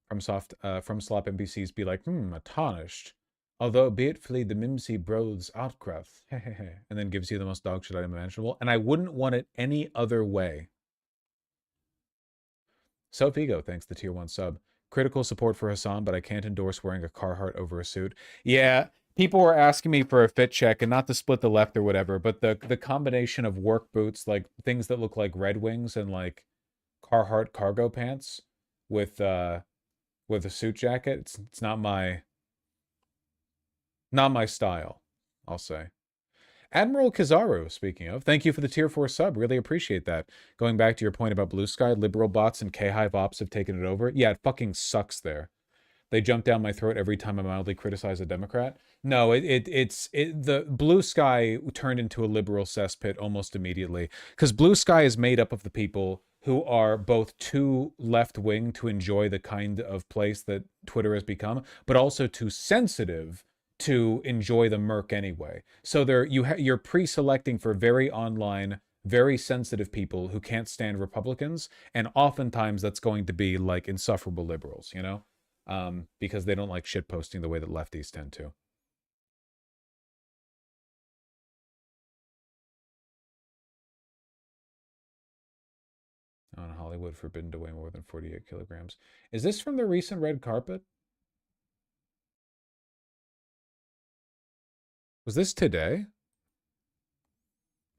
From Slop NBC's be like, tarnished. Although be it flee the mimsy broths outcroft. And then gives you the most dogshit item imaginable. And I wouldn't want it any other way. Self-ego, thanks the tier 1 sub. Critical support for Hassan, but I can't endorse wearing a Carhartt over a suit. Yeah, people were asking me for a fit check, and not to split the left or whatever, but the combination of work boots, like things that look like Red Wings, and like Carhartt cargo pants with a suit jacket, it's not my style, I'll say. Admiral Kizaru, speaking of, thank you for the tier 4 sub. Really appreciate that. Going back to your point about Blue Sky, liberal bots and K-Hive ops have taken it over. Yeah, it fucking sucks there. They jump down my throat every time I mildly criticize a Democrat. No, the Blue Sky turned into a liberal cesspit almost immediately, because Blue Sky is made up of the people who are both too left-wing to enjoy the kind of place that Twitter has become, but also too sensitive to enjoy the murk anyway. So you're pre-selecting for very online, very sensitive people who can't stand Republicans, and oftentimes that's going to be like insufferable liberals, you know? Because they don't like shitposting the way that lefties tend to. On Hollywood, forbidden to weigh more than 48 kilograms. Is this from the recent red carpet? Was this today?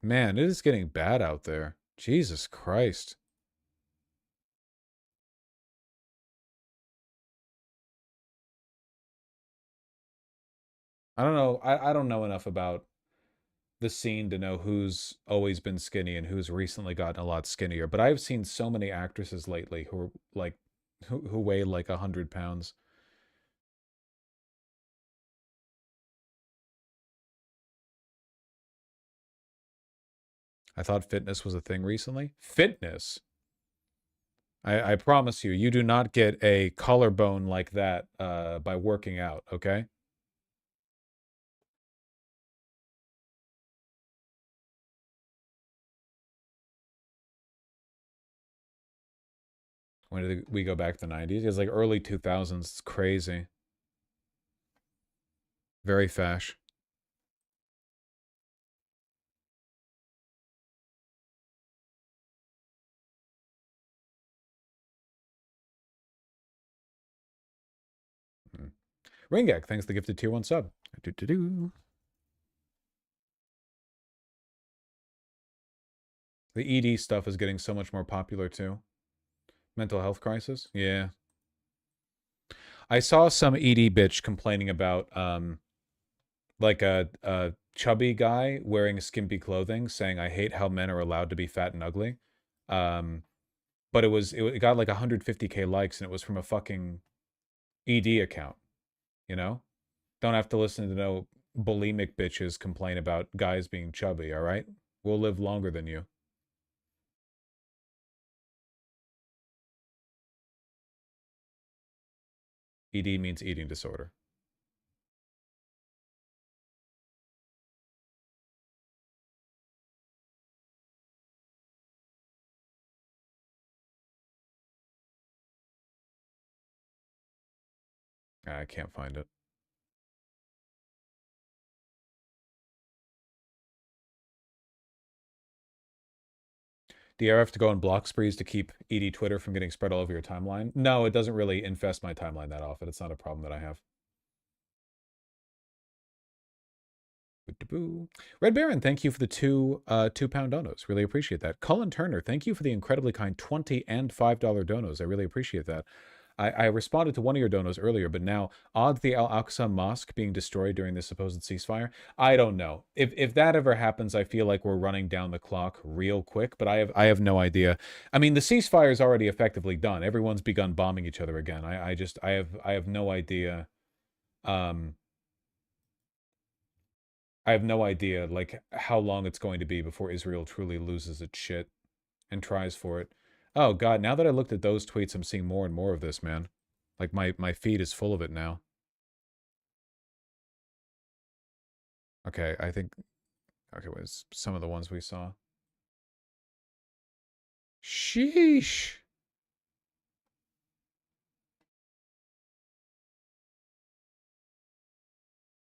Man, it is getting bad out there. Jesus Christ. I don't know. I don't know enough about the scene to know who's always been skinny and who's recently gotten a lot skinnier. But I've seen so many actresses lately who are like, who weigh like 100 pounds. I thought fitness was a thing recently. Fitness? I promise you, you do not get a collarbone like that by working out, okay? When did we go back to the 90s? It's like early 2000s. It's crazy. Very fash. Ringak, thanks for the gifted tier 1 sub. The ED stuff is getting so much more popular too. Mental health crisis? Yeah. I saw some ED bitch complaining about like a chubby guy wearing skimpy clothing, saying, I hate how men are allowed to be fat and ugly. But it got like 150K likes, and it was from a fucking ED account, you know? Don't have to listen to no bulimic bitches complain about guys being chubby, all right? We'll live longer than you. ED means eating disorder. I can't find it. Do you ever have to go on block sprees to keep ED Twitter from getting spread all over your timeline? No, it doesn't really infest my timeline that often. It's not a problem that I have. Red Baron, thank you for the two £2 donos. Really appreciate that. Colin Turner, thank you for the incredibly kind $20 and $5 donos. I really appreciate that. I responded to one of your donos earlier, but now, odds the Al-Aqsa Mosque being destroyed during this supposed ceasefire? I don't know. If that ever happens, I feel like we're running down the clock real quick, but I have no idea. I mean, the ceasefire is already effectively done. Everyone's begun bombing each other again. I have no idea. I have no idea, like, how long it's going to be before Israel truly loses its shit and tries for it. Oh, God, now that I looked at those tweets, I'm seeing more and more of this, man. Like, my feed is full of it now. Okay, I think... Okay, was some of the ones we saw. Sheesh!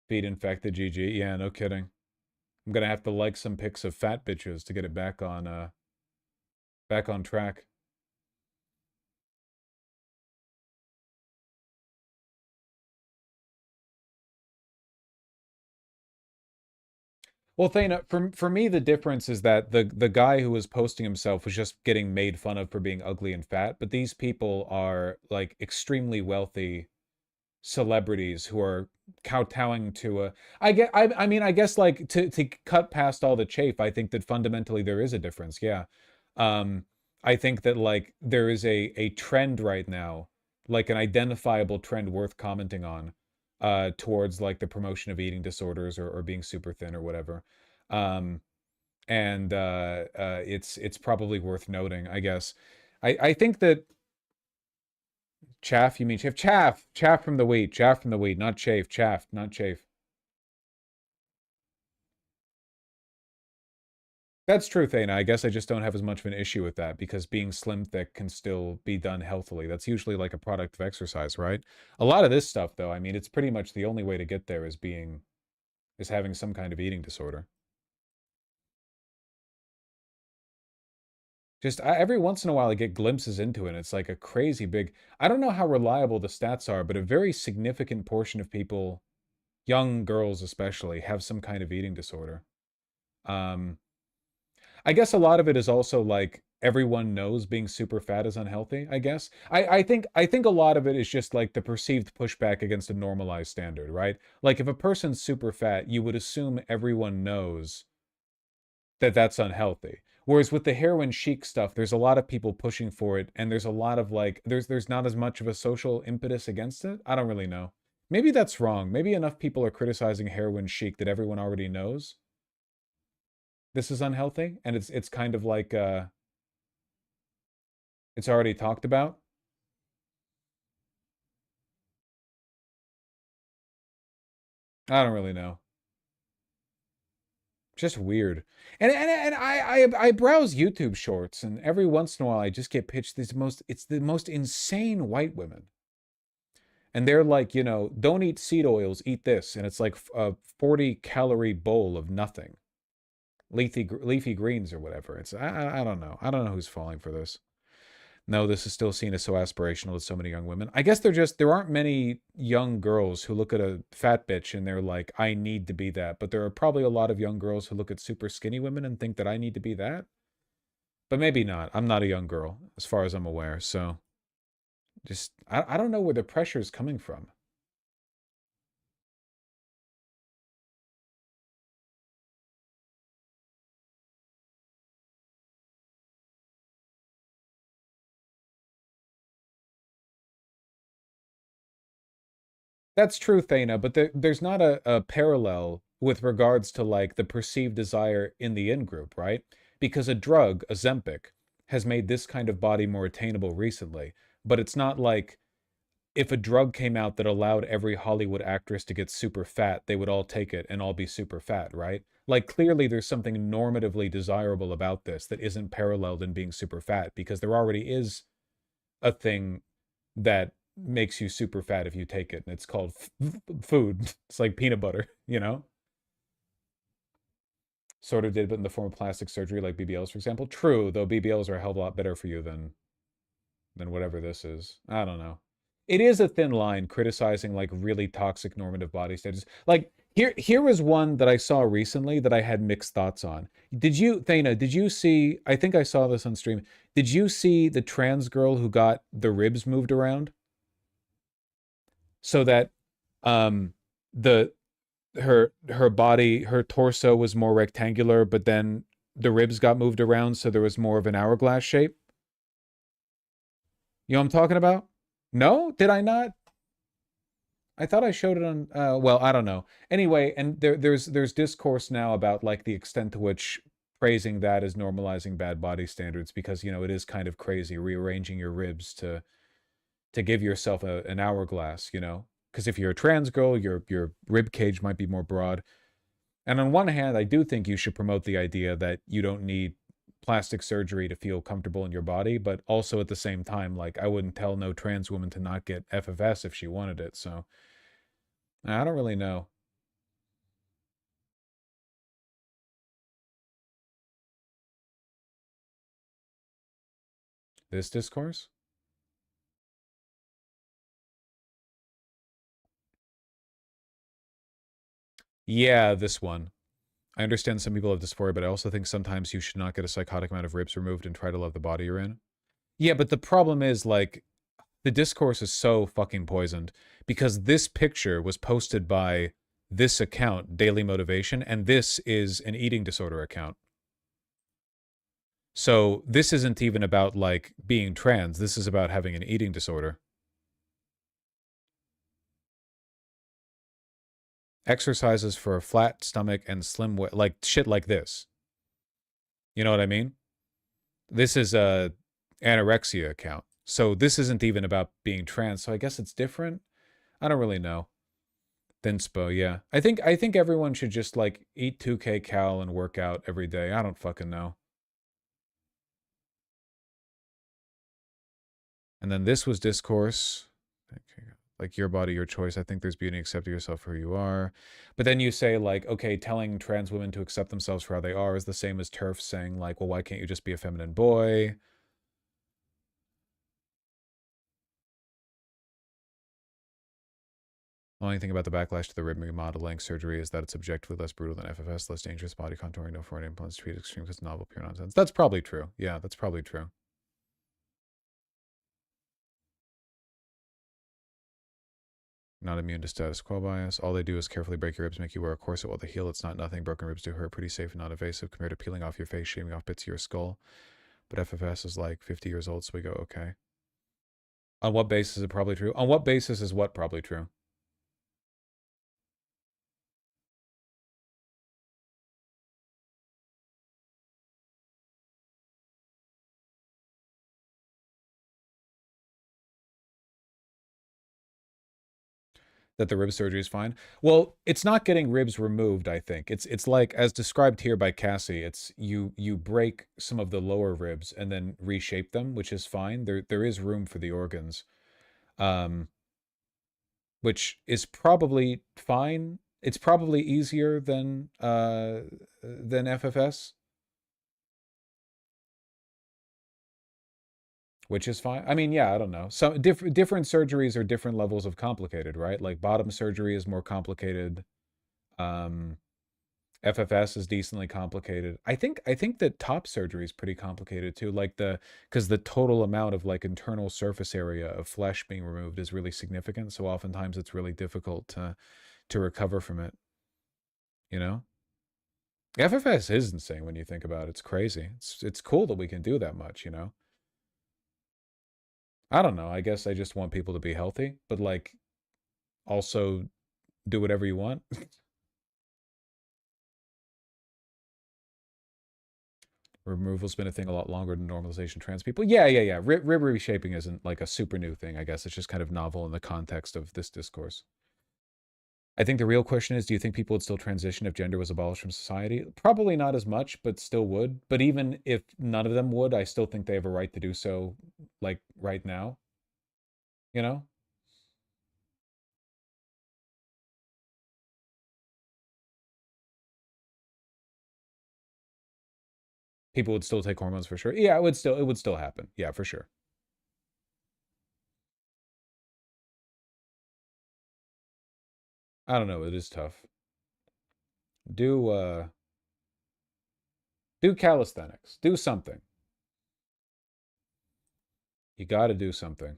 Feed infected, GG. Yeah, no kidding. I'm gonna have to like some pics of fat bitches to get it back on track. Well, Thana, for me, the difference is that the guy who was posting himself was just getting made fun of for being ugly and fat, but these people are, like, extremely wealthy celebrities who are kowtowing to a... I mean, I guess, like, to cut past all the chafe, I think that fundamentally there is a difference, yeah. I think that, like, there is a trend right now, like an identifiable trend worth commenting on, towards, like, the promotion of eating disorders or being super thin or whatever. It's probably worth noting, I guess. I think that... Chaff, you mean chaff? Chaff! Chaff from the wheat. Chaff from the wheat, not chafe. Chaff, not chafe. That's true, Thana. I guess I just don't have as much of an issue with that because being slim thick can still be done healthily. That's usually like a product of exercise, right? A lot of this stuff, though, I mean, it's pretty much the only way to get there is having some kind of eating disorder. Just every once in a while I get glimpses into it, and it's like a crazy big... I don't know how reliable the stats are, but a very significant portion of people, young girls especially, have some kind of eating disorder. I guess a lot of it is also like everyone knows being super fat is unhealthy, I guess. I think a lot of it is just like the perceived pushback against a normalized standard, right? Like if a person's super fat, you would assume everyone knows that that's unhealthy. Whereas with the heroin chic stuff, there's a lot of people pushing for it, and there's a lot of like there's not as much of a social impetus against it. I don't really know. Maybe that's wrong. Maybe enough people are criticizing heroin chic that everyone already knows this is unhealthy, and it's kind of like it's already talked about. I don't really know. Just weird. And I browse YouTube shorts, and every once in a while I just get pitched it's the most insane white women. And they're like, you know, don't eat seed oils, eat this. And it's like a 40-calorie bowl of nothing. Leafy greens or whatever. It's I don't know. I don't know who's falling for this. No, this is still seen as so aspirational to so many young women. I guess there aren't many young girls who look at a fat bitch and they're like, I need to be that. But there are probably a lot of young girls who look at super skinny women and think that I need to be that. But maybe not. I'm not a young girl, as far as I'm aware. So just, I don't know where the pressure is coming from. That's true, Thana, but there's not a parallel with regards to, like, the perceived desire in the in-group, right? Because a drug, Ozempic, has made this kind of body more attainable recently. But it's not like if a drug came out that allowed every Hollywood actress to get super fat, they would all take it and all be super fat, right? Like, clearly there's something normatively desirable about this that isn't paralleled in being super fat, because there already is a thing that makes you super fat if you take it, and it's called food. It's like peanut butter, you know? sort of did, but in the form of plastic surgery, like BBLs, for example. True, though BBLs are a hell of a lot better for you than whatever this is. I don't know. It is a thin line criticizing like really toxic normative body standards. Like here was one that I saw recently that I had mixed thoughts on. Did you, Thana, did you see, I think I saw this on stream. Did you see the trans girl who got the ribs moved around? So that her body, her torso was more rectangular, but then the ribs got moved around so there was more of an hourglass shape? You know what I'm talking about? No? Did I not? I thought I showed it on, well, I don't know. Anyway, and there's discourse now about like the extent to which praising that is normalizing bad body standards, because, you know, it is kind of crazy rearranging your ribs to give yourself an hourglass, you know? Because if you're a trans girl, your rib cage might be more broad. And on one hand, I do think you should promote the idea that you don't need plastic surgery to feel comfortable in your body, but also at the same time, like, I wouldn't tell no trans woman to not get FFS if she wanted it. So I don't really know. This discourse? Yeah, this one. I understand some people have dysphoria, but I also think sometimes you should not get a psychotic amount of ribs removed and try to love the body you're in. Yeah, but the problem is, like, the discourse is so fucking poisoned because this picture was posted by this account, Daily Motivation, and this is an eating disorder account. So this isn't even about, like, being trans. This is about having an eating disorder. Exercises for a flat stomach and slim waist, like shit like this. You know what I mean? This is a anorexia account. So this isn't even about being trans. So I guess it's different. I don't really know. Thinspo, yeah. I think everyone should just like eat 2K cal and work out every day. I don't fucking know. And then this was discourse. Like, your body, your choice. I think there's beauty in accepting yourself for who you are. But then you say, like, okay, telling trans women to accept themselves for how they are is the same as TERF saying, like, well, why can't you just be a feminine boy? The only thing about the backlash to the rib remodeling surgery is that it's objectively less brutal than FFS, less dangerous, body contouring, no foreign implants, treat extreme because novel, pure nonsense. That's probably true. Yeah, that's probably true. Not immune to status quo bias. All they do is carefully break your ribs, make you wear a corset while they heal. It's not nothing. Broken ribs do hurt. Pretty safe and not invasive compared to peeling off your face, shaving off bits of your skull. But FFS is like 50 years old, so we go, okay. On what basis is it probably true? On what basis is what probably true? That the rib surgery is fine. Well, it's not getting ribs removed, I think. It's like, as described here by Cassie, it's you break some of the lower ribs and then reshape them, which is fine. There is room for the organs. Which is probably fine. It's probably easier than FFS. Which is fine. I mean, yeah, I don't know. So different surgeries are different levels of complicated, right? Like bottom surgery is more complicated. FFS is decently complicated. I think that top surgery is pretty complicated too. Like because the total amount of like internal surface area of flesh being removed is really significant. So oftentimes it's really difficult to recover from it. You know? FFS is insane when you think about it. It's crazy. It's cool that we can do that much, you know? I don't know. I guess I just want people to be healthy, but like also do whatever you want. Removal's been a thing a lot longer than normalization trans people. Yeah. Rib reshaping isn't like a super new thing, I guess. It's just kind of novel in the context of this discourse. I think the real question is, do you think people would still transition if gender was abolished from society? Probably not as much, but still would. But even if none of them would, I still think they have a right to do so, like, right now. You know? People would still take hormones for sure. Yeah, it would still happen. Yeah, for sure. I don't know. It is tough. Do calisthenics. Do something. You got to do something.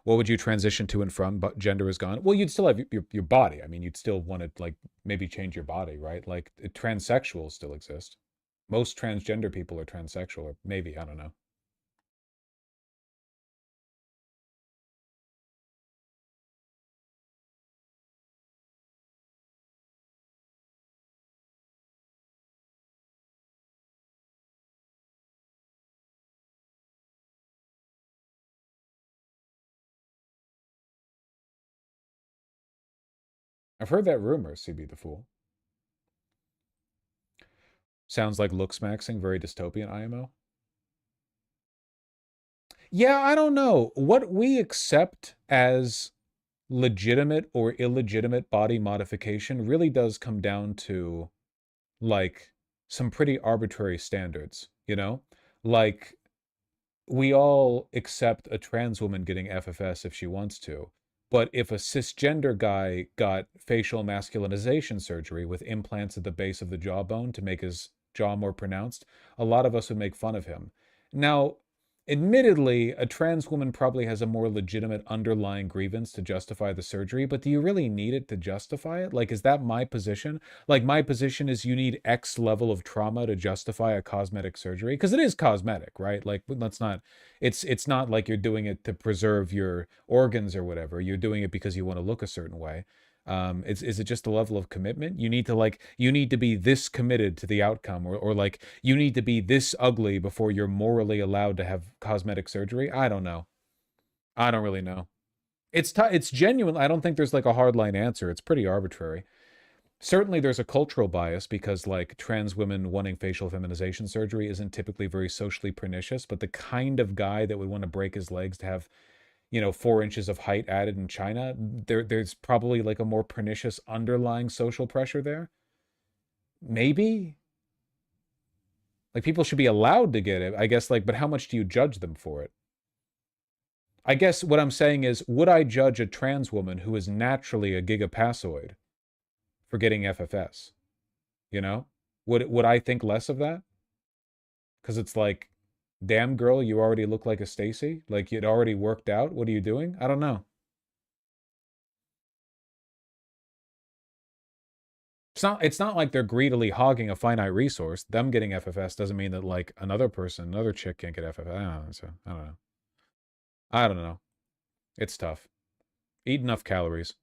What would you transition to and from? But gender is gone. Well, you'd still have your body. I mean, you'd still want to like maybe change your body, right? Like transsexuals still exist. Most transgender people are transsexual, or maybe, I don't know. I've heard that rumor, CB the Fool. Sounds like looks maxing, very dystopian, IMO. Yeah, I don't know. What we accept as legitimate or illegitimate body modification really does come down to, like, some pretty arbitrary standards, you know? Like, we all accept a trans woman getting FFS if she wants to. But if a cisgender guy got facial masculinization surgery with implants at the base of the jawbone to make his jaw more pronounced, a lot of us would make fun of him. Now, admittedly, a trans woman probably has a more legitimate underlying grievance to justify the surgery, but do you really need it to justify it? Like, is that my position? Like, my position is you need X level of trauma to justify a cosmetic surgery? Because it is cosmetic, right? Like, let's not, it's not like you're doing it to preserve your organs or whatever. You're doing it because you want to look a certain way. Is it just a level of commitment? You need to be this committed to the outcome, or like you need to be this ugly before you're morally allowed to have cosmetic surgery. I don't know. I don't really know. It's genuine. I don't think there's like a hardline answer. It's pretty arbitrary. Certainly there's a cultural bias because like trans women wanting facial feminization surgery isn't typically very socially pernicious, but the kind of guy that would want to break his legs to have 4 inches of height added in China, there's probably like a more pernicious underlying social pressure there. Maybe. Like people should be allowed to get it, I guess, like, but how much do you judge them for it? I guess what I'm saying is, would I judge a trans woman who is naturally a gigapassoid for getting FFS? Would I think less of that? Because it's like, damn girl, you already look like a Stacy. Like you'd already worked out. What are you doing? I don't know. It's not like they're greedily hogging a finite resource. Them getting FFS doesn't mean that like another chick can't get FFS. I don't know. I don't know. It's tough. Eat enough calories.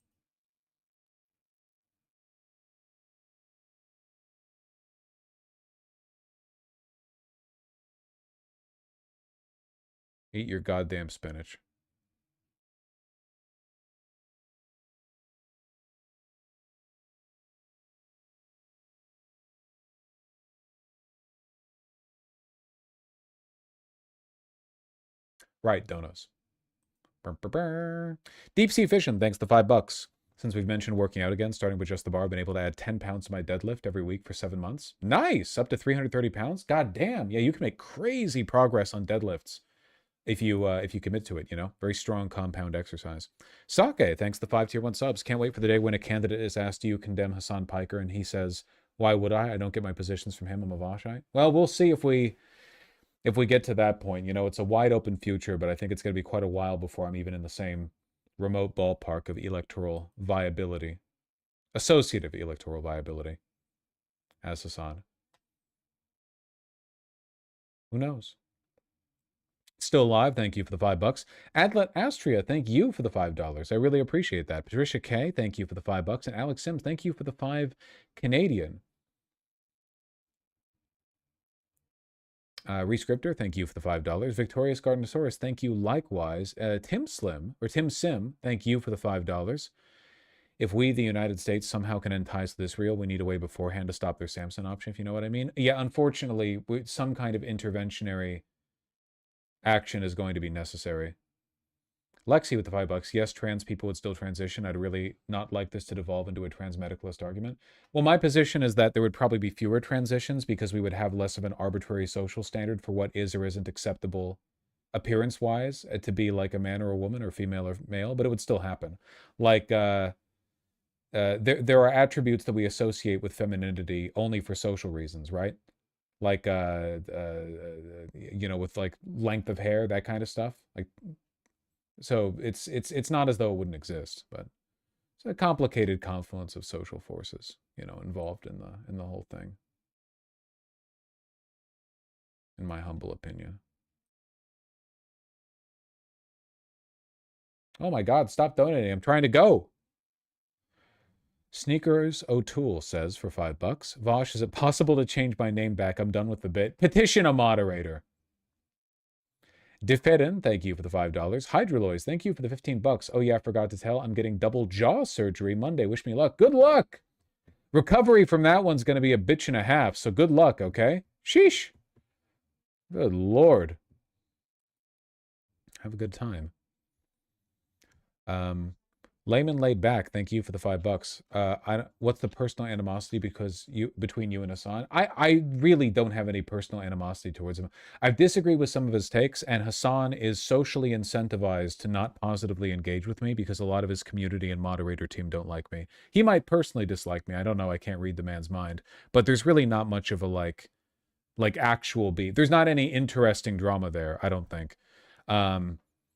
Eat your goddamn spinach. Right, donuts. Deep Sea Fishing, thanks to $5. Since we've mentioned working out again, starting with just the bar, I've been able to add 10 pounds to my deadlift every week for 7 months. Nice! Up to 330 pounds? God damn. Yeah, you can make crazy progress on deadlifts if you commit to it, Very strong compound exercise. Sake, thanks to 5 tier 1 subs. Can't wait for the day when a candidate is asked, do you condemn Hassan Piker? And he says, why would I? I don't get my positions from him. I'm a Vashite. Well, we'll see if we get to that point. It's a wide open future, but I think it's going to be quite a while before I'm even in the same remote ballpark of electoral viability, associative electoral viability, as Hassan. Who knows? Still alive, thank you for the $5. Adlet Astria, thank you for the $5. I really appreciate that. Patricia K, thank you for the $5. And Alex Sims, thank you for the 5 Canadian. Rescriptor, thank you for the $5. Victorious Gardenosaurus, thank you likewise. Tim Sim, thank you for the $5. If we, the United States, somehow can end ties with Israel, we need a way beforehand to stop their Samson option, if you know what I mean. Yeah, unfortunately, some kind of interventionary action is going to be necessary. Lexi with the $5. Yes, trans people would still transition. I'd really not like this to devolve into a transmedicalist argument. Well, my position is that there would probably be fewer transitions because we would have less of an arbitrary social standard for what is or isn't acceptable appearance-wise to be like a man or a woman or female or male, but it would still happen. Like, there are attributes that we associate with femininity only for social reasons, right? Like, you know, with like length of hair, that kind of stuff. Like, so it's not as though it wouldn't exist, but it's a complicated confluence of social forces, you know, involved in the whole thing, in my humble opinion. Oh my God, stop donating. I'm trying to go. Sneakers O'Toole says for $5. Vosh, is it possible to change my name back? I'm done with the bit. Petition a moderator. Defedin, thank you for the $5. Hydrolois, thank you for the $15. Oh yeah, I forgot to tell. I'm getting double jaw surgery Monday. Wish me luck. Good luck. Recovery from that one's going to be a bitch and a half, so good luck, okay? Sheesh. Good Lord. Have a good time. Layman Laid Back, thank you for the $5. What's the personal animosity between you and Hassan? I really don't have any personal animosity towards him. I disagree with some of his takes, and Hassan is socially incentivized to not positively engage with me because a lot of his community and moderator team don't like me. He might personally dislike me. I don't know. I can't read the man's mind. But there's really not much of a like actual beat. There's not any interesting drama there, I don't think.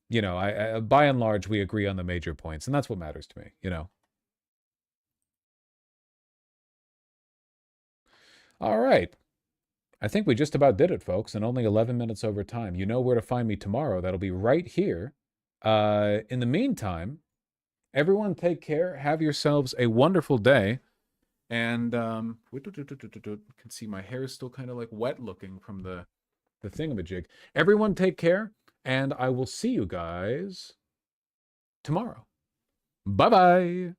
You know, I by and large, we agree on the major points, and that's what matters to me, you know. All right. I think we just about did it, folks, and only 11 minutes over time. You know where to find me tomorrow. That'll be right here. In the meantime, everyone take care. Have yourselves a wonderful day. And you can see my hair is still kind of like wet looking from the thingamajig. Everyone take care. And I will see you guys tomorrow. Bye-bye.